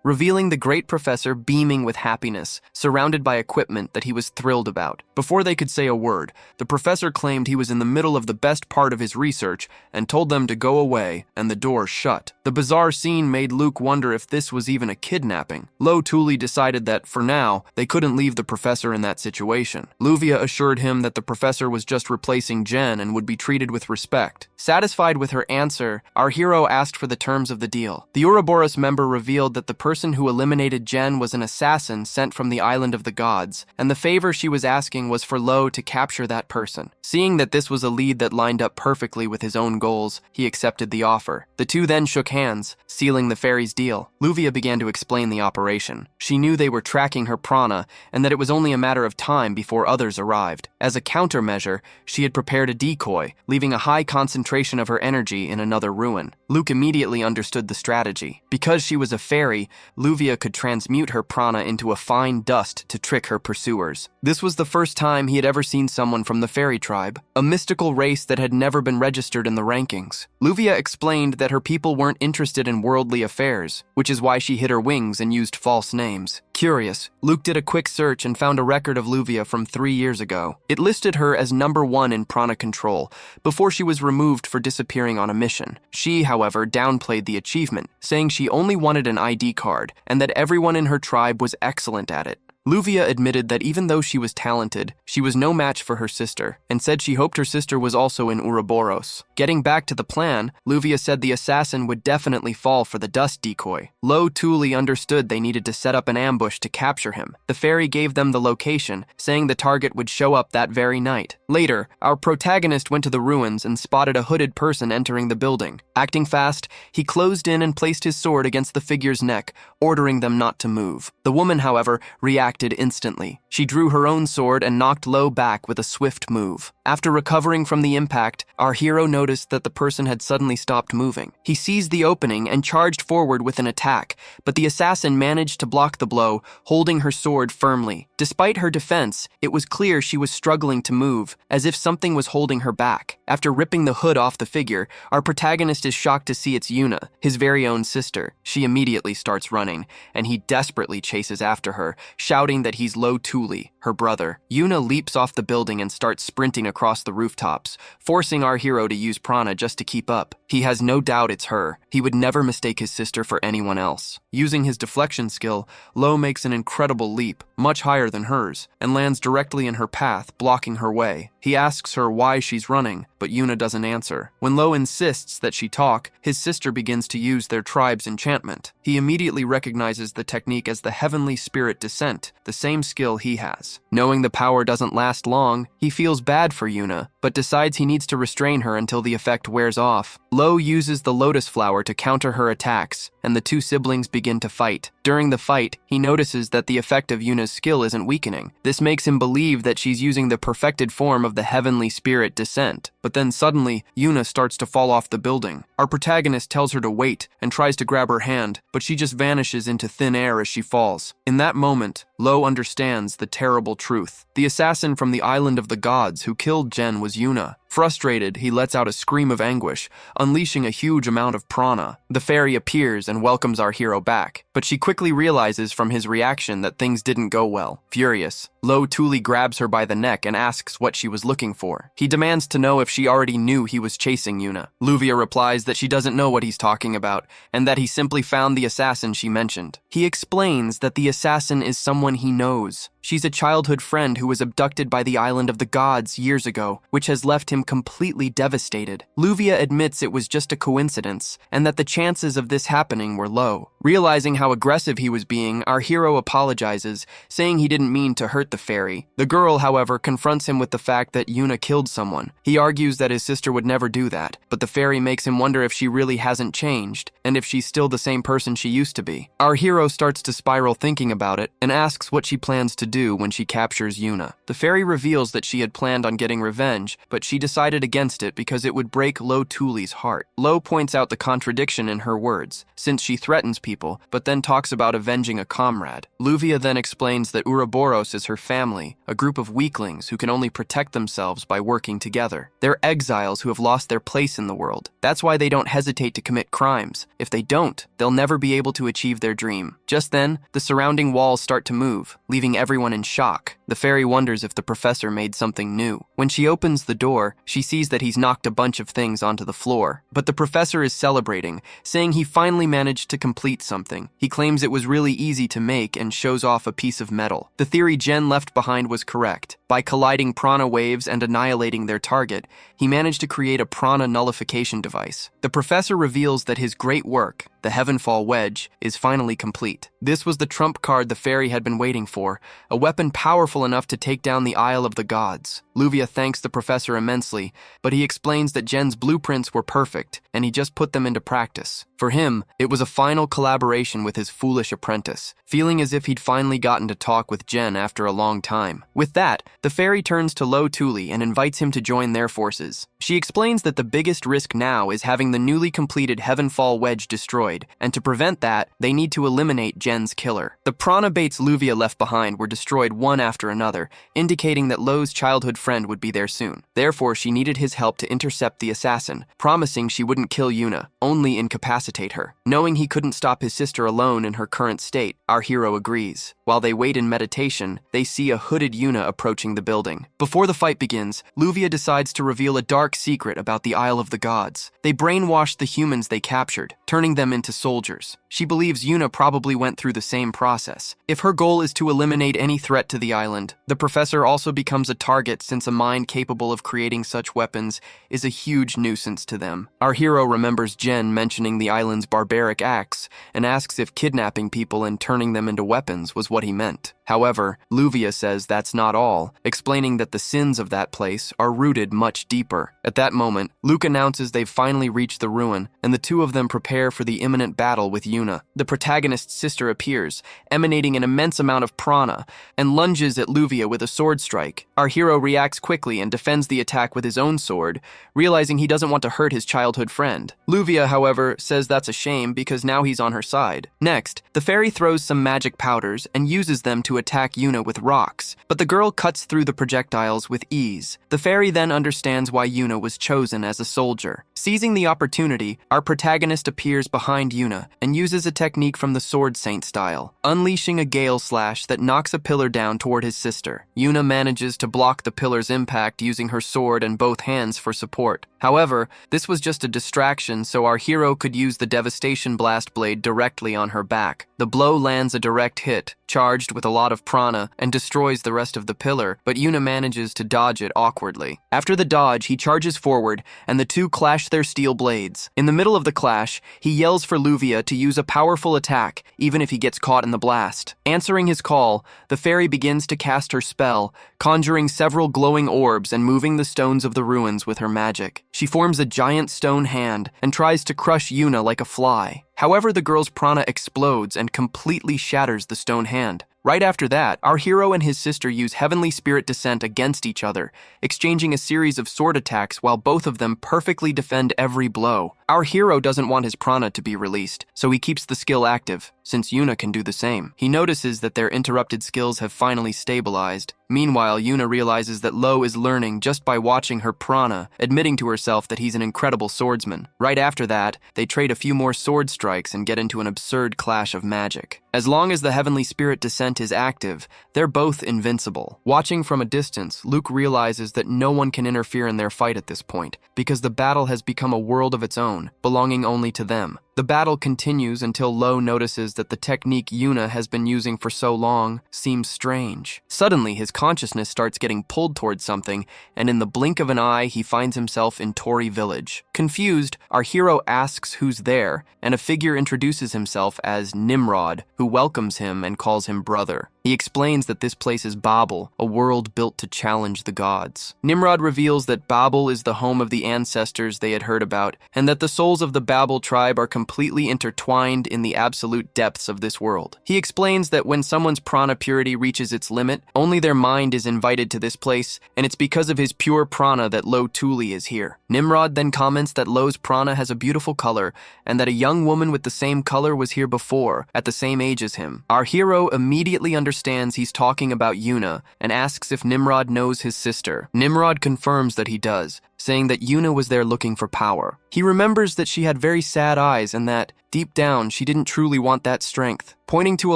revealing the great professor beaming with happiness, surrounded by equipment that he was thrilled about. Before they could say a word, the professor claimed he was in the middle of the best part of his research and told them to go away, and the door shut. The bizarre scene made Luke wonder if this was even a kidnapping. Lo Tuli decided that, for now, they couldn't leave the professor in that situation. Luvia assured him that the professor was just replacing Gen and would be treated with respect. Satisfied with her answer, our hero asked for the terms of the deal. The Ouroboros member revealed that the person who eliminated Gen was an assassin sent from the island of the gods, and the favor she was asking was for Lo to capture that person. Seeing that this was a lead that lined up perfectly with his own goals, he accepted the offer. The two then shook hands, sealing the fairy's deal. Luvia began to explain the operation. She knew they were tracking her prana, and that it was only a matter of time before others arrived. As a countermeasure, she had prepared a decoy, leaving a high concentration of her energy in another ruin. Luke immediately understood the strategy. Because she was a fairy, Luvia could transmute her prana into a fine dust to trick her pursuers. This was the first time he had ever seen someone from the fairy tribe, a mystical race that had never been registered in the rankings. Luvia explained that her people weren't interested in worldly affairs, which is why she hid her wings and used false names. Curious, Luke did a quick search and found a record of Luvia from 3 years ago. It listed her as #1 in prana control, before she was removed for disappearing on a mission. She, however, downplayed the achievement, saying she only wanted an ID card, and that everyone in her tribe was excellent at it. Luvia admitted that even though she was talented, she was no match for her sister, and said she hoped her sister was also in Ouroboros. Getting back to the plan, Luvia said the assassin would definitely fall for the dust decoy. Lo Tuli understood they needed to set up an ambush to capture him. The fairy gave them the location, saying the target would show up that very night. Later, our protagonist went to the ruins and spotted a hooded person entering the building. Acting fast, he closed in and placed his sword against the figure's neck, ordering them not to move. The woman, however, reacted reacted instantly. She drew her own sword and knocked Lo back with a swift move. After recovering from the impact, our hero noticed that the person had suddenly stopped moving. He seized the opening and charged forward with an attack, but the assassin managed to block the blow, holding her sword firmly. Despite her defense, it was clear she was struggling to move, as if something was holding her back. After ripping the hood off the figure, our protagonist is shocked to see it's Yuna, his very own sister. She immediately starts running, and he desperately chases after her, shouting that he's Lo Tuli, her brother. Yuna leaps off the building and starts sprinting across the rooftops, forcing our hero to use prana just to keep up. He has no doubt it's her. He would never mistake his sister for anyone else. Using his deflection skill, Lo makes an incredible leap, much higher than hers, and lands directly in her path, blocking her way. He asks her why she's running, but Yuna doesn't answer. When Lo insists that she talk, his sister begins to use their tribe's enchantment. He immediately recognizes the technique as the Heavenly Spirit Descent, the same skill he has. Knowing the power doesn't last long, he feels bad for Yuna, but decides he needs to restrain her until the effect wears off. Lo uses the lotus flower to counter her attacks, and the two siblings begin to fight. During the fight, he notices that the effect of Yuna's skill isn't weakening. This makes him believe that she's using the perfected form of the Heavenly Spirit Descent. But then suddenly, Yuna starts to fall off the building. Our protagonist tells her to wait and tries to grab her hand, but she just vanishes into thin air as she falls. In that moment, Lo understands the terrible truth. The assassin from the island of the gods who killed Jen was Yuna. Frustrated, he lets out a scream of anguish, unleashing a huge amount of prana. The fairy appears and welcomes our hero back, but she quickly realizes from his reaction that things didn't go well. Furious, Lo Tuli grabs her by the neck and asks what she was looking for. He demands to know if she already knew he was chasing Yuna. Luvia replies that she doesn't know what he's talking about, and that he simply found the assassin she mentioned. He explains that the assassin is someone he knows. She's a childhood friend who was abducted by the island of the gods years ago, which has left him completely devastated. Luvia admits it was just a coincidence, and that the chances of this happening were low. Realizing how aggressive he was being, our hero apologizes, saying he didn't mean to hurt the fairy. The girl, however, confronts him with the fact that Yuna killed someone. He argues that his sister would never do that, but the fairy makes him wonder if she really hasn't changed, and if she's still the same person she used to be. Our hero starts to spiral thinking about it, and asks what she plans to do when she captures Yuna. The fairy reveals that she had planned on getting revenge, but she decided against it because it would break Lo Tuli's heart. Lo points out the contradiction in her words, since she threatens people, but then talks about avenging a comrade. Luvia then explains that Ouroboros is her family, a group of weaklings who can only protect themselves by working together. They're exiles who have lost their place in the world. That's why they don't hesitate to commit crimes. If they don't, they'll never be able to achieve their dream. Just then, the surrounding walls start to move, leaving everyone in shock. The fairy wonders if the professor made something new. When she opens the door, she sees that he's knocked a bunch of things onto the floor. But the professor is celebrating, saying he finally managed to complete something. He claims it was really easy to make and shows off a piece of metal. The theory Jen left behind was correct. By colliding prana waves and annihilating their target, he managed to create a prana nullification device. The professor reveals that his great work, the Heavenfall Wedge, is finally complete. This was the trump card the fairy had been waiting for, a weapon powerful enough to take down the Isle of the Gods. Luvia thanks the professor immensely, but he explains that Jen's blueprints were perfect, and he just put them into practice. For him, it was a final collaboration with his foolish apprentice, feeling as if he'd finally gotten to talk with Jen after a long time. With that, the fairy turns to Lo Tuli and invites him to join their forces. She explains that the biggest risk now is having the newly completed Heavenfall Wedge destroyed, and to prevent that, they need to eliminate Jen's killer. The prana baits Luvia left behind were destroyed one after another, indicating that Lo's childhood friend would be there soon. Therefore, she needed his help to intercept the assassin, promising she wouldn't kill Yuna, only incapacitate her. Knowing he couldn't stop his sister alone in her current state, our hero agrees. While they wait in meditation, they see a hooded Yuna approaching the building. Before the fight begins, Luvia decides to reveal a dark secret about the Isle of the Gods. They brainwashed the humans they captured, turning them into soldiers. She believes Yuna probably went through the same process. If her goal is to eliminate any threat to the island, the professor also becomes a target since a mind capable of creating such weapons is a huge nuisance to them. Our hero remembers Jen mentioning the island's barbaric acts and asks if kidnapping people and turning them into weapons was what he meant. However, Luvia says that's not all, explaining that the sins of that place are rooted much deeper. At that moment, Luke announces they've finally reached the ruin, and the two of them prepare for the imminent battle with Yuna. The protagonist's sister appears, emanating an immense amount of prana, and lunges at Luvia with a sword strike. Our hero reacts quickly and defends the attack with his own sword, realizing he doesn't want to hurt his childhood friend. Luvia, however, says that's a shame because now he's on her side. Next, the fairy throws some magic powders and uses them to attack Yuna with rocks, but the girl cuts through the projectiles with ease. The fairy then understands why Yuna was chosen as a soldier. Seizing the opportunity, our protagonist appears behind Yuna and uses a technique from the Sword Saint style, unleashing a gale slash that knocks a pillar down toward his sister. Yuna manages to block the pillar's impact using her sword and both hands for support. However, this was just a distraction so our hero could use the Devastation Blast blade directly on her back. The blow lands a direct hit, charged with a lot of prana, and destroys the rest of the pillar, but Yuna manages to dodge it awkwardly. After the dodge, he charges forward, and the two clash their steel blades. In the middle of the clash, he yells for Luvia to use a powerful attack, even if he gets caught in the blast. Answering his call, the fairy begins to cast her spell, conjuring several glowing orbs and moving the stones of the ruins with her magic. She forms a giant stone hand and tries to crush Yuna like a fly. However, the girl's prana explodes and completely shatters the stone hand. Right after that, our hero and his sister use Heavenly Spirit Descent against each other, exchanging a series of sword attacks while both of them perfectly defend every blow. Our hero doesn't want his prana to be released, so he keeps the skill active, since Yuna can do the same. He notices that their interrupted skills have finally stabilized. Meanwhile, Yuna realizes that Lo is learning just by watching her prana, admitting to herself that he's an incredible swordsman. Right after that, they trade a few more sword strikes and get into an absurd clash of magic. As long as the Heavenly Spirit Descent is active, they're both invincible. Watching from a distance, Luke realizes that no one can interfere in their fight at this point, because the battle has become a world of its own, belonging only to them. The battle continues until Lo notices that the technique Yuna has been using for so long seems strange. Suddenly, his consciousness starts getting pulled towards something, and in the blink of an eye, he finds himself in Tori Village. Confused, our hero asks who's there, and a figure introduces himself as Nimrod, who welcomes him and calls him brother. He explains that this place is Babel, a world built to challenge the gods. Nimrod reveals that Babel is the home of the ancestors they had heard about, and that the souls of the Babel tribe are completely intertwined in the absolute depths of this world. He explains that when someone's prana purity reaches its limit, only their mind is invited to this place, and it's because of his pure prana that Lo Tuli is here. Nimrod then comments that Lo's prana has a beautiful color, and that a young woman with the same color was here before, at the same age as him. Our hero immediately understands he's talking about Yuna, and asks if Nimrod knows his sister. Nimrod confirms that he does, saying that Yuna was there looking for power. He remembers that she had very sad eyes and that, deep down, she didn't truly want that strength. Pointing to a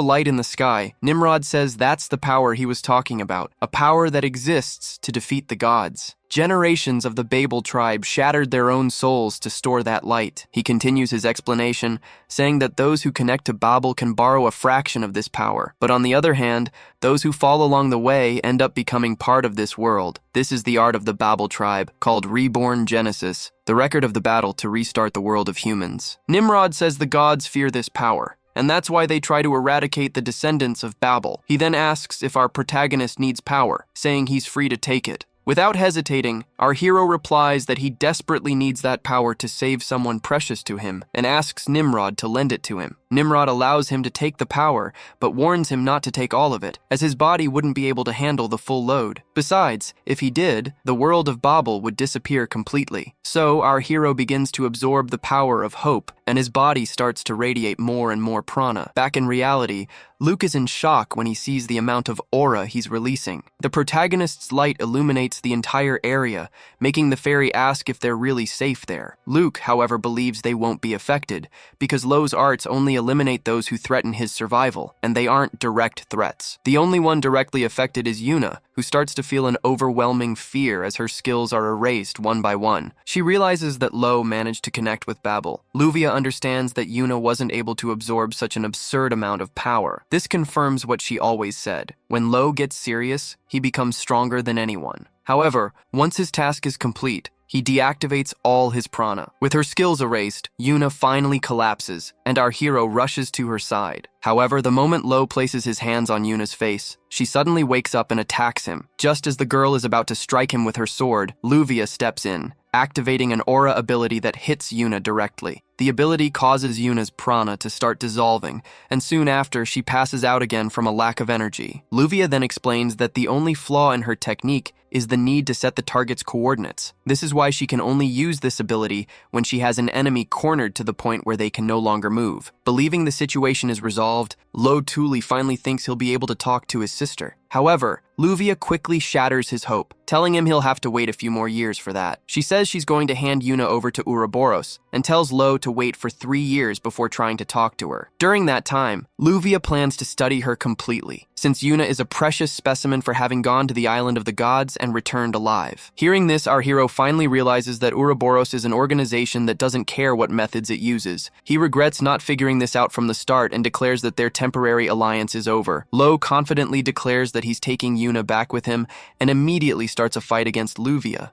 light in the sky, Nimrod says that's the power he was talking about, a power that exists to defeat the gods. Generations of the Babel tribe shattered their own souls to store that light. He continues his explanation, saying that those who connect to Babel can borrow a fraction of this power. But on the other hand, those who fall along the way end up becoming part of this world. This is the art of the Babel tribe, called Reborn Genesis, the record of the battle to restart the world of humans. Nimrod says the gods fear this power, and that's why they try to eradicate the descendants of Babel. He then asks if our protagonist needs power, saying he's free to take it. Without hesitating, our hero replies that he desperately needs that power to save someone precious to him, and asks Nimrod to lend it to him. Nimrod allows him to take the power, but warns him not to take all of it, as his body wouldn't be able to handle the full load. Besides, if he did, the world of Babel would disappear completely. So, our hero begins to absorb the power of hope, and his body starts to radiate more and more prana. Back in reality, Luke is in shock when he sees the amount of aura he's releasing. The protagonist's light illuminates the entire area, making the fairy ask if they're really safe there. Luke, however, believes they won't be affected, because Lo's arts only eliminate those who threaten his survival, and they aren't direct threats. The only one directly affected is Yuna, who starts to feel an overwhelming fear as her skills are erased one by one. She realizes that Lo managed to connect with Babel. Luvia understands that Yuna wasn't able to absorb such an absurd amount of power. This confirms what she always said. When Lo gets serious, he becomes stronger than anyone. However, once his task is complete, he deactivates all his prana. With her skills erased, Yuna finally collapses, and our hero rushes to her side. However, the moment Lo places his hands on Yuna's face, she suddenly wakes up and attacks him. Just as the girl is about to strike him with her sword, Luvia steps in, activating an aura ability that hits Yuna directly. The ability causes Yuna's prana to start dissolving, and soon after, she passes out again from a lack of energy. Luvia then explains that the only flaw in her technique is the need to set the target's coordinates. This is why she can only use this ability when she has an enemy cornered to the point where they can no longer move. Believing the situation is resolved, Lo Tuli finally thinks he'll be able to talk to his sister. However, Luvia quickly shatters his hope, telling him he'll have to wait a few more years for that. She says she's going to hand Yuna over to Ouroboros and tells Lo to wait for 3 years before trying to talk to her. During that time, Luvia plans to study her completely, since Yuna is a precious specimen for having gone to the island of the gods and returned alive. Hearing this, our hero finally realizes that Ouroboros is an organization that doesn't care what methods it uses. He regrets not figuring this out from the start and declares that their temporary alliance is over. Lo confidently declares that he's taking Yuna back with him and immediately starts a fight against Luvia.